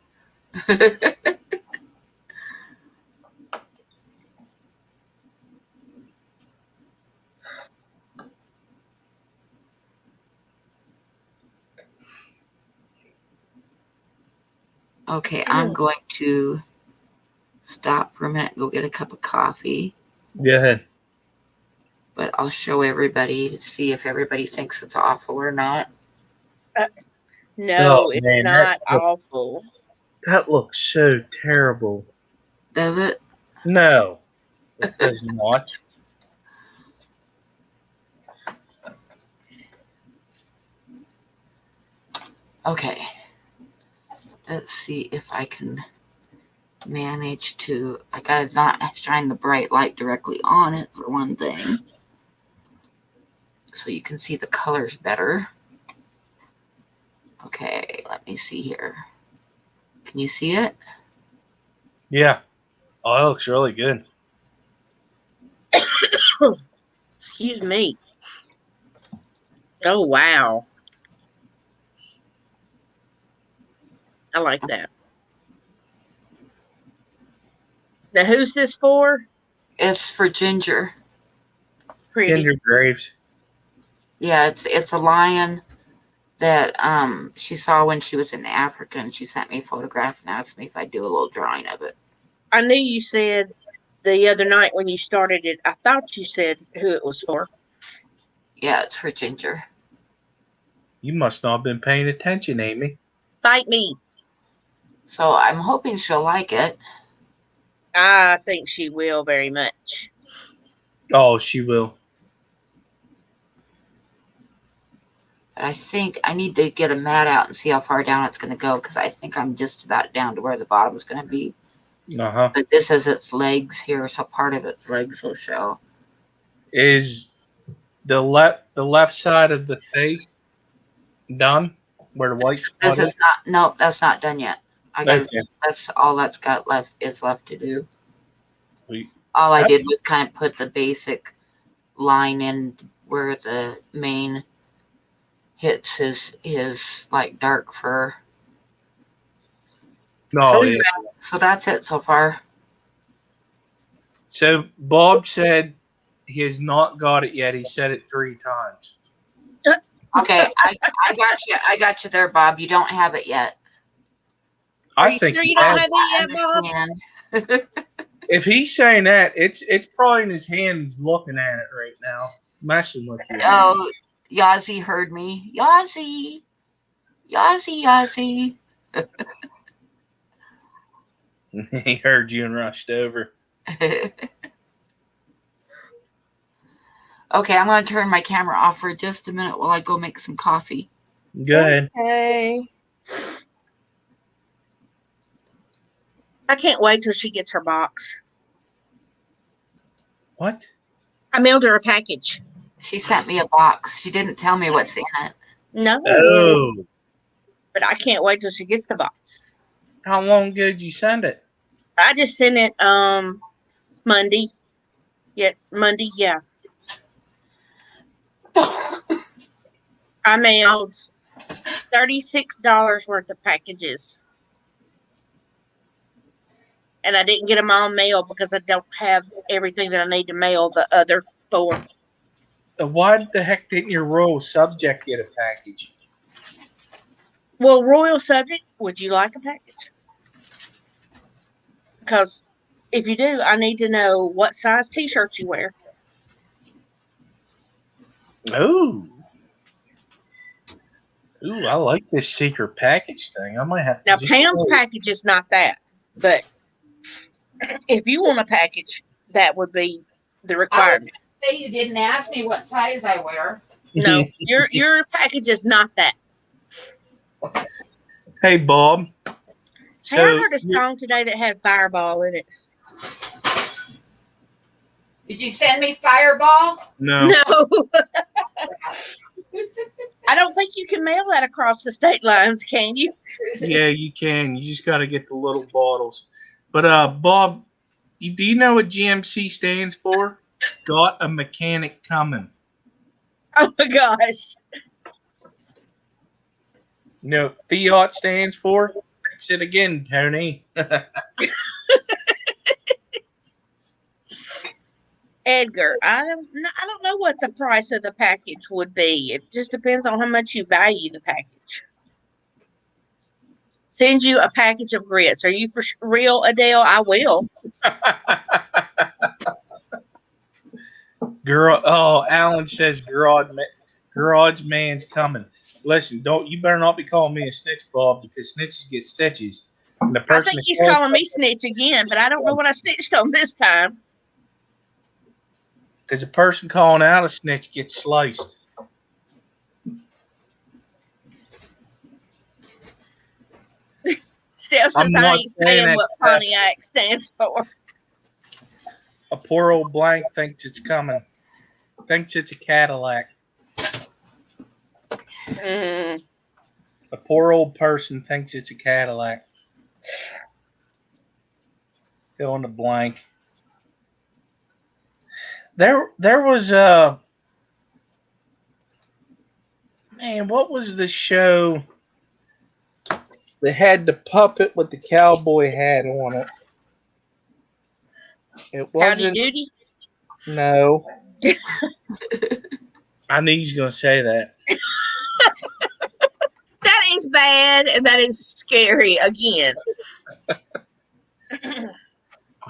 Okay, I'm going to stop for a minute and go get a cup of coffee. Go ahead. But I'll show everybody to see if everybody thinks it's awful or not. No, Oh, it's man, not awful. That looks so terrible. Does it? No, it does not. Okay. Let's see if I can manage to. I gotta not shine the bright light directly on it for one thing, so you can see the colors better. Okay, let me see here. Can you see it? Yeah. Oh, it looks really good. Excuse me. Oh, wow. I like that. Now, who's this for? It's for Ginger. Pretty. Ginger Graves. Yeah, it's a lion that she saw when she was in Africa, and she sent me a photograph and asked me if I'd do a little drawing of it. I knew you said the other night when you started it, I thought you said who it was for. Yeah, it's for Ginger. You must not have been paying attention, Amy. Fight me. So I'm hoping she'll like it. I think she will very much. Oh, she will. But I think I need to get a mat out and see how far down it's going to go, because I think I'm just about down to where the bottom is going to be. Uh-huh. But this is its legs here, so part of its legs will show. Is the left side of the face done? Where the white spot This is not. No, that's not done yet. Okay. That's all that's got left to do. Sweet. All I did was kind of put the basic line in where the mane hits his like dark fur. No, So that's it so far. So Bob said he has not got it yet. He said it 3 times. Okay, I got you there, Bob. You don't have it yet. I think sure you don't have it yet, Bob? If he's saying that, it's probably in his hands looking at it right now, messing with you. Oh, Yazzie heard me. Yazzie. He heard you and rushed over. Okay, I'm going to turn my camera off for just a minute while I go make some coffee. Go ahead. Okay. I can't wait till she gets her box. What? I mailed her a package. She sent me a box. She didn't tell me what's in it. No. Oh. But I can't wait till she gets the box. How long ago did you send it? I just sent it Monday. Monday, yeah. I mailed $36 worth of packages. And I didn't get them all mailed because I don't have everything that I need to mail the other 4. Why the heck didn't your royal subject get a package? Well, royal subject, would you like a package? Because if you do, I need to know what size t-shirts you wear. Oh. Ooh, I like this secret package thing. I might have to. Now, Pam's package is not that, but if you want a package, that would be the I requirement. would say you didn't ask me what size I wear. No, your package is not that. Hey, Bob. Hey, I heard a song today that had Fireball in it. Did you send me Fireball? No. No. I don't think you can mail that across the state lines, can you? Yeah, you can. You just got to get the little bottles. But Bob, do you know what GMC stands for? Got a mechanic coming. Oh my gosh. You know what Fiat stands for? Fix it again, Tony. Edgar, I don't know what the price of the package would be. It just depends on how much you value the package. Send you a package of grits. Are you for real, Adele? I will. Alan says garage man's coming. Listen, you better not be calling me a snitch, Bob, because snitches get stitches. And the I person think he's calling me snitch again, but I don't know what I snitched on this time. Because the person calling out a snitch gets sliced. Steph says I ain't saying what Pontiac stands for. A poor old blank thinks it's coming. Thinks it's a Cadillac. A poor old person thinks it's a Cadillac. Fill in the blank. There was man, what was the show that had the puppet with the cowboy hat on it? It wasn't. Howdy Doody? No. I knew he was going to say that. That is bad, and that is scary again.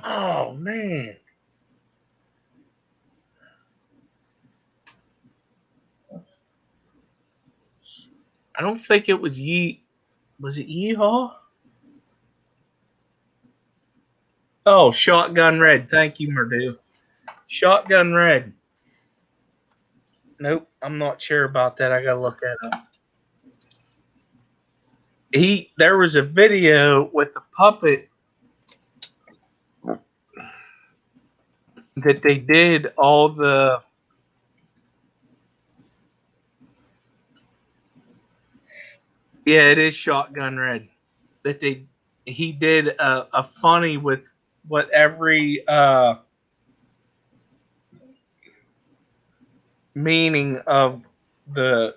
Oh, man. I don't think it was Was it Yeehaw? Oh, Shotgun Red. Thank you, Murdu. Shotgun Red. Nope, I'm not sure about that. I gotta look that up. There was a video with a puppet that they did all the it is Shotgun Red. That he did a funny with what every meaning of the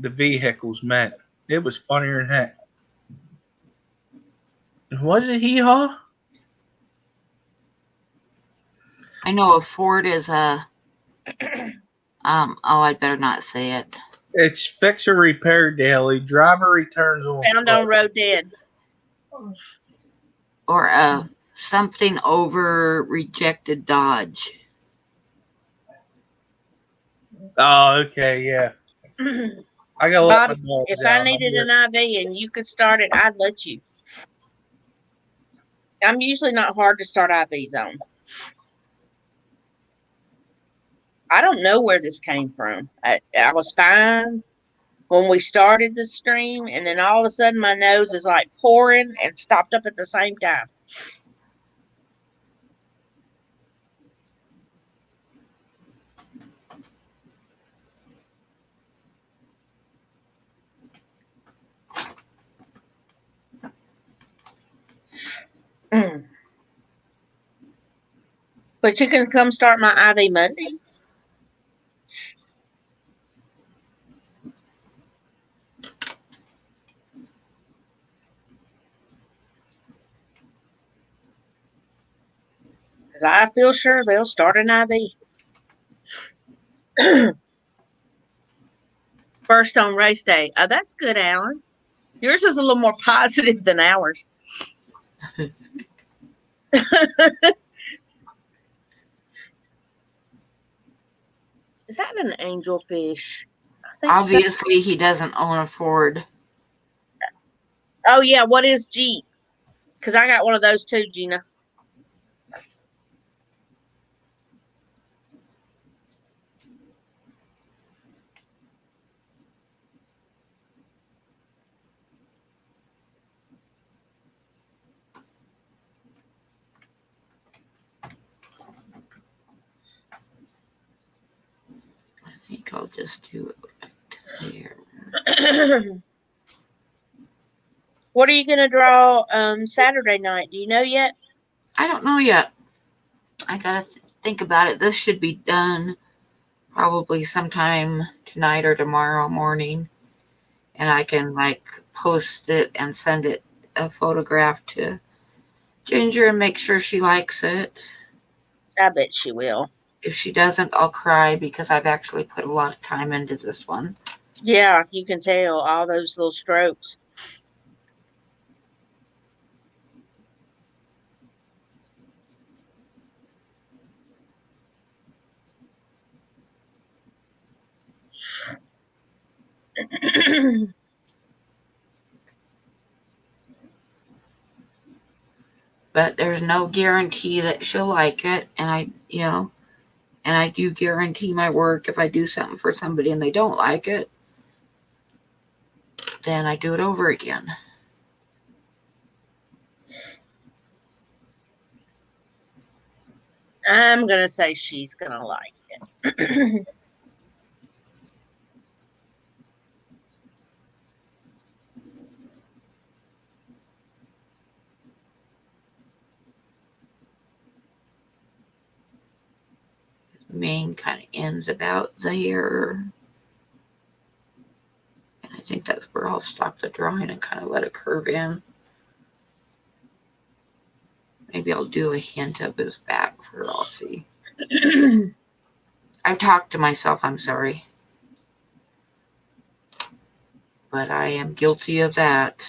vehicles meant. It was funnier than heck. Was it Hee-Haw? I know a Ford is a I'd better not say it. It's Fix or Repair Daily. Driver returns on Found on road dead. Or something over rejected Dodge. Oh, okay, yeah. I gotta let Bobby, my dogs if out. I needed an IV and you could start it, I'd let you. I'm usually not hard to start IVs on. I don't know where this came from. I was fine when we started the stream, and then all of a sudden my nose is like pouring and stopped up at the same time. But you can come start my IV Monday. Because I feel sure they'll start an IV. First on race day. Oh, that's good, Alan. Yours is a little more positive than ours. Is that an angelfish? Obviously, so. He doesn't own a Ford. Oh, yeah. What is Jeep? Because I got one of those too, Gina. I'll just do it right there. What are you going to draw Saturday night? Do you know yet? I don't know yet. I gotta think about it. This should be done probably sometime tonight or tomorrow morning, and I can like post it and send it a photograph to Ginger and make sure she likes it. I bet she will. If she doesn't, I'll cry because I've actually put a lot of time into this one. Yeah, you can tell all those little strokes. But there's no guarantee that she'll like it, and I do guarantee my work. If I do something for somebody and they don't like it, then I do it over again. I'm going to say she's going to like it. Mane kind of ends about there. And I think that's where I'll stop the drawing and kind of let it curve in. Maybe I'll do a hint of his back for I'll see. I've talked to myself, I'm sorry. But I am guilty of that.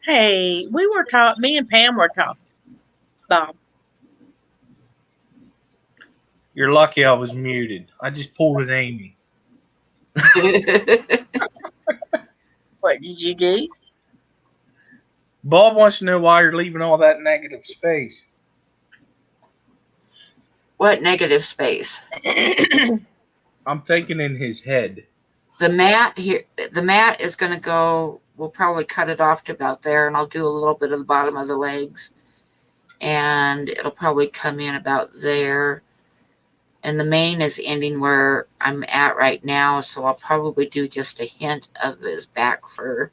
Hey, me and Pam were talking, Bob. You're lucky I was muted. I just pulled at Amy. What did you do? Bob wants to know why you're leaving all that negative space. What negative space? I'm thinking in his head. The mat is going to go, we'll probably cut it off to about there, and I'll do a little bit of the bottom of the legs. And it'll probably come in about there. And the mane is ending where I'm at right now, so I'll probably do just a hint of his back fur.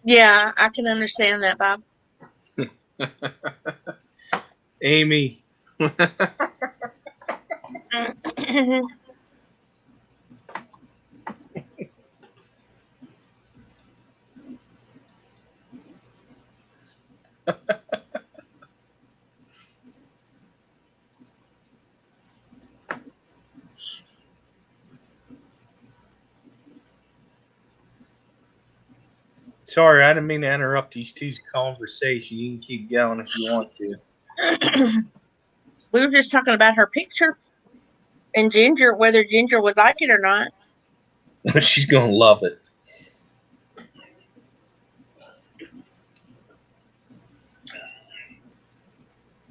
Yeah, I can understand that, Bob. Amy. Sorry, I didn't mean to interrupt these two's conversation. You can keep going if you want to. We were just talking about her picture and whether Ginger would like it or not. She's going to love it.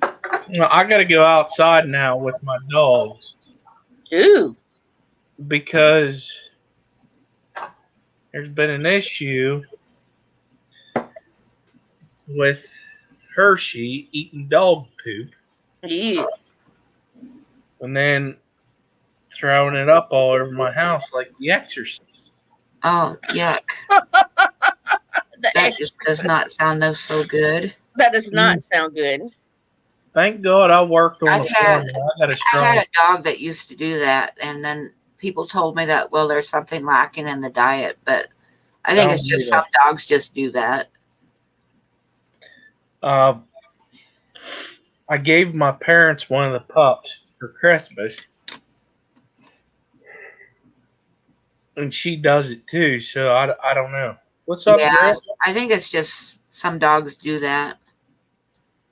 Well, I got to go outside now with my dogs. Ooh. Because there's been an issue with Hershey eating dog poop. Yeah. And then throwing it up all over my house like The Exorcist. Oh, yuck. That just does not sound so good. That does not sound good. Thank God I worked on I had a dog that used to do that, and then people told me that, well, there's something lacking in the diet, but I think it's just some dogs just do that. I gave my parents one of the pups for Christmas. And she does it too, so I don't know. What's up, girl? I think it's just some dogs do that.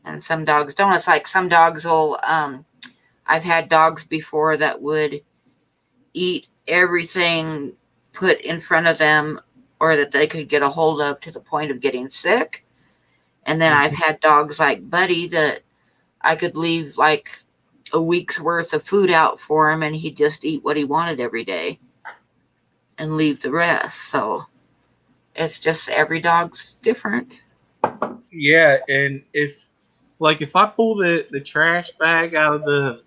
And some dogs don't. It's like some dogs will, I've had dogs before that would eat everything put in front of them or that they could get a hold of to the point of getting sick. And then I've had dogs like Buddy that I could leave like a week's worth of food out for him and he'd just eat what he wanted every day and leave the rest. So it's just every dog's different. Yeah, and if I pull the trash bag out of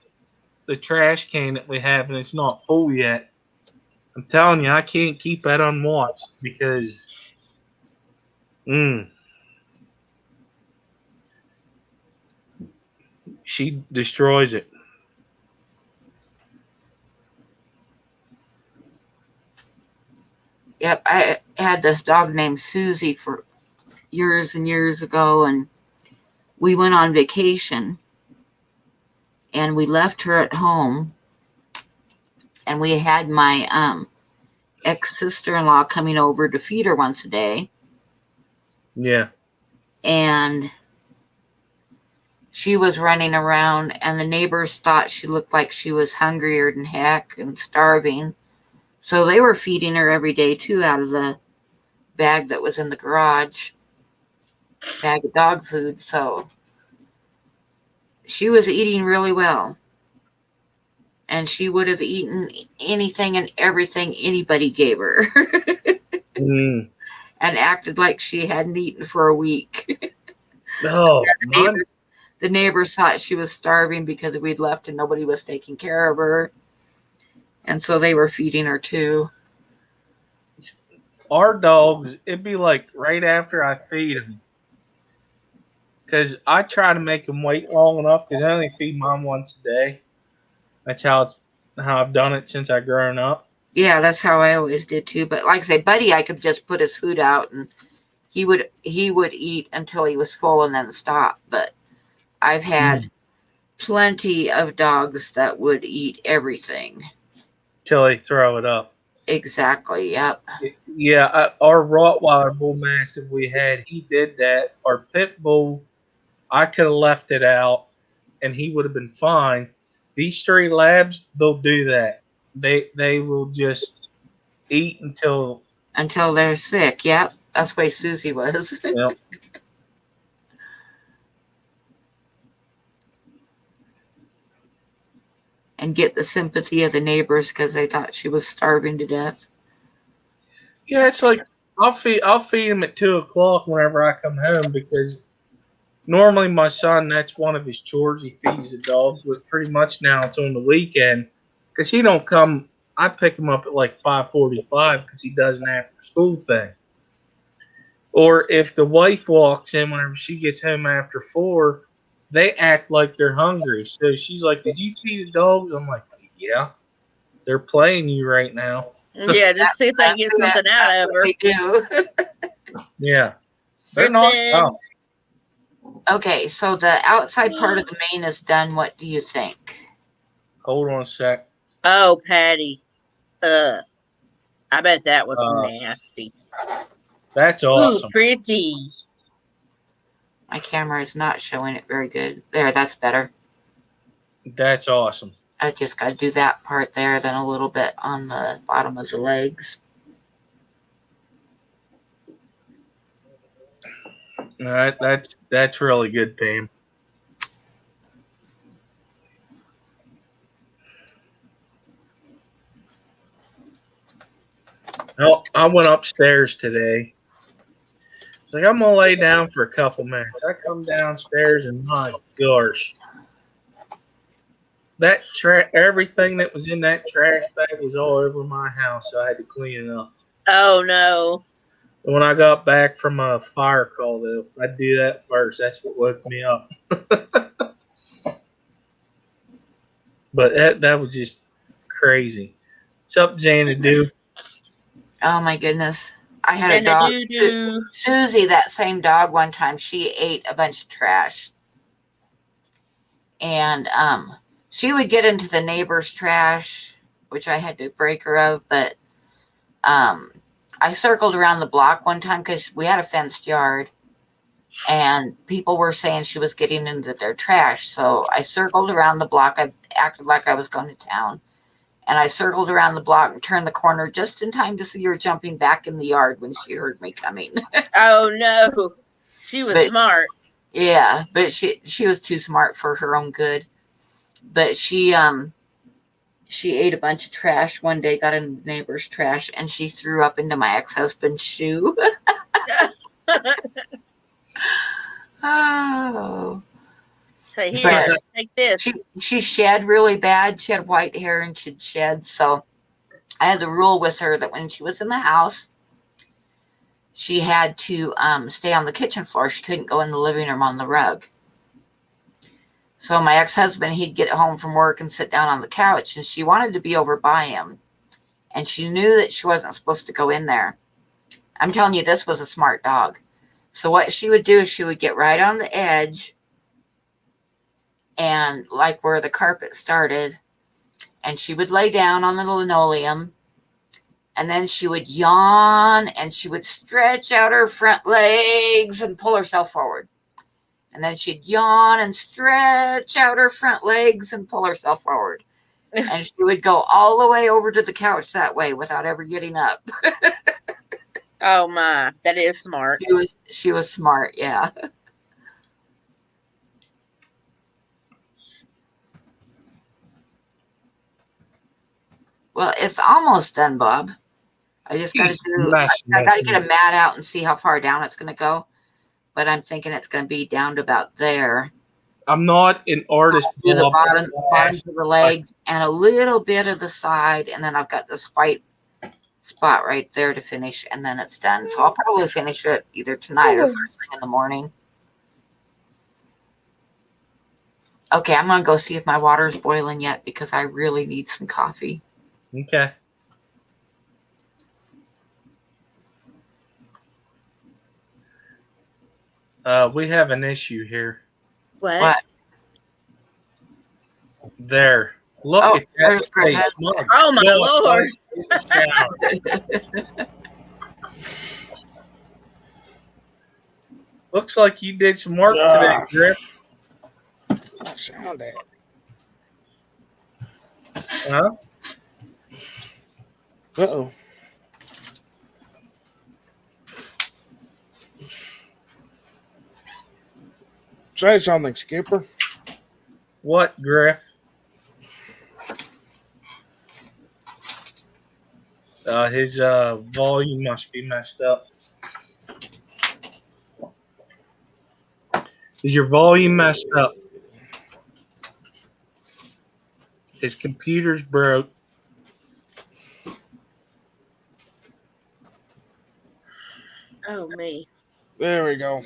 the trash can that we have and it's not full yet, I'm telling you, I can't keep that unwatched because she destroys it. Yep, I had this dog named Susie for years and years ago, and we went on vacation and we left her at home, and we had my ex-sister-in-law coming over to feed her once a day. Yeah. And she was running around, and the neighbors thought she looked like she was hungrier than heck and starving. So they were feeding her every day, too, out of the bag that was in the garage, bag of dog food. So she was eating really well. And she would have eaten anything and everything anybody gave her. And acted like she hadn't eaten for a week. Oh, the neighbors thought she was starving because we'd left and nobody was taking care of her. And so they were feeding her too. Our dogs, it'd be like right after I feed them. Because I try to make them wait long enough because I only feed mine once a day. That's how I've done it since I've grown up. Yeah, that's how I always did too. But like I say, Buddy, I could just put his food out and he would eat until he was full and then stop. But I've had plenty of dogs that would eat everything. Till they throw it up. Exactly, yep. Yeah, our Rottweiler Bull Mastiff we had, he did that. Our Pit Bull, I could have left it out and he would have been fine. These stray labs, they'll do that. They will just eat until they're sick. Yep, that's the way Susie was. Yep. And get the sympathy of the neighbors because they thought she was starving to death. Yeah, it's like I'll feed him at 2:00 whenever I come home because normally my son, that's one of his chores. He feeds the dogs, but pretty much now it's on the weekend because he don't come. I pick him up at like 5:45 because he does an after school thing. Or if the wife walks in whenever she gets home after 4, they act like they're hungry. So she's like, "Did you feed the dogs?" I'm like, "Yeah, they're playing you right now." Yeah, just see if they can get something out of her. They do. Yeah, they're not. Oh. Okay, so the outside part of the mane is done. What do you think? Hold on a sec. Oh, Patty. I bet that was nasty. That's awesome. Ooh, pretty. My camera is not showing it very good. There, that's better. That's awesome. I just got to do that part there, then a little bit on the bottom of the legs. All right, that's really good, Pam. Well, I went upstairs today. I was like, I'm gonna lay down for a couple minutes. I come downstairs and my gosh, that everything that was in that trash bag was all over my house, so I had to clean it up. Oh no. When I got back from a fire call, though, I'd do that first. That's what woke me up. But that was just crazy. What's up, Jane and Do? Oh my goodness. I had a dog, Susie, that same dog one time, she ate a bunch of trash. And she would get into the neighbor's trash, which I had to break her of, but I circled around the block one time because we had a fenced yard and people were saying she was getting into their trash. So I circled around the block. I acted like I was going to town And I circled around the block and turned the corner just in time to see her jumping back in the yard when she heard me coming. Oh no, she was smart. Yeah, but she was too smart for her own good. But she ate a bunch of trash one day, got in the neighbor's trash, and she threw up into my ex-husband's shoe. Oh. So here, take this. She shed really bad. She had white hair and she'd shed. So I had the rule with her that when she was in the house, she had to stay on the kitchen floor. She couldn't go in the living room on the rug. So my ex-husband, he'd get home from work and sit down on the couch, and she wanted to be over by him. And she knew that she wasn't supposed to go in there. I'm telling you, this was a smart dog. So what she would do is she would get right on the edge and like where the carpet started, and she would lay down on the linoleum, and then she would yawn and she would stretch out her front legs and pull herself forward. And then she'd yawn and stretch out her front legs and pull herself forward. And she would go all the way over to the couch that way without ever getting up. Oh my, that is smart. She was smart, yeah. Well, it's almost done, Bob. I just got to I got to get a mat out and see how far down it's going to go. But I'm thinking it's going to be down to about there. I'm not an artist. Do the bottom of the legs and a little bit of the side, and then I've got this white spot right there to finish, and then it's done. So I'll probably finish it either tonight or first thing in the morning. Okay, I'm going to go see if my water's boiling yet because I really need some coffee. Okay. We have an issue here. What? There. Look at that face. Oh my Lord. Looks like you did some work today, Griff. Sound that. Huh? Uh-oh. Say something, Skipper. What, Griff? His volume must be messed up. Is your volume messed up? His computer's broke. Oh me. There we go.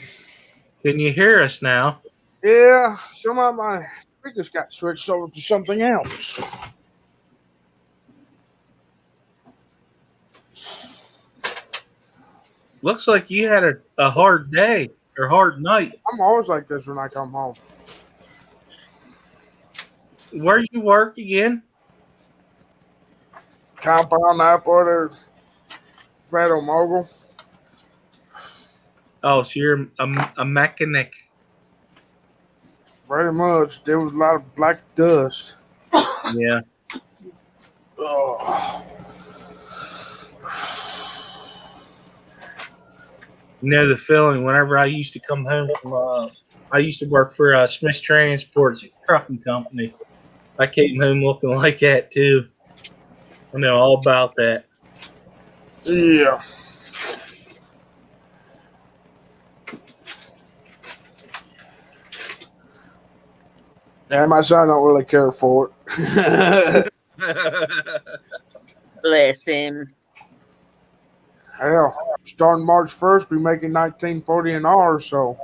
Can you hear us now? Yeah, some of my speakers got switched over to something else. Looks like you had a hard day or hard night. I'm always like this when I come home. Where you work again? Compound operator, Fredo Mogul. Oh, so you're a mechanic. Pretty much. There was a lot of black dust. Yeah. Oh. You know the feeling whenever I used to come home from, I used to work for Smith Transport's trucking company. I came home looking like that too. I know all about that. Yeah. And my son don't really care for it. Bless him. Hell, starting March 1st, be making $19.40 an hour, so.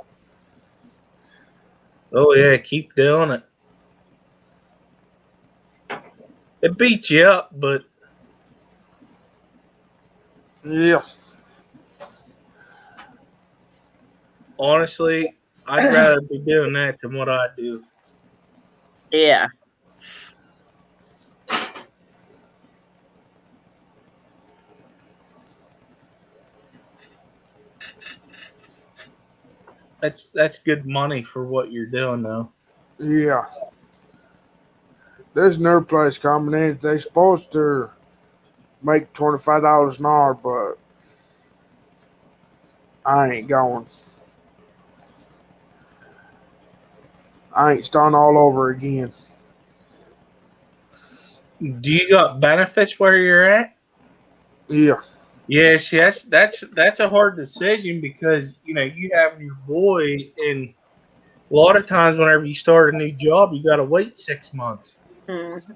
Oh yeah, keep doing it. It beats you up, but Yeah. honestly, I'd rather be doing that than what I do. Yeah. That's good money for what you're doing, though. Yeah. There's another place coming in. They supposed to make $25 an hour, but I ain't going. I ain't starting all over again. Do you got benefits where you're at? Yeah. Yes, yes. That's a hard decision because you have your boy, and a lot of times whenever you start a new job, you got to wait 6 months.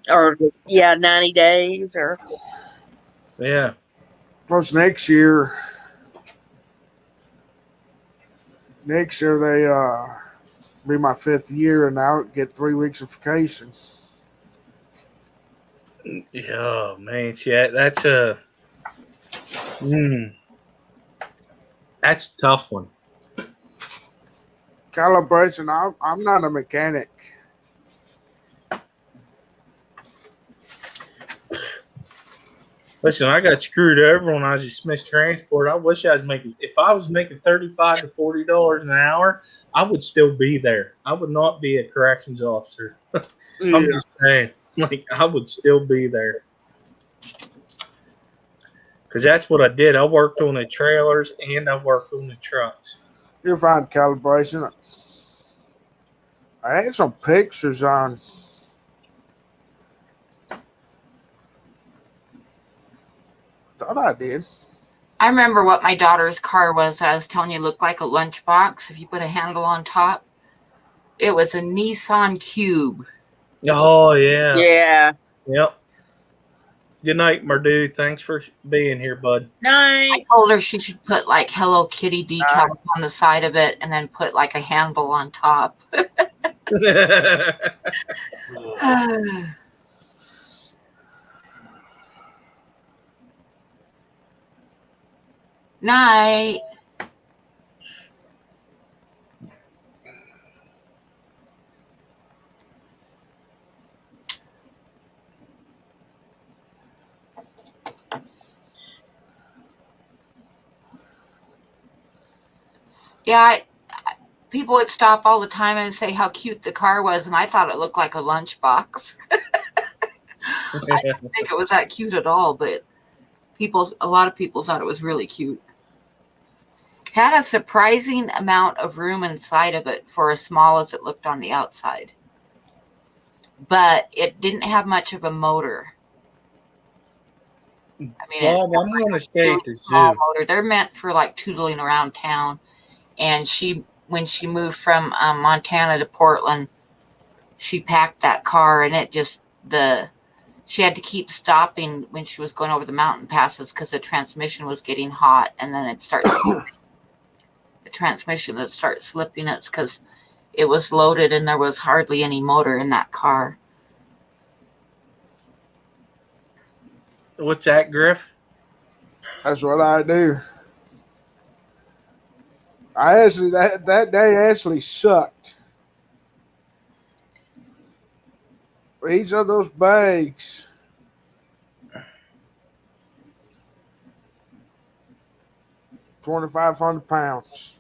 Or 90 days or. Yeah. Plus next year they be my 5th year, and I'll get 3 weeks of vacation. Yeah, oh, man. See, that's that's a tough one. Calibration. I'm not a mechanic. Listen, I got screwed over when I was at Smith Transport. I wish I was making. If I was making $35 to $40 an hour, I would still be there. I would not be a corrections officer. Yeah. I'm just saying, like, I would still be there. Because that's what I did. I worked on the trailers and I worked on the trucks. You'll find calibration. I had some pictures on. Thought I did. I remember what my daughter's car was that I was telling you looked like a lunchbox if you put a handle on top. It was a Nissan Cube. Oh, yeah. Yeah. Yep. Good night, my dude. Thanks for being here, bud. Night. I told her she should put like Hello Kitty decals on the side of it and then put like a handle on top. Night. Yeah, people would stop all the time and say how cute the car was, and I thought it looked like a lunchbox. I didn't think it was that cute at all, but a lot of people thought it was really cute. Had a surprising amount of room inside of it for as small as it looked on the outside. But it didn't have much of a motor. I mean, Bob, I'm going to stay at the small zoo. motor. They're meant for like tootling around town. And when she moved from Montana to Portland, she packed that car, and she had to keep stopping when she was going over the mountain passes because the transmission was getting hot, and then it starts the transmission that starts slipping. It's because it was loaded and there was hardly any motor in that car. What's that, Griff? That's what I do. That day actually sucked. Each of those bags. £2,500.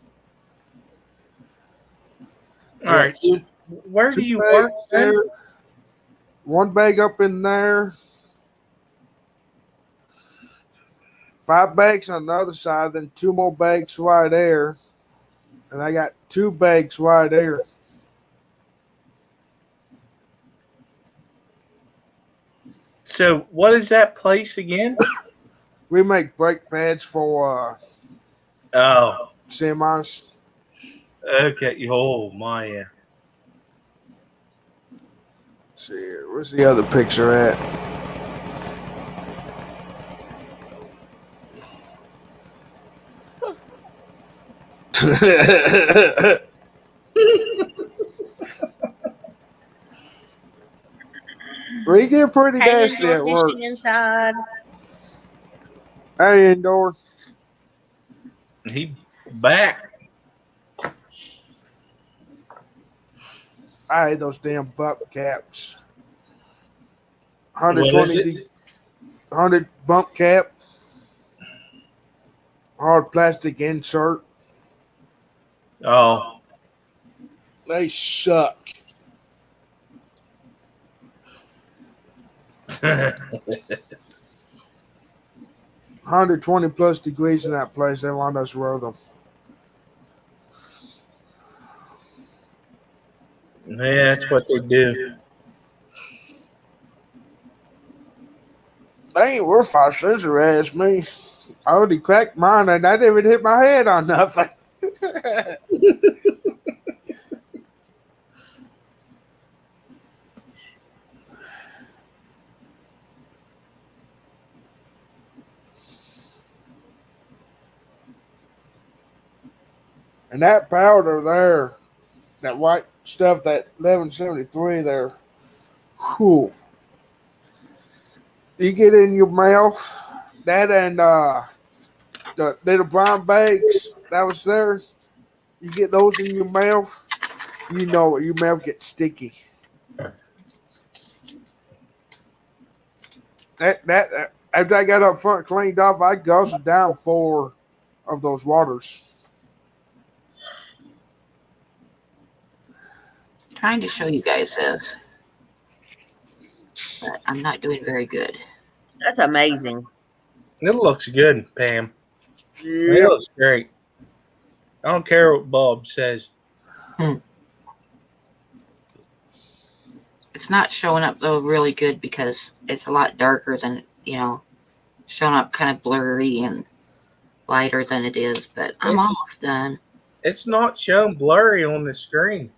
All right. So where do you work there? One bag up in there. 5 bags on the other side, then 2 more bags right there. And I got 2 bags right there. So what is that place again? We make brake pads for semis. Okay. Oh my, yeah. Let's see here. Where's the other picture at? We get pretty nasty at work. Inside. Hey, indoor. He back. I hate those damn butt caps. 100 bump cap. Hard plastic insert. Oh. They suck. Yeah. 120 plus degrees in that place. They want us to row them. That's what they do. They ain't worth 5 cents or ass me. I already cracked mine and I didn't even hit my head on nothing. And that powder there, that white stuff, that 1173 there, whew. You get in your mouth, that and the little brown bags that was there, you get those in your mouth, you know your mouth gets sticky. That after I got up front cleaned off, I guzzled down 4 of those waters. Trying to show you guys this, but I'm not doing very good. That's amazing. It looks good, Pam. It Yeah. looks great. I don't care what Bob says. It's not showing up though really good because it's a lot darker than, showing up kind of blurry and lighter than it is, but I'm It's- almost done. It's not shown blurry on the screen.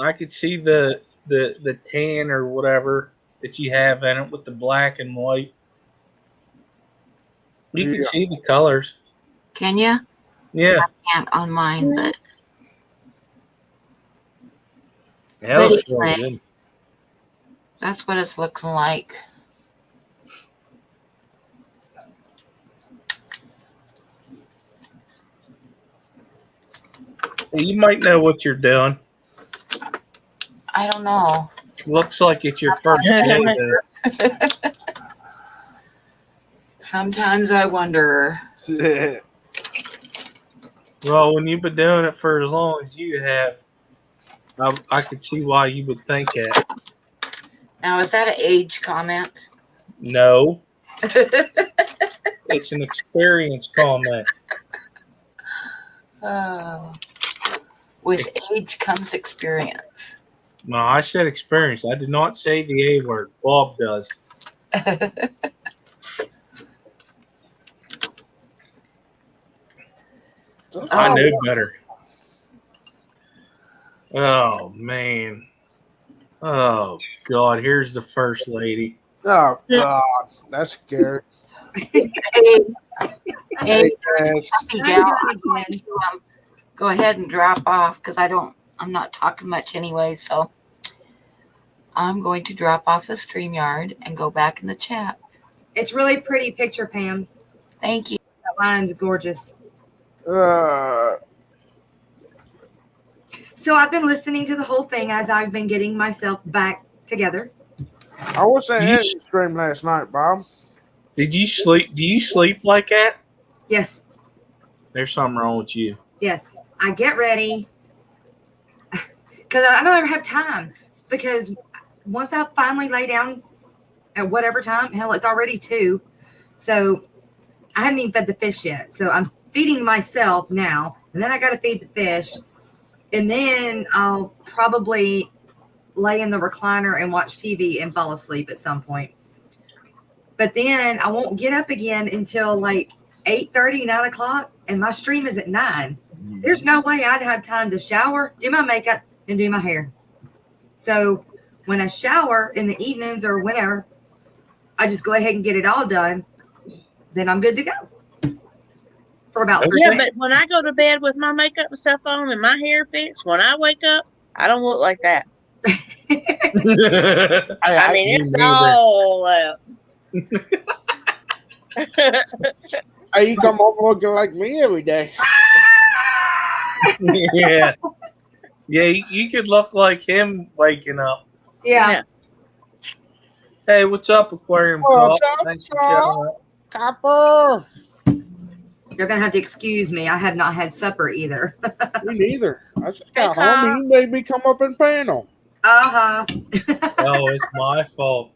I could see the tan or whatever that you have in it with the black and white. You can Yeah. see the colors. Can you? Yeah. Can't on mine, but Yeah, it looks anyway. really good. that's what it's looking like. You might know what you're doing. I don't know. Looks like it's your first day there. Sometimes I wonder. Well, when you've been doing it for as long as you have, I could see why you would think that. Now, is that an age comment? No, it's an experience comment. Oh. With age comes experience. No, I said experience. I did not say the A word. Bob does. I knew better. Oh, man. Oh, God. Here's the first lady. Oh, God. That's scary. Hey, Hey, Cass. Puppy gal, I'm going to go ahead and drop off because I'm not talking much anyway, so I'm going to drop off the StreamYard and go back in the chat. It's really pretty picture, Pam. Thank you. That line's gorgeous. So I've been listening to the whole thing as I've been getting myself back together. I was at the stream last night, Bob. Did you sleep? Do you sleep like that? Yes, There's something wrong with you. yes. I get ready because I don't ever have time. It's because once I finally lay down at whatever time, hell, it's already 2. So I haven't even fed the fish yet. So I'm feeding myself now, and then I got to feed the fish. And then I'll probably lay in the recliner and watch TV and fall asleep at some point. But then I won't get up again until like 8:30, 9 o'clock, and my stream is at 9. There's no way I'd have time to shower, do my makeup, and do my hair. So when I shower in the evenings or whenever, I just go ahead and get it all done. Then I'm good to go. For about 3 Yeah, days. but when I go to bed with my makeup and stuff on and my hair fixed, when I wake up, I don't look like that. I mean, it's all out. Hey, you come home looking like me every day. Yeah. Yeah, you could look like him waking up. Yeah. Hey, what's up, Aquarium Talk? Thanks for showing up. Copper. You're going to have to excuse me. I have not had supper either. Me neither. I just got Hey, home Kyle. and you made me come up and panel. Uh-huh. Oh, it's my fault.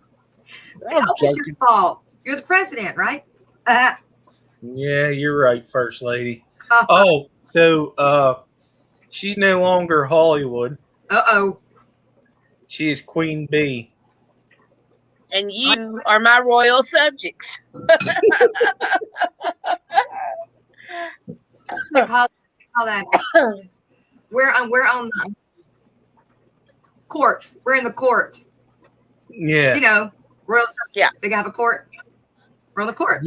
It's always your fault. You're the president, right? Yeah, you're right, First Lady. Oh, so she's no longer Hollywood. Uh-oh. She is Queen Bee. And you are my royal subjects. They call that. We're on the court. We're in the court. Yeah. You know, royal subjects. Yeah. They have a court. We're on the court.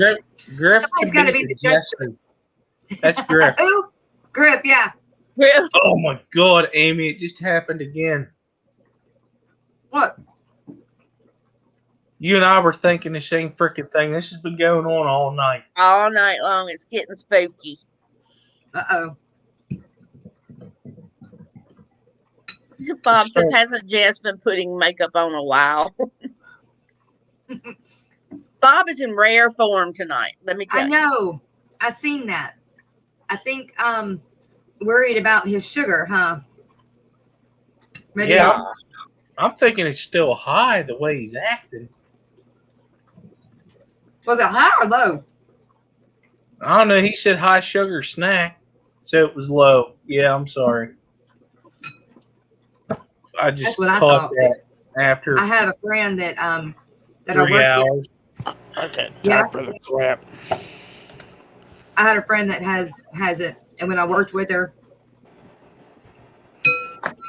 Griff Somebody's got to be the jester. That's Griff. Who? Grip, yeah. Griff. Oh my God, Amy! It just happened again. What? You and I were thinking the same freaking thing. This has been going on all night. All night long. It's getting spooky. Uh-oh. Bob says, hasn't Jess been putting makeup on a while? Bob is in rare form tonight. Let me tell you. I know. I seen that. I think worried about his sugar, huh? Maybe. Yeah, I'm thinking it's still high the way he's acting. Was it high or low? I don't know. He said high sugar snack, so it was low. Yeah, I'm sorry. I just That's what I caught thought. that after I have a friend that I 3 work with. hours. Okay, Yeah. time for the crap. I had a friend that has it, and when I worked with her,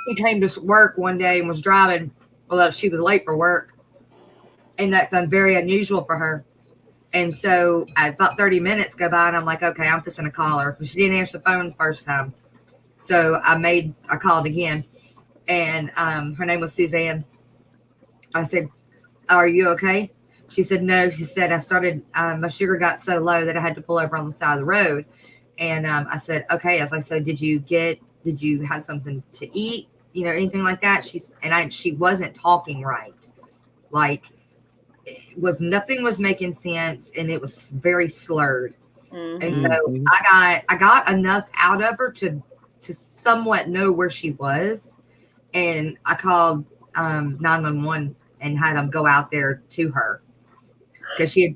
he came to work one day and was driving. Well, she was late for work, and that's very unusual for her. And so, about 30 minutes go by, and I'm like, okay, I'm just gonna call her. But she didn't answer the phone the first time, so I called again, and her name was Suzanne. I said, "Are you okay?" She said, "No." She said, "I started, my sugar got so low that I had to pull over on the side of the road." And I said, "Okay." As I said, did you have something to eat? You know, anything like that?" She wasn't talking right. Like, nothing was making sense, and it was very slurred. Mm-hmm. And so I got enough out of her to somewhat know where she was. And I called 911 and had them go out there to her. Because she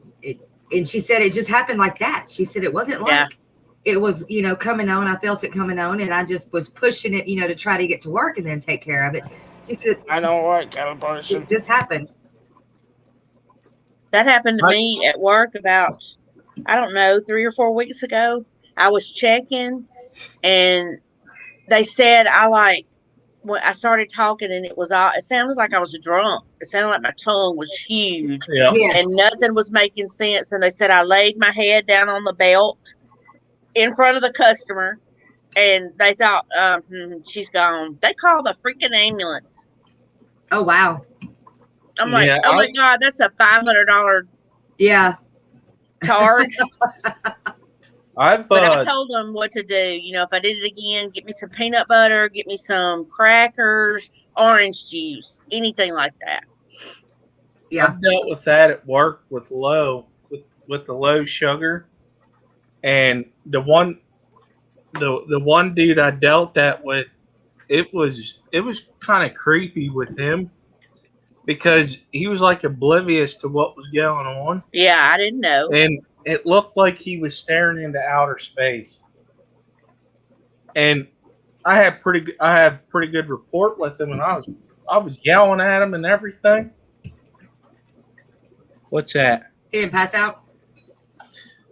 said it just happened like that. She said it wasn't like it was, coming on. I felt it coming on, and I just was pushing it, to try to get to work and then take care of it. She said, I don't like calibration. it just happened. That happened to me at work about, 3 or 4 weeks ago. I was checking, and they said when I started talking, and it sounded like I was drunk. It sounded like my tongue was huge, Yes. and nothing was making sense. And they said I laid my head down on the belt in front of the customer, and they thought, she's gone. They called the freaking ambulance. Oh, wow. I'm like, oh my God, that's a $500 card. But I told them what to do. If I did it again, get me some peanut butter, get me some crackers, orange juice, anything like that. Yeah. I've dealt with that at work with the low sugar, and the one dude I dealt that with, it was kind of creepy with him because he was like oblivious to what was going on. Yeah, I didn't know. And it looked like he was staring into outer space. And I had pretty good rapport with him, and I was yelling at him and everything. What's that? He didn't pass out?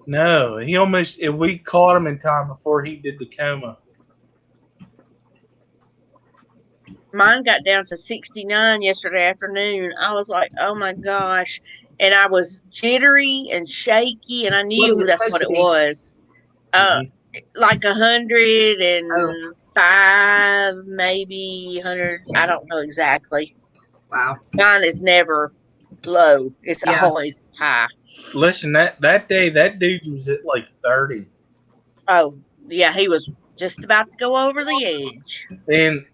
No, we caught him in time before he did the coma. Mine got down to 69 yesterday afternoon. I was like, oh my gosh. And I was jittery and shaky, and I knew that's what it was. Like 105, maybe 100. I don't know exactly. Wow. Mine is never low. It's always high. Listen, that day, that dude was at like 30. Oh, yeah, he was just about to go over the edge. And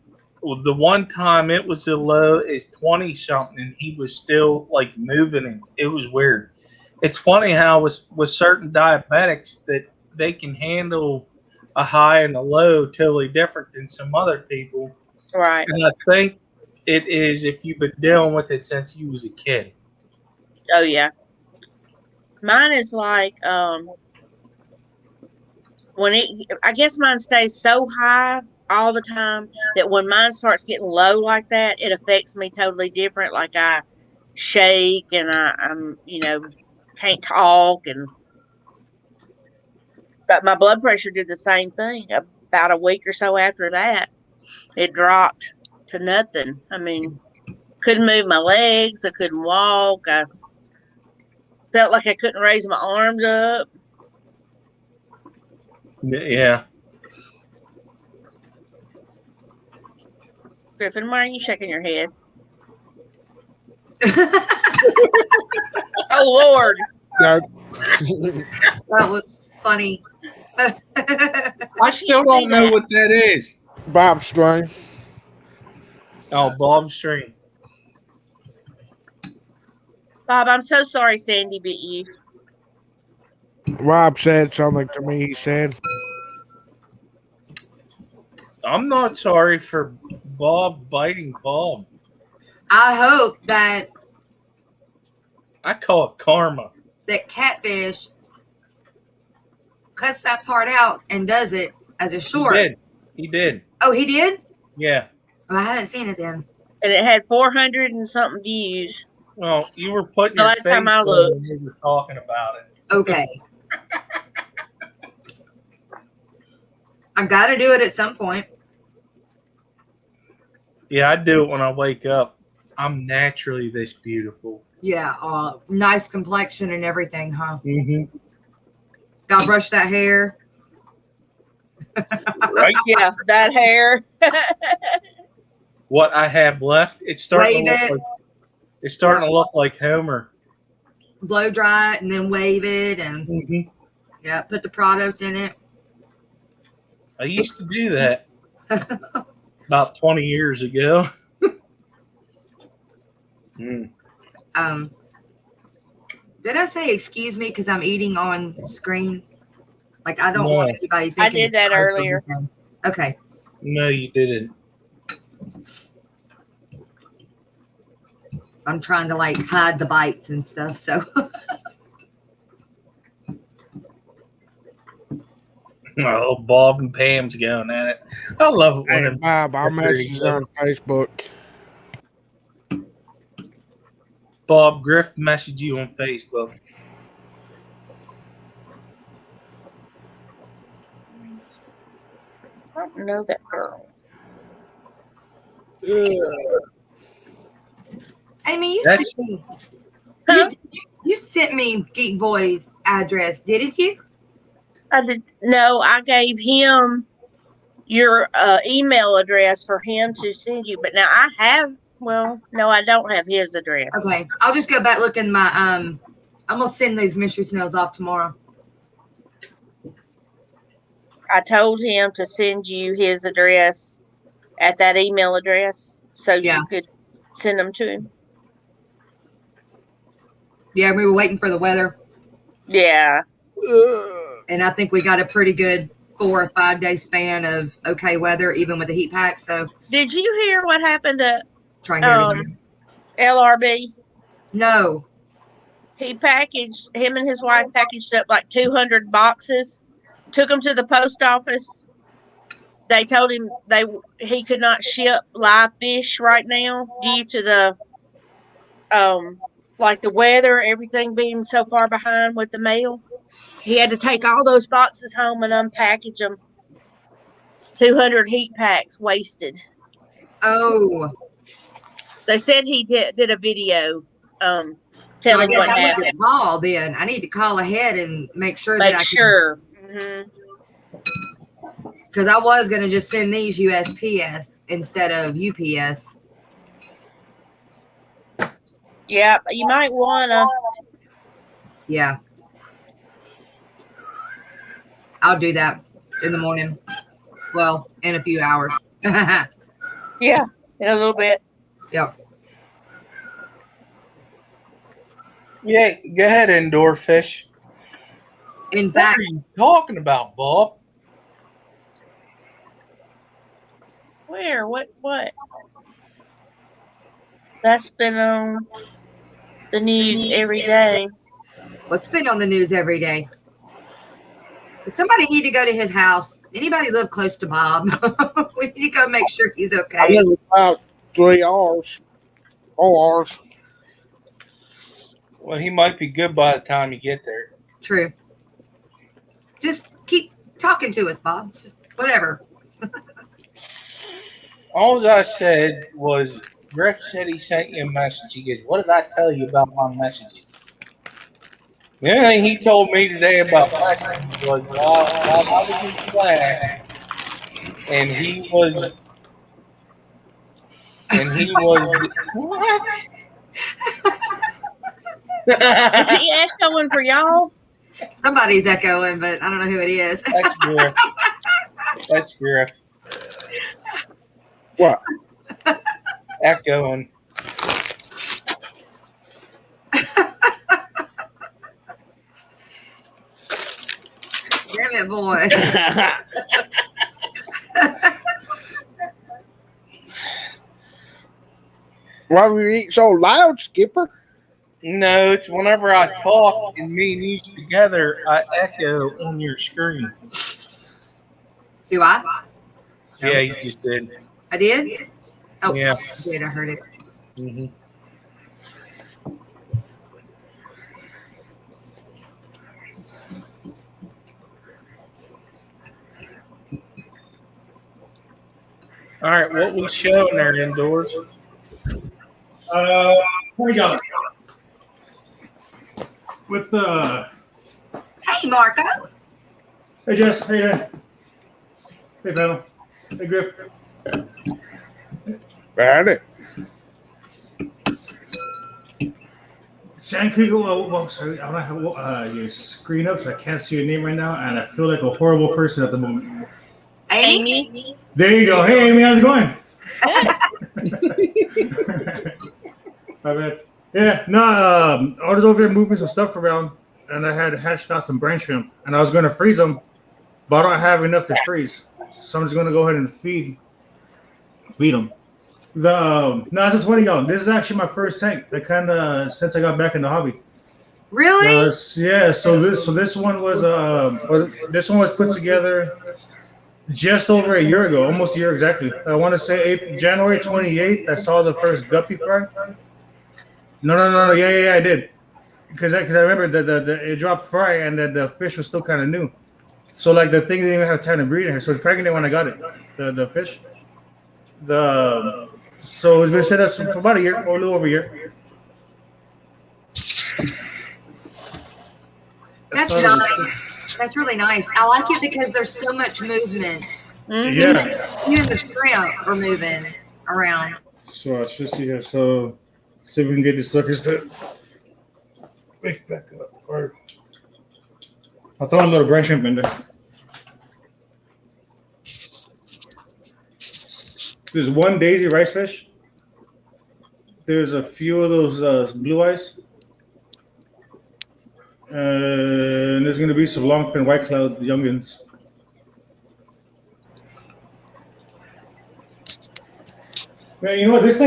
the one time it was as low as 20 something, and he was still like moving, and it was weird. It's funny how with certain diabetics that they can handle a high and a low totally different than some other people. Right. And I think it is if you've been dealing with it since you was a kid. Oh yeah. Mine is like I guess mine stays so high all the time that when mine starts getting low like that, it affects me totally different. Like I shake and I'm can't talk, but my blood pressure did the same thing. About a week or so after that, it dropped to nothing. I mean, couldn't move my legs. I couldn't walk. I felt like I couldn't raise my arms up. Yeah. Griffin, why are you shaking your head? Oh Lord! No. That was funny. I still don't know what that is. Bob string. Oh, Bob string. Bob, I'm so sorry Sandy bit you. Rob said something to me. He said, I'm not sorry for Bob biting Bob. I hope that I call it karma. Catfish cuts that part out and does it as a short. He did. Oh, he did? Yeah. Well, I haven't seen it then. And it had 400 and something views. Well, you were putting The your last face time I on looked. when we were talking about it. Okay. I got to do it at some point. Yeah, I do it when I wake up. I'm naturally this beautiful. Yeah, nice complexion and everything, huh? Mm-hmm. Got to brush that hair. Right? Yeah, that hair. What I have left, it's starting to look like Homer. Blow dry it and then wave it and yeah, put the product in it. I used to do that about 20 years ago. Did I say excuse me because I'm eating on screen? Like I don't want anybody thinking I did that earlier. Okay. No, you didn't. I'm trying to like hide the bites and stuff, so Oh, Bob and Pam's going at it. I love it when "Hey, Bob, our message is on Facebook." Bob Griff messaged you on Facebook. I don't know that girl. Amy, Huh? you sent me Geek Boy's address, didn't you? I did. No, I gave him your email address for him to send you. But now I have. Well, no, I don't have his address. Okay, I'll just go back look in my I'm gonna send those mystery snails off tomorrow. I told him to send you his address at that email address so you could send them to him. Yeah, we were waiting for the weather. Yeah. And I think we got a pretty good 4 or 5 day span of okay weather, even with the heat pack. So Did you hear what happened to LRB? No. Him and his wife packaged up like 200 boxes, took them to the post office. They told him he could not ship live fish right now due to the like the weather, everything being so far behind with the mail. He had to take all those boxes home and unpackage them. 200 heat packs wasted. Oh. They said he did a video telling what happened. Call then. I need to call ahead and make sure Make that I sure. Because I was going to just send these USPS instead of UPS. Yeah, you might want to. Yeah. I'll do that in the morning. Well, in a few hours. Yeah, in a little bit. Yep. Yeah, go ahead, indoor fish. In fact, what are you talking about, Bob? Where? What? That's been on the news every day. What's been on the news every day? Somebody need to go to his house. Anybody live close to Bob? We need to go make sure he's I okay. live about 3 hours, 4 hours. Well, he might be good by the time you get there. True. Just keep talking to us, Bob. Just whatever. All I said was, Griff said he sent you a message. He goes, what did I tell you about my messages? The only thing he told me today about messages was while I was in class, and he was, what? Is he echoing for y'all? Somebody's echoing, but I don't know who it is. That's Griff. That's Griff. What? Echoing. Damn it, boy. Why were you eating so loud, Skipper? No, it's whenever I talk and me and you together, I echo on your screen. Do I? Yeah, you just did. I did? Oh, Yeah. I did. I heard it. Mm-hmm. All right, what we showing there indoors? Here we go. With Hey, Marco. hey Jess, how you doing? Hey Panel. Hey Griff. Got it. Sand Creek. Well, sorry, I don't have your screen up, so I can't see your name right now, and I feel like a horrible person at the moment. Amy? There you go. Hey Amy, how's it going? My bad. Yeah, no, I was over here moving some stuff around, and I had hatched out some brine shrimp, and I was going to freeze them, but I don't have enough to freeze, so I'm just going to go ahead and feed them. No, it's 20 gallon. This is actually my first tank. That kind of since I got back in the hobby. Really? Yeah. So this one was put together just over a year ago, almost a year exactly. I want to say January 28th. I saw the first guppy fry. No. Yeah, I did. Because I remember that it dropped fry and that the fish was still kind of new. So like the thing didn't even have time to breed in here. So it's pregnant when I got it. The fish. So it's been set up for about a year or a little over a year. That's nice. That's really nice. I like it because there's so much movement. Mm-hmm. Yeah. You and the shrimp are moving around. So I should see here. So see if we can get these suckers to wake back up. Or I'll throw a little brine shrimp in there. There's one daisy rice fish. There's a few of those blue eyes. And there's going to be some longfin white cloud youngins. Man, you know what? This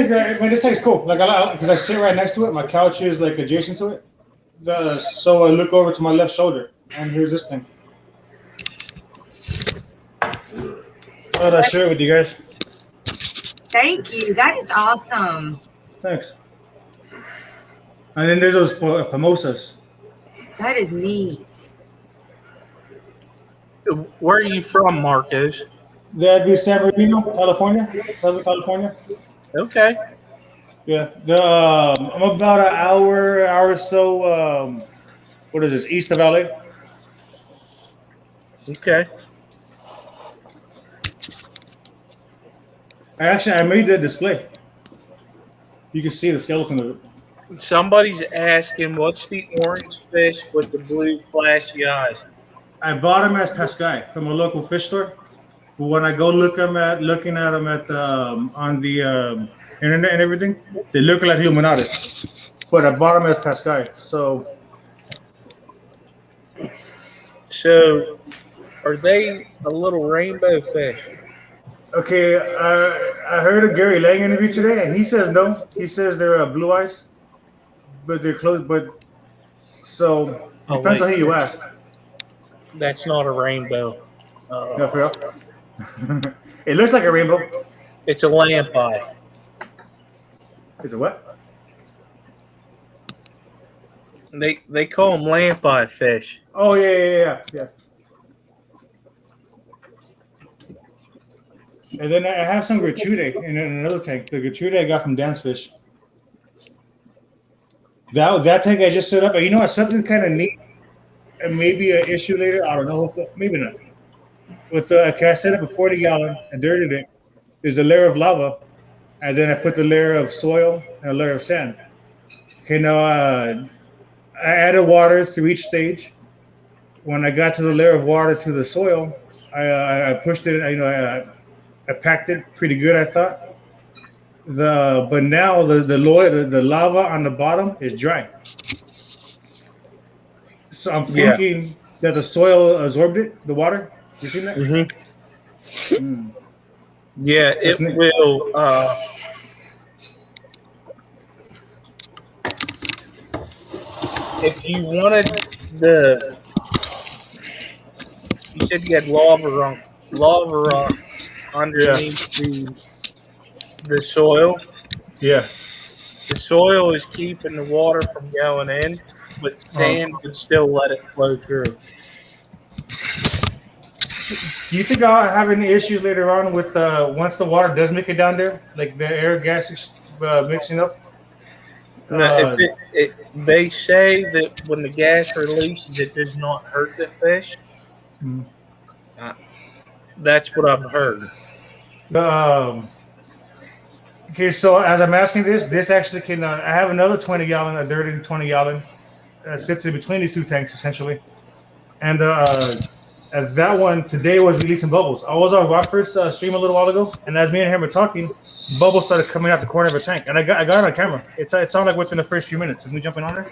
tank's cool. Like because I sit right next to it. My couch is like adjacent to it. So I look over to my left shoulder, and here's this thing. Thought I'd share it with you guys. Thank you. That is awesome. Thanks. And then there's those famosas. That is neat. Where are you from, Marcos? That'd be San Bernardino, California. Southern California. Okay. Yeah. I'm about an hour or so. What is this? East of LA. Okay. I made the display. You can see the skeleton of it. Somebody's asking, what's the orange fish with the blue flashy eyes? I bought them as Pascal from a local fish store. But when I go looking at them on the internet and everything, they look like Luminatis. But I bought them as Pascal. So are they a little rainbow fish? Okay, I heard a Gary Lang interview today, and he says no. He says they're blue eyes, but they're close. But so Oh depends wait, on who you ask. that's not a rainbow. Yeah, for real. It looks like a rainbow. It's a lamp eye. It's a what? They call them lamp eye fish. Oh yeah. And then I have some gratuite in another tank. The gratuite I got from Dance Fish. That tank I just set up. You know what? Something kind of neat. And maybe an issue later. I don't know. Maybe not. With I set up a 40-gallon. I dirtied it. There's a layer of lava, and then I put the layer of soil and a layer of sand. Okay, now I added water through each stage. When I got to the layer of water through the soil, I pushed it. I packed it pretty good, I thought. But now the lava on the bottom is dry. So I'm thinking that the soil absorbed it, the water. You seen that? Mm-hmm. Yeah, it will. If you wanted you said you had lava rock underneath the soil. Yeah. The soil is keeping the water from going in, but sand would still let it flow through. Do you think I'll have any issues later on with once the water does make it down there, like the air gas mixing up? No, they say that when the gas releases, it does not hurt the fish. That's what I've heard. Okay, so as I'm asking this actually can. I have another 20-gallon, a dirty 20-gallon, sits in between these two tanks essentially, and that one today was releasing bubbles. I was on Rockford's stream a little while ago, and as me and him were talking, bubbles started coming out the corner of a tank, and I got it on camera. It sounded like within the first few minutes of me jumping on there.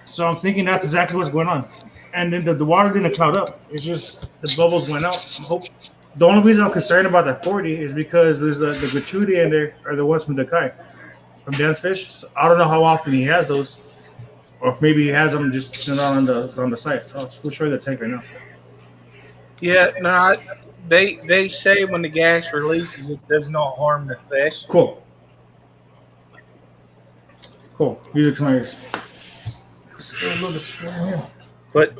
So I'm thinking that's exactly what's going on, and then the water didn't cloud up. It's just the bubbles went out. The only reason I'm concerned about that 40 is because there's the gratuite in there are the ones from Dakai, from Dance Fish. So I don't know how often he has those. Or if maybe he has them just on the site. So we'll show you the tank right now. Yeah, no, they say when the gas releases, it does not harm the fish. Cool. Music to my ears. But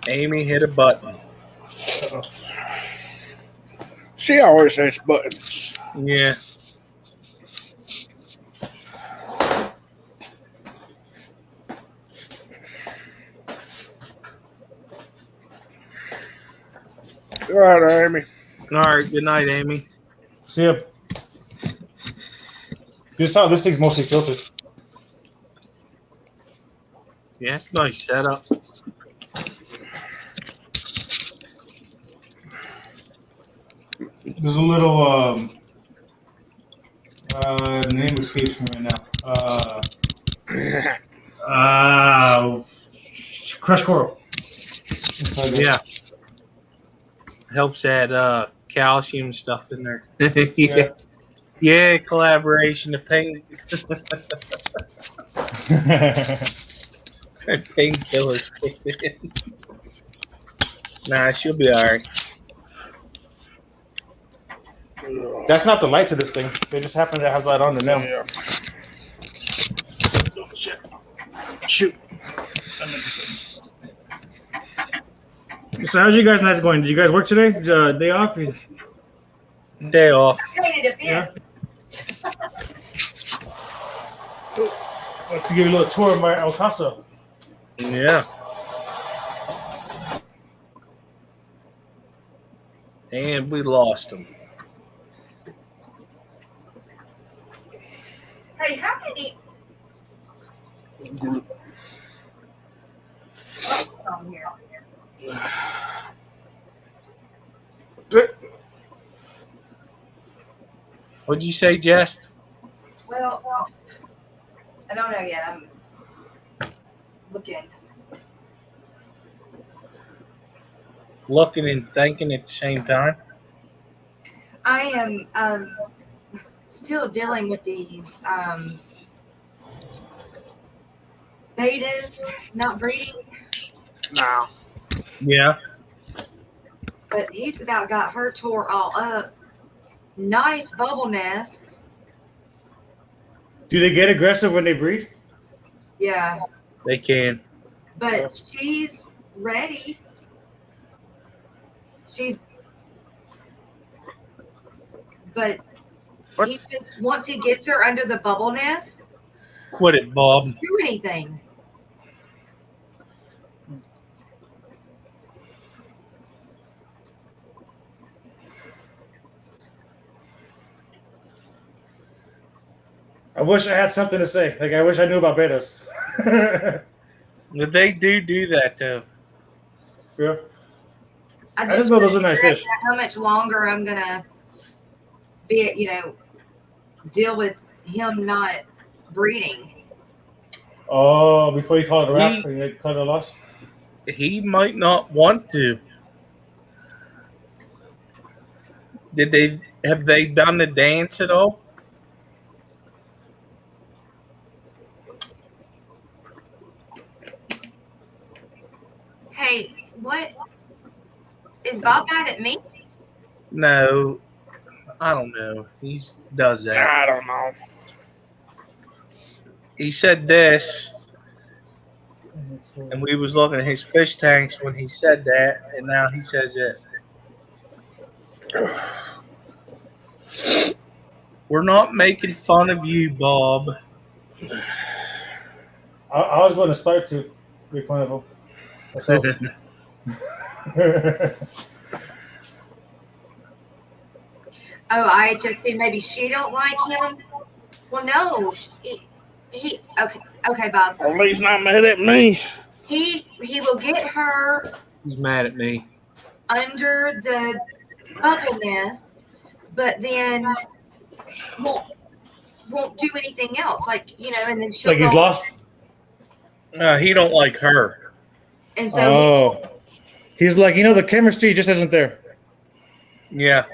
Amy hit a button. She always hits buttons. Yeah. All right, Amy. All right. Good night, Amy. See ya. This thing's mostly filtered. Yeah, it's a nice setup. There's a little the name escapes me right now. Crushed coral. Yeah. Helps add calcium stuff in there. Yeah, collaboration. The pain painkillers kicked in. Nah, she'll be all right. That's not the light to this thing. They just happen to have that on the nail. Yeah. Oh, shit. Shoot. So how's you guys' nights going? Did you guys work today? Day off? Day off. Yeah. I'd like to give you a little tour of my El Casa. Yeah. And we lost him. Hey, how many? Oh, here. What'd you say, Jess? Well, I don't know yet. I'm looking. looking and thinking at the same time? I am still dealing with these betas not breeding, No. Yeah. but he's about got her tore all up. Nice bubble nest. Do they get aggressive when they breed? Yeah, They can. but she's ready. But he just, once he gets her under the bubble nest, Quit it, Bob. do anything. I wish I had something to say. Like, I wish I knew about betas. They do that though. Yeah. I just know those are nice fish. How much longer I'm gonna be, deal with him not breeding. Oh, before you call it a wrap, or you call it a loss? He might not want to. Have they done the dance at all? Hey, what is Bob mad at me? No, I don't know. He does that. I don't know. He said this, and we was looking at his fish tanks when he said that, and now he says this. We're not making fun of you, Bob. I was going to start to make fun of him. Myself. Oh, I just think maybe she don't like him. Well, no, he okay, Bob. At least not mad at me. He will get her He's mad at me. under the bubble nest, but then won't do anything else. And then she'll Like he's go, lost? He don't like her. and so Oh. He's like, the chemistry just isn't there. Yeah,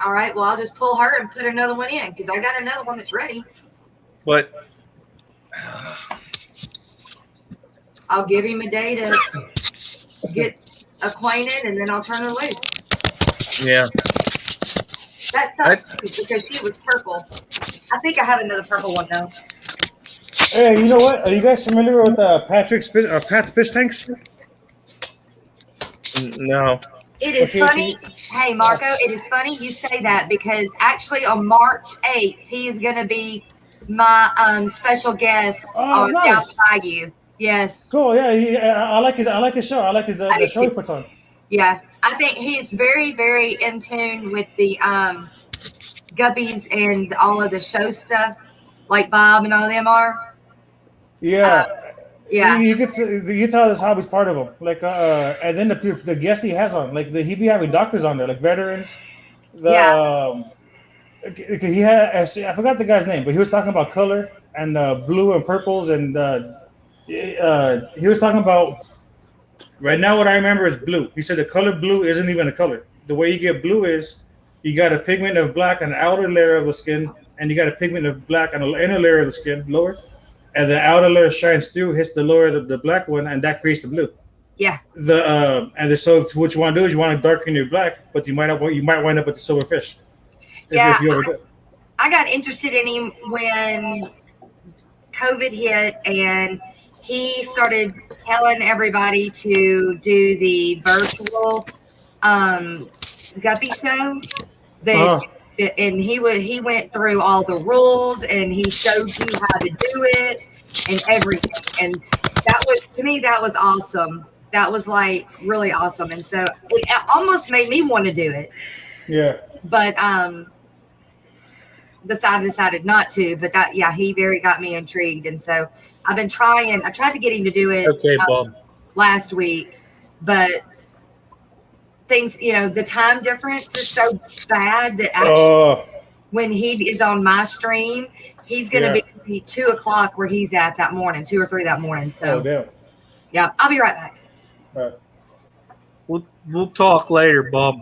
all right, well, I'll just pull her and put another one in because I got another one that's ready. but I'll give him a day to get acquainted, and then I'll turn her loose. yeah, That sucks too, because she was purple. I think I have another purple one though. Hey, you know what? Are you guys familiar with Pat's fish tanks? no. It is Okay, funny. Hey, Marco, it is funny you say that because actually on March 8th, he is going to be my special guest on nice. Down By You. Yes. Cool. Yeah. I like his show. I like the show he puts on. Yeah. I think he's very, very in tune with the guppies and all of the show stuff, like Bob and all them are. Yeah. Yeah. You tell this hobby's part of him. Like, and then the guest he has on, like he be having doctors on there, like veterans. He had, I forgot the guy's name, but he was talking about color and blue and purples, and he was talking about. Right now, what I remember is blue. He said the color blue isn't even a color. The way you get blue is you got a pigment of black on the outer layer of the skin, and you got a pigment of black on the inner layer of the skin, lower. And the outer layer shines through, hits the lower of the black one, and that creates the blue. Yeah. So what you want to do is you want to darken your black, but you might wind up with the silver fish. If you overdo it. I got interested in him when COVID hit, and he started telling everybody to do the virtual guppy show. And he went through all the rules, and he showed you how to do it and everything. And that was, to me, that was awesome. That was like really awesome. And so it almost made me want to do it. Yeah. But I decided not to. But he very got me intrigued. And so I've been trying. I tried to get him to do it Bob. last week, but things, the time difference is so bad that actually when he is on my stream, he's going to be 2:00 where he's at that morning, 2 or 3 that morning. So, damn. yeah, I'll be right back. All right. Well, We'll talk later, Bob.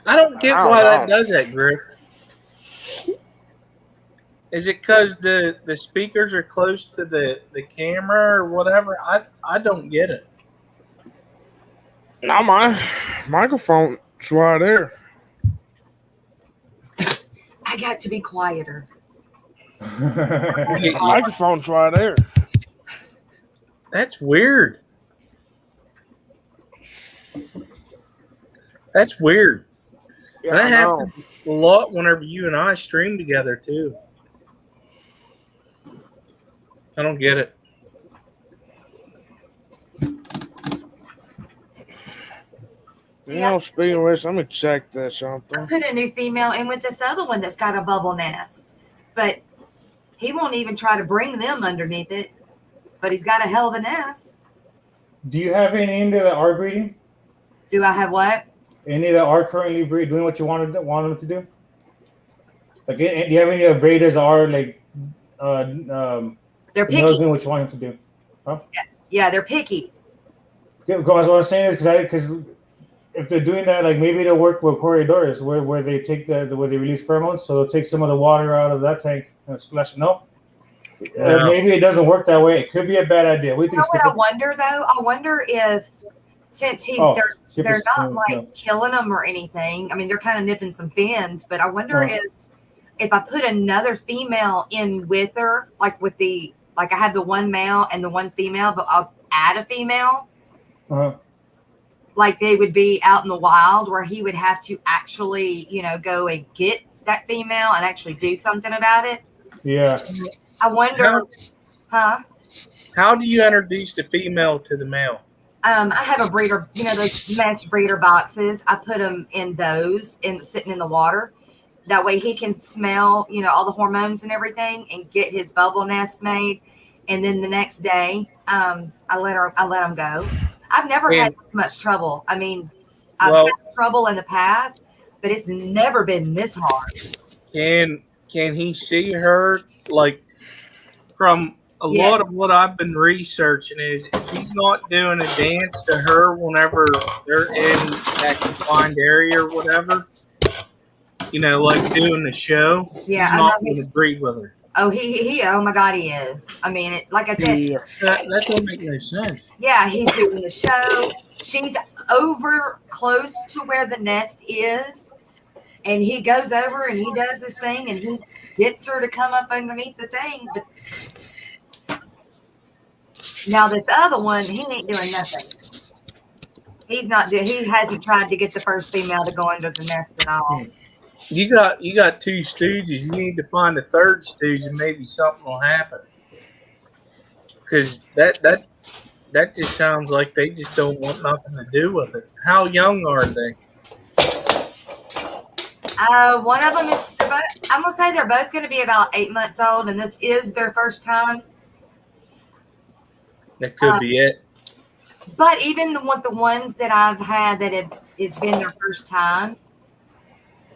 I don't get I why don't that know. does that, Griff. Is it because the speakers are close to the camera or whatever? I don't get it. Now my microphone's right there. I got to be quieter. Microphone's right there. That's weird. That's weird. Yeah, That I know. happens a lot whenever you and I stream together too. I don't get it. You know, speaking of which, let me check this I something. put a new female in with this other one that's got a bubble nest, but he won't even try to bring them underneath it. But he's got a hell of a nest. Do you have any that are breeding? Do I have what? Any that are currently doing what you want them to do? Like, do you have any breeders that are like They're doing picky. what you want them to do? Huh? Yeah, they're picky. Because what I'm saying is because if they're doing that, like maybe they'll work with Corydora where they take where they release pheromones, so they'll take some of the water out of that tank and splash. No. Maybe it doesn't work that way. It could be a bad idea. You know what I wonder though? I wonder if since they're not like killing them or anything. I mean, they're kind of nipping some fins, but I wonder if I put another female in with her, like I have the one male and the one female, but I'll add a female. Like they would be out in the wild where he would have to actually, go and get that female and actually do something about it. Yeah. I wonder, How do you introduce the female to the male? I have a breeder, those mesh breeder boxes. I put them in those sitting in the water. That way he can smell, all the hormones and everything and get his bubble nest made. And then the next day, I let him go. I've never had much trouble. I mean, I've had trouble in the past, but it's never been this hard. Can he see her? Like, from a lot of what I've been researching is if he's not doing a dance to her whenever they're in that confined area or whatever, like doing the show, he's not going to breed with her. Oh, oh my God, he is. I mean, like I said, that don't make no sense. Yeah, he's doing the show. She's over close to where the nest is, and he goes over and he does his thing, and he gets her to come up underneath the thing. But now this other one, he ain't doing nothing. He hasn't tried to get the first female to go under the nest at all. You got two stooges. You need to find a third stooge, and maybe something will happen. Because that just sounds like they just don't want nothing to do with it. How young are they? One of them is. I'm gonna say they're both going to be about 8 months old, and this is their first time. That could be it. But even the ones that I've had that has been their first time,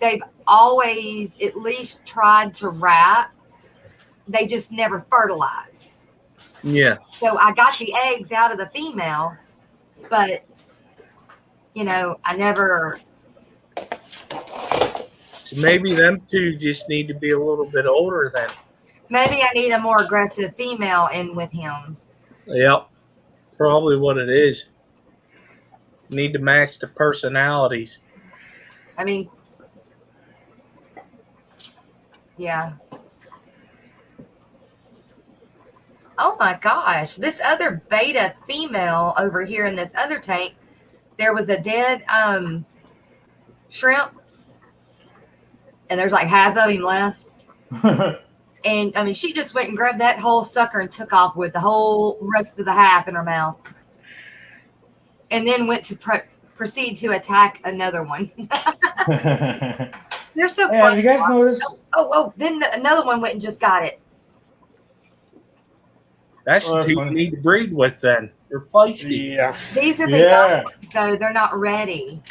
they've always at least tried to wrap. They just never fertilized. Yeah. So I got the eggs out of the female, but I never. So maybe them two just need to be a little bit older then. Maybe I need a more aggressive female in with him. Yep. Probably what it is. Need to match the personalities. I mean, yeah. Oh my gosh. This other beta female over here in this other tank, there was a dead shrimp. And there's like half of him left. And I mean, she just went and grabbed that whole sucker and took off with the whole rest of the half in her mouth. And then went to proceed to attack another one. They're so funny. Have you guys noticed? Then another one went and just got it. That's the two you need to breed with then. They're feisty. Yeah. These are the young ones, so they're not ready.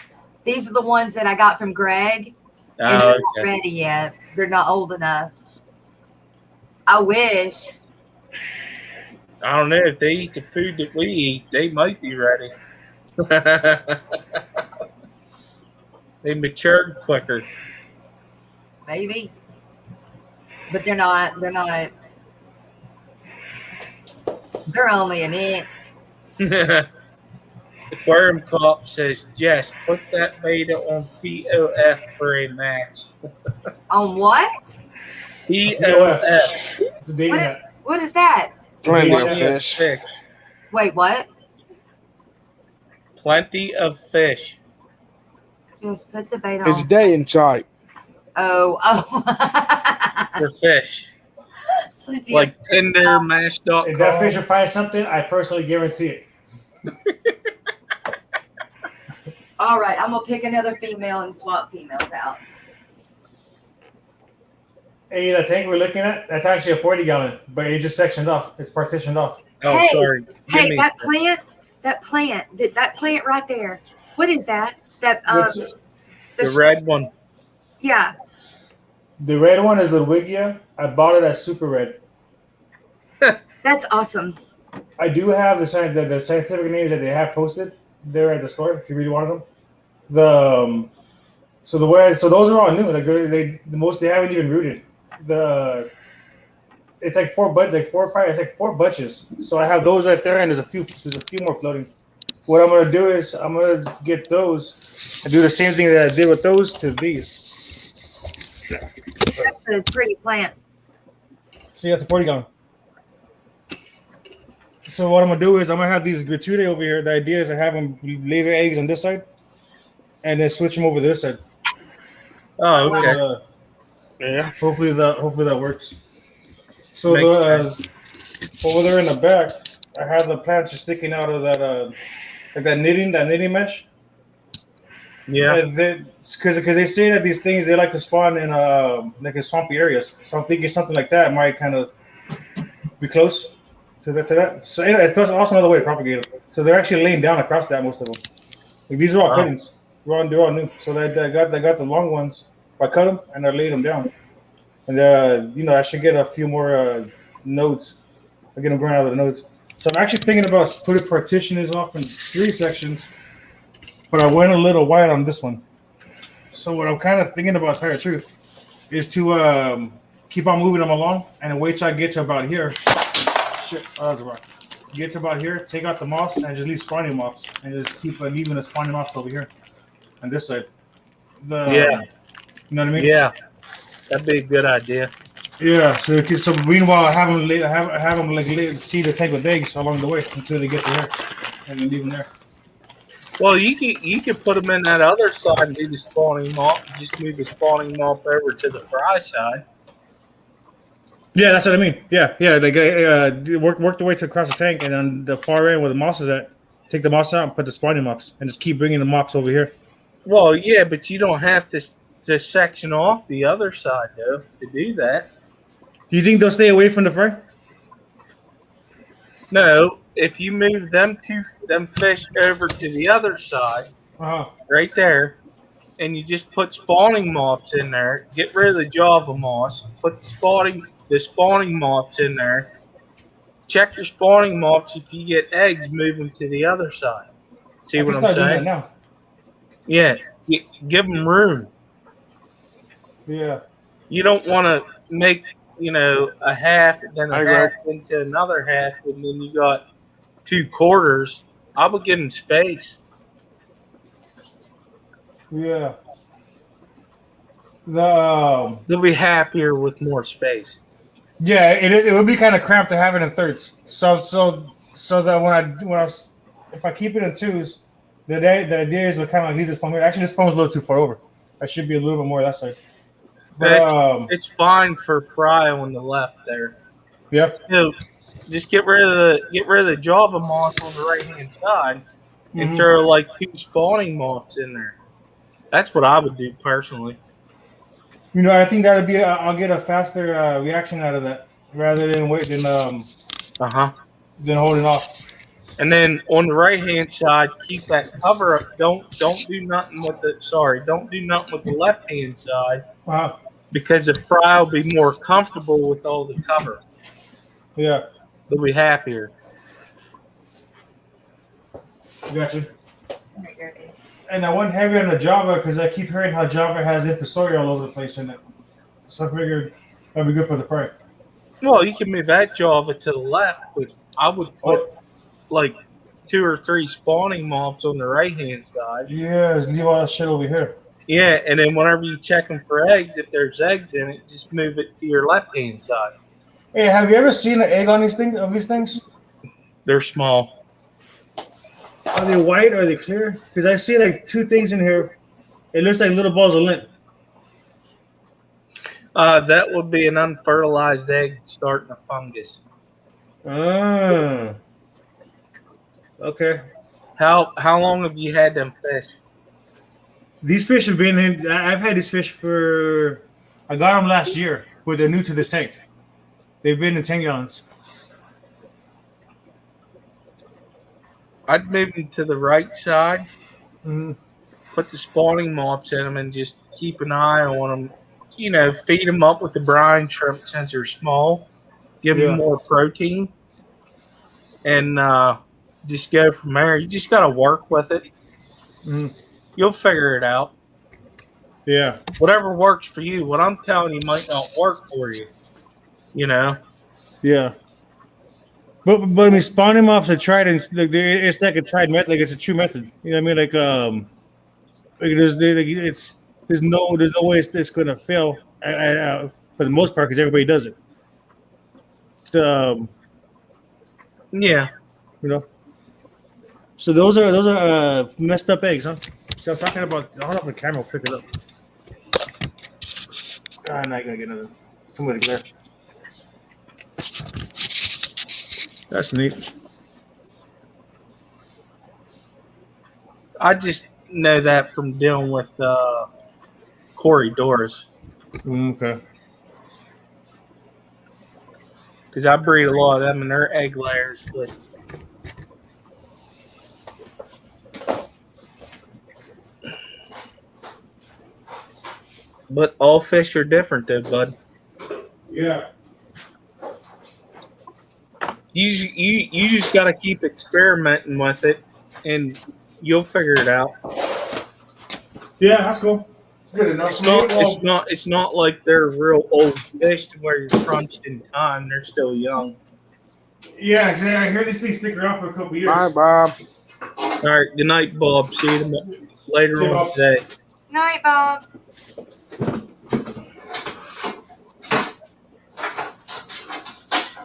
These are the ones that I got from Greg. And they're not ready yet. They're not old enough. I wish. I don't know if they eat the food that we eat, they might be ready. They matured quicker. Maybe. But they're not. They're not. They're only an inch. Aquarium Cop says, Jess, put that beta on POF for a match. On what? POF. It's a dating app. What is that? Plenty Yeah. of fish. Wait, what? Plenty of fish. Just put the bait It's on. dating site. Oh. For fish. Plenty Like of- Tinder, Match.com. If that fish will find something, I personally guarantee it. All right, I'm gonna pick another female and swap females out. Hey, that tank we're looking at, that's actually a 40-gallon, but it just sectioned off. It's partitioned off. Oh, Hey, sorry. Give Hey, me- that plant right there. What is that? That Which- the red one. Yeah. the red one is the Wigia. I bought it as super red. That's awesome. I do have the scientific names that they have posted there at the store if you really wanted them. So those are all new. Like they haven't even rooted. It's like four or five. It's like 4 bunches. So I have those right there, and there's a few more floating. What I'm gonna do is I'm gonna get those and do the same thing that I did with those to these. That's a pretty plant. So you got the 40-gallon. So what I'm gonna do is I'm gonna have these gratuity over here. The idea is to have them lay their eggs on this side, and then switch them over this side. Oh, okay. Yeah. Hopefully that works. So Makes over there in the back, I have the plants just sticking out of that like that knitting mesh. Yeah. Because they say that these things they like to spawn in like in swampy areas. So I'm thinking something like that might kind of be close to that. So anyway, it's also another way to propagate them. So they're actually laying down across that, most of them. Like these are all Wow. cuttings. They're all new. So they got the long ones. I cut them and I laid them down. And I should get a few more nodes. I get them growing out of the nodes. So I'm actually thinking about putting partitions off in 3 sections, but I went a little wide on this one. So what I'm kind of thinking about, to tell you the truth, is to keep on moving them along and wait till I get to about here. Shit, that was a rock. Get to about here, take out the moss, and just leave spawning moss, and just keep leaving the spawning moss over here on this side. Yeah. You know what I mean? Yeah. That'd be a good idea. Yeah. So meanwhile, have them see the tank with eggs along the way until they get to here, and then leave them there. Well, you could put them in that other side and do the spawning mop. Just move the spawning mop over to the fry side. Yeah, that's what I mean. Yeah. Like work the way to across the tank, and on the far end where the moss is at, take the moss out and put the spawning mops, and just keep bringing the mops over here. Well, yeah, but you don't have to section off the other side though to do that. Do you think they'll stay away from the fray? No, if you move them fish over to the other side, right there, and you just put spawning moths in there, get rid of the Java moss, put the spawning moths in there. Check your spawning moths. If you get eggs, move them to the other side. See what I'm Doing that saying? now. Yeah, give them room. Yeah. You don't want to make a half and then a I half into another half, and then you got 2 quarters. I would give them space. Yeah. They'll be happier with more space. Yeah, it is. It would be kind of cramped to have it in thirds. So that if I keep it in 2s, the idea is to kind of leave this foam here. Actually, this foam is a little too far over. I should be a little bit more that side. But It's fine for fry on the left there. Yep. So just get rid of the Java moss on the right hand side and Mhm. throw like 2 spawning moths in there. That's what I would do personally. I think that would be. I'll get a faster reaction out of that rather than waiting than holding off. And then on the right hand side, keep that cover up. Don't do nothing with the left hand side Uh-huh. because the fry will be more comfortable with all the cover. Yeah. They'll be happier. Gotcha. And I went heavy on the Java because I keep hearing how Java has infusorial all over the place in it. So I figured that'd be good for the fry. Well, you can move that Java to the left, but I would put like 2 or 3 spawning mobs on the right-hand side. Yeah, just leave all that shit over here. Yeah, and then whenever you check them for eggs, if there's eggs in it, just move it to your left-hand side. Hey, have you ever seen an egg on these things? Of these things? They're small. Are they white or are they clear? Because I see like 2 things in here. It looks like little balls of lint. That would be an unfertilized egg starting a fungus. Ah. Okay. How long have you had them fish? These fish have been in. I've had these fish for. I got them last year, but they're new to this tank. They've been in 10 gallons. I'd move them to the right side, put the spawning mobs in them, and just keep an eye on them. You know, feed them up with the brine shrimp since they're small. Give them more protein, and just go from there. You just got to work with it. You'll figure it out. Yeah. Whatever works for you. What I'm telling you might not work for you. You know. Yeah. But I mean, spawning mobs are tried, and like it's like a tried method. Like it's a true method. You know what I mean? There's no way it's gonna fail for the most part because everybody does it. Yeah. You know. So those are messed up eggs, huh? So I'm talking about. I don't know if the camera will pick it up. Now I gotta get another. Somebody there. That's neat. I just know that from dealing with Corydoras. Okay. Because I breed a lot of them and they're egg layers. But all fish are different though, bud. Yeah. You just got to keep experimenting with it, and you'll figure it out. Yeah, that's cool. It's good enough. It's not like they're real old fish to where you're crunched in time. They're still young. Yeah, exactly. I hear these things stick around for a couple years. Bye, Bob. All right, good night, Bob. See you later on today. Night, Bob.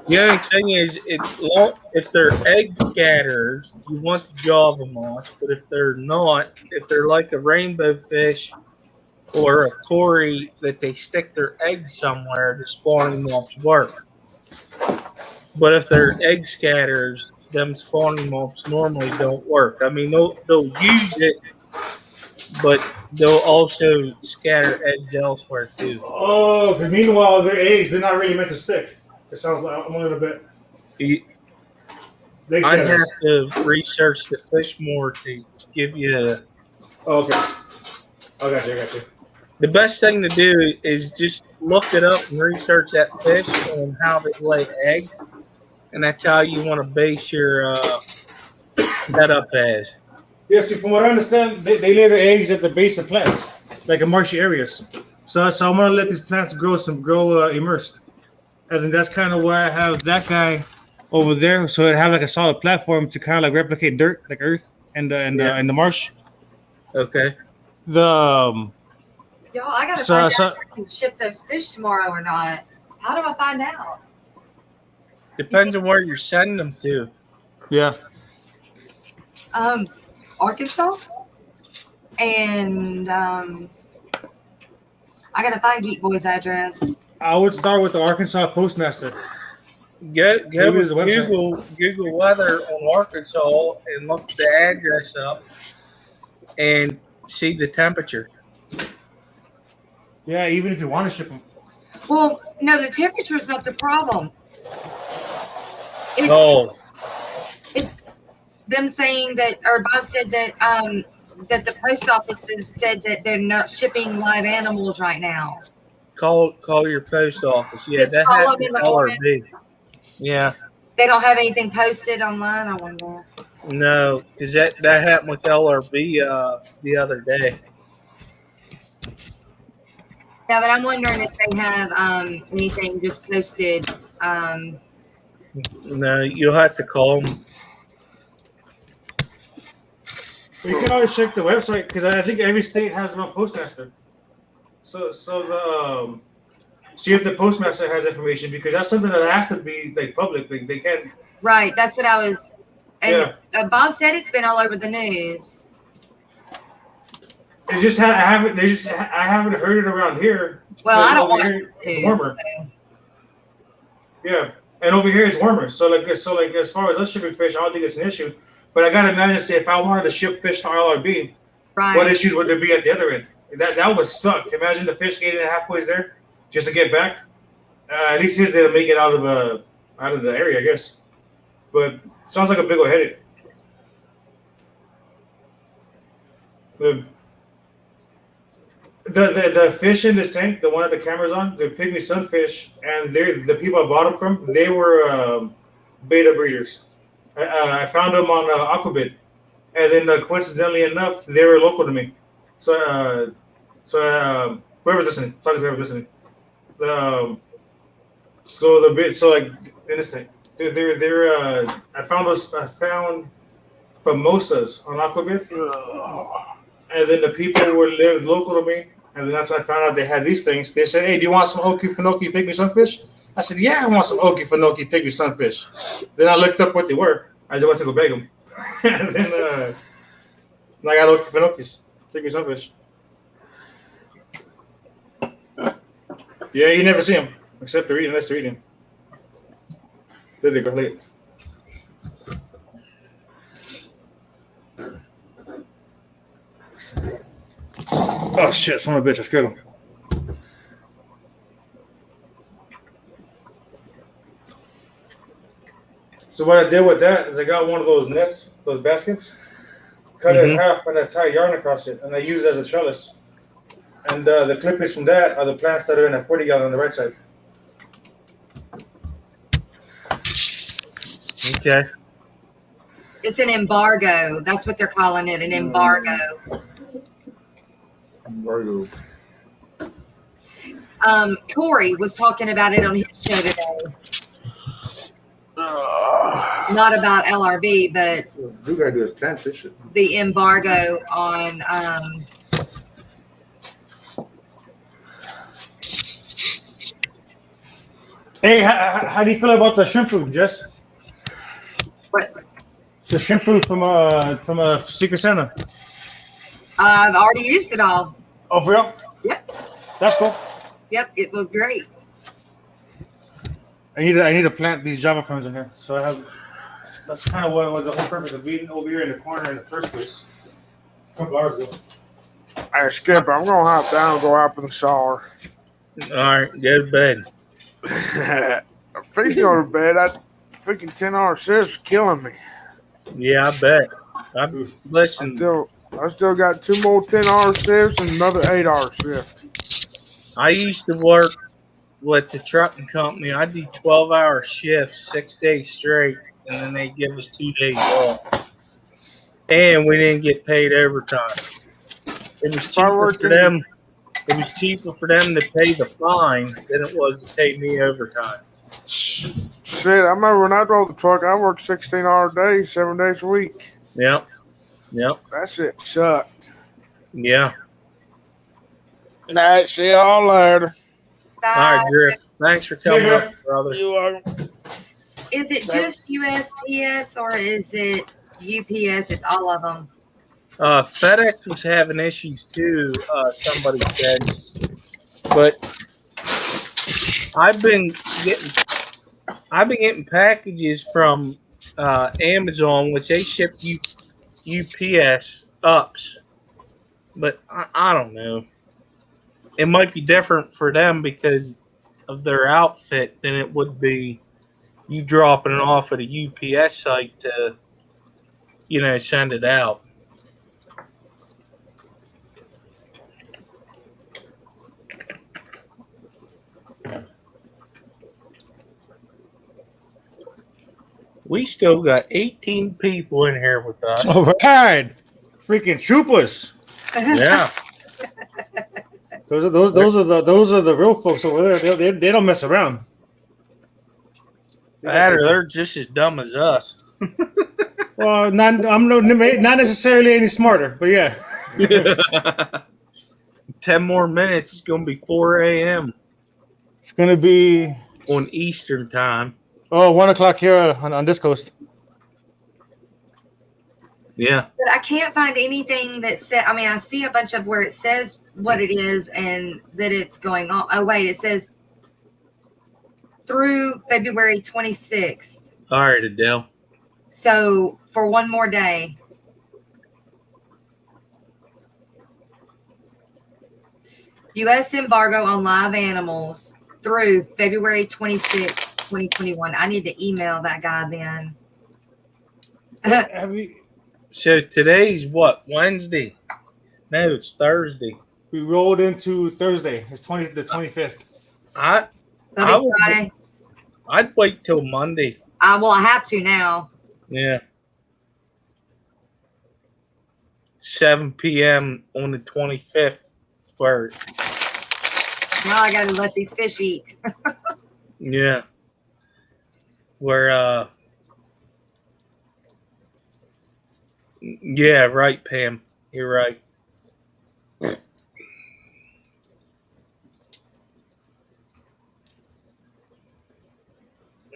The only thing is, if they're egg scatterers, you want the Java moss. But if they're not, if they're like a rainbow fish or a Cory that they stick their egg somewhere, the spawning moths work. But if they're egg scatterers, them spawning moths normally don't work. I mean, they'll use it, but they'll also scatter eggs elsewhere too. Oh, but meanwhile, their eggs, they're not really meant to stick. It sounds like I'm a little bit. I have to research the fish more to give you a... Okay. I got you. The best thing to do is just look it up and research that fish and how they lay eggs. And that's how you want to base your that up as. Yeah, see, from what I understand, they lay their eggs at the base of plants, like in marshy areas. So I'm going to let these plants grow immersed. And then that's kind of why I have that guy over there, so it have like a solid platform to kind of like replicate dirt, like earth, and the marsh. Okay. Y'all, I gotta find out if I can ship those fish tomorrow or not. How do I find out? Depends on where you're sending them to. Yeah. Arkansas, and I gotta find Geek Boy's address. I would start with the Arkansas Postmaster. Google weather on Arkansas and look the address up and see the temperature. Yeah, even if you want to ship them. Well, no, the temperature is not the problem. It's them saying that, or Bob said that that the post office has said that they're not shipping live animals right now. Call your post office. Yeah, Just that call happens them in the LRB. Yeah. They don't have anything posted online. I wonder. No, because that happened with LRB the other day. Yeah, but I'm wondering if they have anything just posted. No, you'll have to call them. You can always check the website because I think every state has their own postmaster. So see if the postmaster has information because that's something that has to be like public. They can't. Right, that's what I was. And Yeah. Bob said it's been all over the news. It just I haven't. I haven't heard it around here. Well, I don't watch here, the news, it's warmer. so. Yeah, and over here it's warmer. So like as far as us shipping fish, I don't think it's an issue. But I gotta imagine, say, if I wanted to ship fish to LRB, Right. what issues would there be at the other end? That would suck. Imagine the fish getting halfway there just to get back. At least his didn't make it out of the area, I guess. But sounds like a big old headache. The fish in this tank, the one that the camera's on, the pygmy sunfish, and the people I bought them from, they were beta breeders. I found them on Aquabid, and then coincidentally enough, they were local to me. So whoever's listening, talking to whoever's listening. So like in this thing, they're I found famosas on Aquabid. And then the people who lived local to me, and then that's when I found out they had these things. They said, "Hey, do you want some Okefenokee pygmy sunfish?" I said, "Yeah, I want some Okefenokee pygmy sunfish." Then I looked up what they were. I just went to go beg them. And then I got Okefenokees, pygmy sunfish. Yeah, you never see them except they're eating, unless they're eating. There they go, late. Oh shit, son of a bitch, I scared him. So what I did with that is I got one of those nets, those baskets, cut it in half, and I tied yarn across it, and I used it as a trellis. And the clippings from that are the plants that are in a 40 gallon on the right side. Okay. It's an embargo. That's what they're calling it, an embargo. Embargo. Corey was talking about it on his show today. Not about LRB, but You gotta do is plant this shit. the embargo on Hey, how do you feel about the shrimp food, Jess? what The shrimp food from Secret Santa. I've already used it all. Oh, for real? Yep. That's cool. Yep, it was great. I need to plant these Java ferns in here. So I have. That's kind of what the whole purpose of being over here in the corner in the first place. A couple hours ago. Hey, Skip, I'm gonna hop down and go out in the shower. All right, go to bed. I'm fixing to go to bed. That freaking 10-hour shift's killing me. Yeah, I bet. Listen, I still got 2 more 10-hour shifts and another 8-hour shift. I used to work with the trucking company. I do 12-hour shifts, 6 days straight, and then they give us 2 days off. And we didn't get paid overtime. It was cheaper for them. It was cheaper for them to pay the fine than it was to pay me overtime. Shit, I remember when I drove the truck, I worked 16-hour days, 7 days a week. Yep. That shit sucked. Yeah. All right, see y'all later. Bye. All right, Griff. Thanks for coming up, brother. You're welcome. Is it just USPS or is it UPS? It's all of them. FedEx was having issues too, somebody said. But I've been getting packages from Amazon, which they ship UPS ups. But I don't know. It might be different for them because of their outfit than it would be you dropping it off at a UPS site to, send it out. We still got 18 people in here with us. All right, freaking troopers. Yeah. Those are the real folks over there. They don't mess around. They're just as dumb as us. Well, not necessarily any smarter, but yeah. 10 more minutes, it's going to be 4 a.m. It's going to be on Eastern time. 1 o'clock here on this coast. Yeah. But I can't find anything that said, I mean, I see a bunch of where it says what it is and that it's going on. Oh, wait, it says through February 26th. All right, Adele. So for one more day. U.S. embargo on live animals through February 26th, 2021. I need to email that guy then. So today's what? Wednesday? No, it's Thursday. We rolled into Thursday. It's the 25th. Friday. I'd wait till Monday. Well, I have to now. Yeah. 7 p.m. on the 25th. Where? Now I got to let these fish eat. Yeah. Where, yeah, right, Pam. You're right.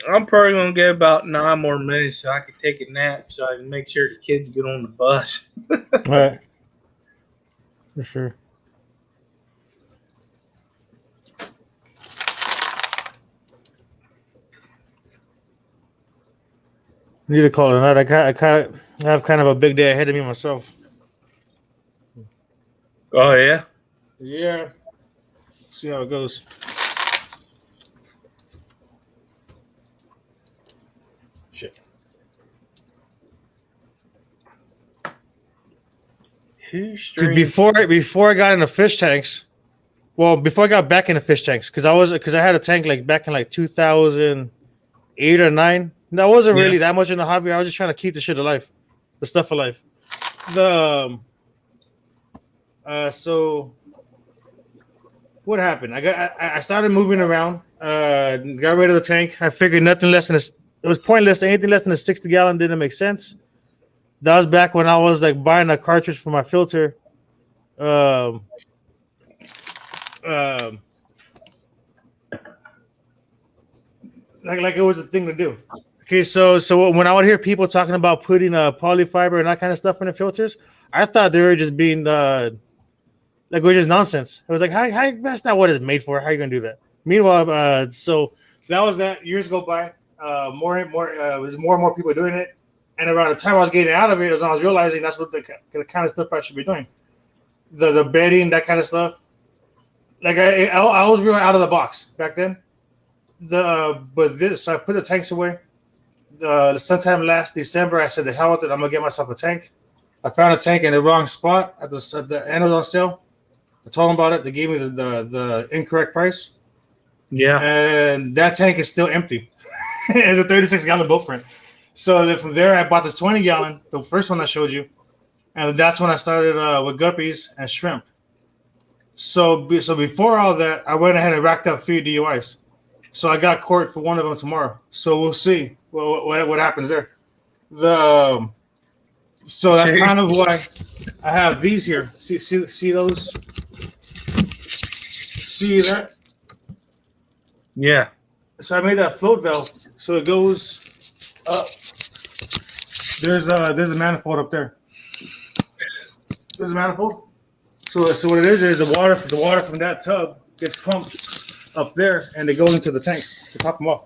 I'm probably going to get about 9 more minutes so I can take a nap so I can make sure the kids get on the bus. All right. For sure. I need to call it a night. I have kind of a big day ahead of me myself. Oh, yeah? Yeah. See how it goes. Shit. Before I got into fish tanks, before I got back into fish tanks, because I had a tank like back in like 2008 or 9. That wasn't really that much in the hobby. I was just trying to keep the shit alive, the stuff alive. So what happened? I started moving around. Got rid of the tank. I figured nothing less than it was pointless. Anything less than a 60-gallon didn't make sense. That was back when I was like buying a cartridge for my filter. Like it was a thing to do. Okay, so when I would hear people talking about putting polyfiber and that kind of stuff in the filters, I thought they were just being like it was just nonsense. It was like, how that's not what it's made for. How are you gonna do that? Meanwhile, so that was that. Years go by, more and more people doing it, and around the time I was getting out of it, I was realizing that's what the kind of stuff I should be doing. The bedding, that kind of stuff. Like I was real out of the box back then. So I put the tanks away. Sometime last December, I said, the hell with it, I'm gonna get myself a tank. I found a tank in the wrong spot at the end of the sale. I told them about it. They gave me the incorrect price. Yeah. And that tank is still empty. It's a 36-gallon boat print. So then from there, I bought this 20-gallon, the first one I showed you. And that's when I started with guppies and shrimp. So before all that, I went ahead and racked up 3 DUIs. So I got court for one of them tomorrow. So we'll see what happens there. So that's kind of why I have these here. See those? See that? Yeah. So I made that float valve. So it goes up. There's a manifold up there. There's a manifold. So what it is the water from that tub gets pumped up there, and they go into the tanks to top them off.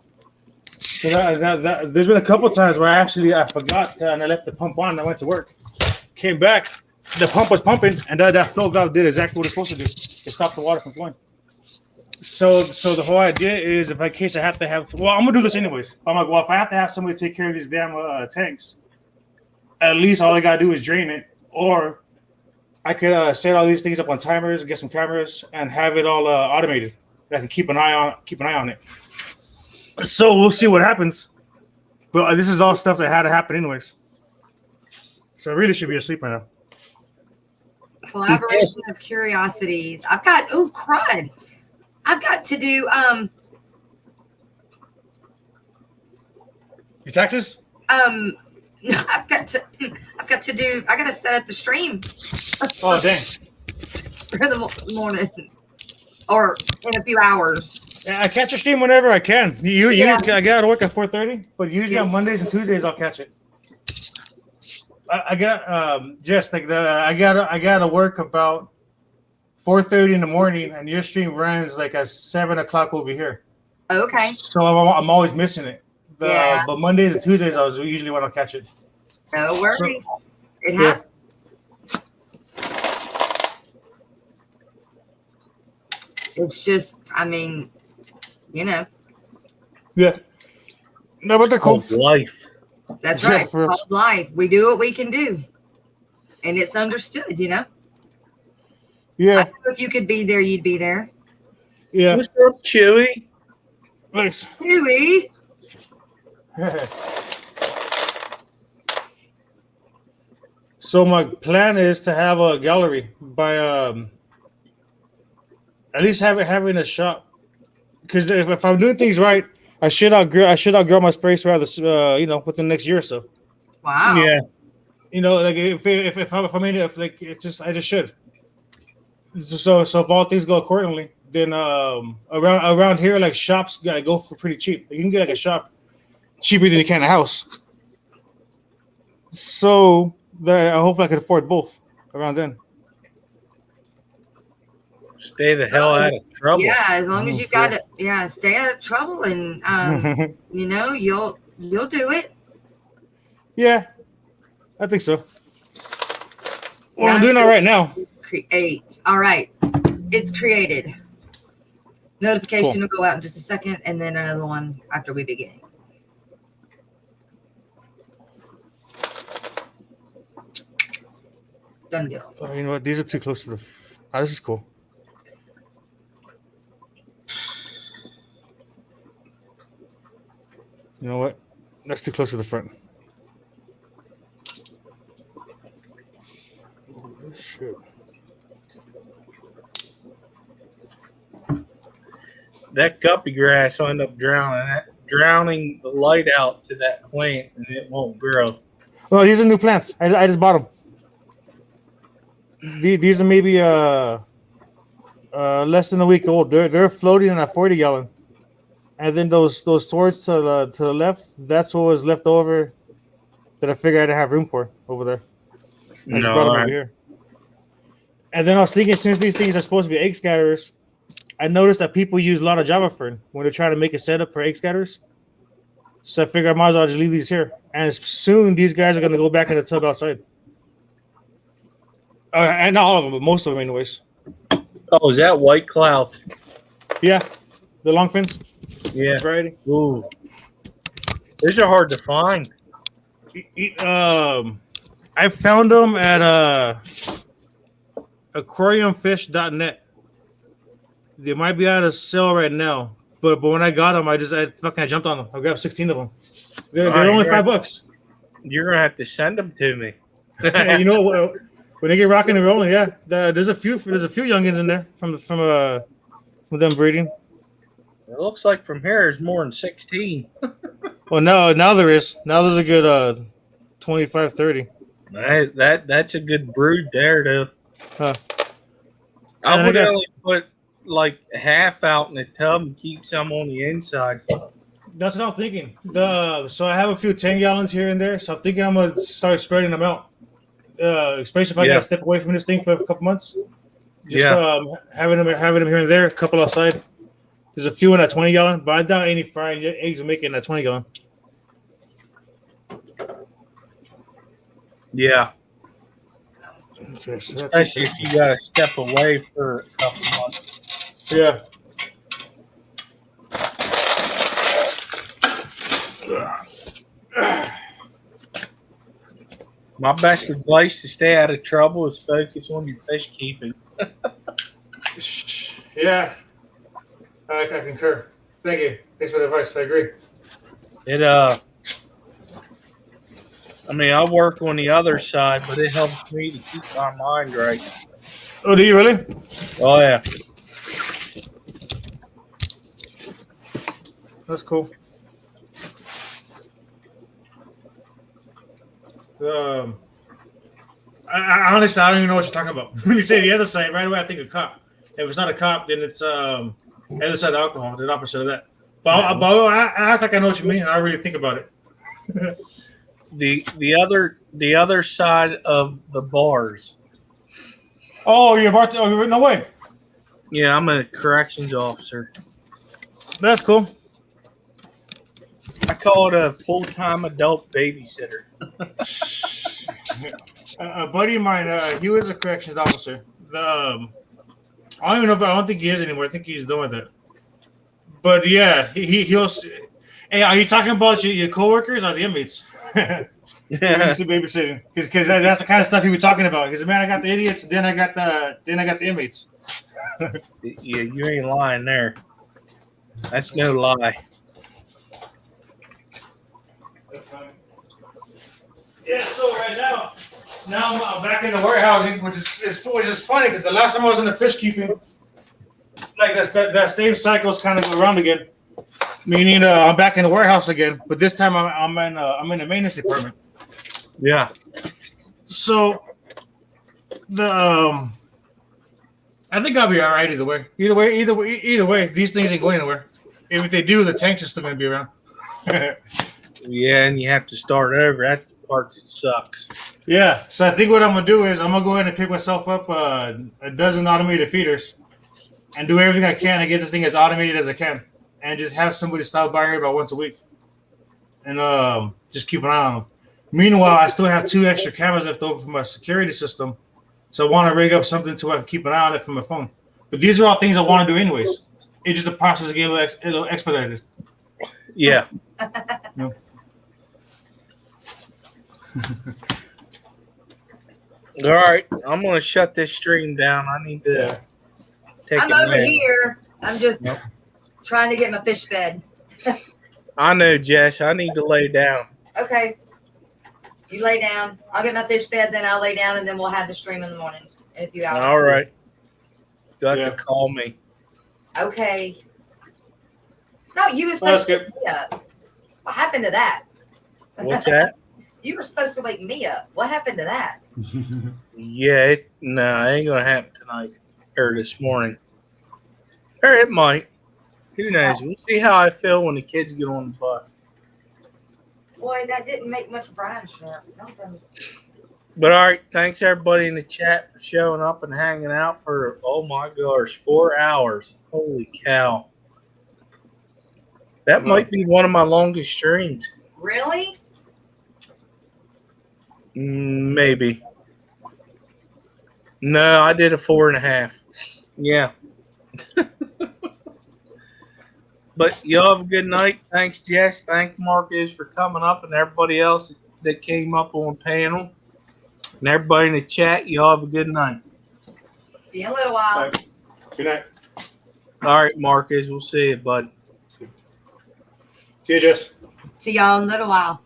So that there's been a couple of times where I forgot and I left the pump on and I went to work. Came back, the pump was pumping, and that flow valve did exactly what it's supposed to do. It stopped the water from flowing. So the whole idea is, in case I have to have, I'm gonna do this anyways. I'm like, if I have to have somebody take care of these damn tanks, at least all I gotta do is drain it, or I could set all these things up on timers, get some cameras, and have it all automated. I can keep an eye on it. So we'll see what happens. But this is all stuff that had to happen anyways. So I really should be asleep right now. Collaboration of curiosities. I've got crud. I've got to do Your taxes? I've got to do. I got to set up the stream Oh dang! for the morning, or in a few hours. Yeah, I catch a stream whenever I can. Yeah. I get out of work at 4:30, but usually on Mondays and Tuesdays I'll catch it. I got just like I gotta work about 4:30 in the morning, and your stream runs like at 7 o'clock over here. Okay. So I'm always missing it. Yeah. But Mondays and Tuesdays I was usually when I'll catch it. No worries. It Yeah. happens. It's just, I mean, you know, Yeah. No, but they're cool. Of life. that's Yeah, right. It's for- called life. We do what we can do, and it's understood. You know, I Yeah. know if you could be there, you'd be there. Yeah. What's up, Chewy? Thanks. Huey. So my plan is to have a gallery by at least having a shop, because if I'm doing things right, I should outgrow my space rather within the next year or so. Wow. Yeah. Like I just should. So if all things go accordingly, then around here, like, shops gotta go for pretty cheap. You can get like a shop cheaper than you can a house. So that I hope I can afford both around then. Stay the hell out of trouble. Yeah, as long as you got it. Yeah, stay out of trouble, and you'll do it. Yeah, I think so. Well, I'm doing that right now. Create. All right, it's created. Notification will go out in just a second, and then another one after we begin. Done deal. Oh, you know what? These are too close to the. This is cool. You know what? That's too close to the front. Oh, this shit. That guppy grass will end up drowning the light out to that plant, and it won't grow. Oh, these are new plants. I just bought them. These are maybe less than a week old. They're floating in a 40-gallon. And then those swords to the left, that's what was left over that I figured I didn't have room for over there. I just brought them over here. And then I was thinking, since these things are supposed to be egg scatterers, I noticed that people use a lot of Java fern when they're trying to make a setup for egg scatterers. So I figured I might as well just leave these here. And soon these guys are going to go back in the tub outside. And not all of them, but most of them anyways. Oh, is that white cloud? Yeah, the long fins. Yeah. Variety. Ooh. These are hard to find. I found them at aquariumfish.net. They might be out of sale right now, but when I got them, I jumped on them. I grabbed 16 of them. They're only $5. You're gonna have to send them to me. You know what? When they get rocking and rolling, yeah, there's a few youngins in there from them breeding. It looks like from here is more than 16. Well, now there is. Now there's a good 25, 30. That's a good brood there, though. Huh. I would only put like half out in the tub and keep some on the inside. That's what I'm thinking. So I have a few 10 gallons here and there. So I'm thinking I'm gonna start spreading them out. Especially if I gotta step away from this thing for a couple months. Just having them here and there, a couple outside. There's a few in that 20 gallon, but I doubt any fried eggs will make it in that 20 gallon. Yeah. Okay, so especially if you gotta step away for a couple months. Yeah. My best advice to stay out of trouble is focus on your fish keeping. Yeah. I concur. Thank you. Thanks for the advice. I agree. I mean, I work on the other side, but it helps me to keep my mind right. Oh, do you really? Oh yeah. That's cool. I honestly, I don't even know what you're talking about. When you say the other side, right away I think of cop. If it's not a cop, then it's the other side of alcohol, the opposite of that. But I act like I know what you mean, and I really think about it. the other side of the bars. Oh, you're about to? Oh, no way. Yeah, I'm a corrections officer. That's cool. I call it a full-time adult babysitter. A buddy of mine, he was a corrections officer. I don't even know if I don't think he is anymore. I think he's done with it. But yeah, he'll. Hey, are you talking about your coworkers or the inmates? Babysitting, because that's the kind of stuff he was talking about. Because man, I got the idiots, then I got the inmates. Yeah, you ain't lying there. That's no lie. That's funny. Yeah, so right now I'm back in the warehousing, which is funny because the last time I was in the fish keeping, like that same cycle's kind of go around again. Meaning, I'm back in the warehouse again, but this time I'm in the maintenance department. Yeah. So I think I'll be all right either way. Either way, these things ain't going anywhere. If they do, the tanks are still going to be around. Yeah, and you have to start over. That's the part that sucks. Yeah. So I think what I'm going to do is I'm going to go ahead and pick myself up a dozen automated feeders and do everything I can to get this thing as automated as I can, and just have somebody stop by here about once a week, and just keep an eye on them. Meanwhile, I still have 2 extra cameras left over for my security system, so I want to rig up something to I can keep an eye on it from my phone. But these are all things I want to do anyways. It's just the process to get a little expedited. Yeah. No. All right, I'm gonna shut this stream down. I need to take I'm a over minute. here. I'm just trying to get my fish fed. I know, Jess. I need to lay down. Okay. You lay down. I'll get my fish fed, then I'll lay down, and then we'll have the stream in the morning in a few hours. All right. You have to call me. Okay. No, you were supposed to good. wake me up. What happened to that? What's that? You were supposed to wake me up. What happened to that? Yeah, it ain't gonna happen tonight or this morning. Or it might. Who knows? We'll see how I feel when the kids get on the bus. Boy, that didn't make much brine shrimp. Something. But all right, thanks everybody in the chat for showing up and hanging out for, oh my gosh, 4 hours. Holy cow. That might be one of my longest streams. Really? Maybe. No, I did a 4.5. Yeah. But y'all have a good night. Thanks, Jess. Thanks, Marcus, for coming up, and everybody else that came up on panel. And everybody in the chat, y'all have a good night. See you in a little while. Good night. All right, Marcus. We'll see you, bud. See you, Jess. See y'all in a little while.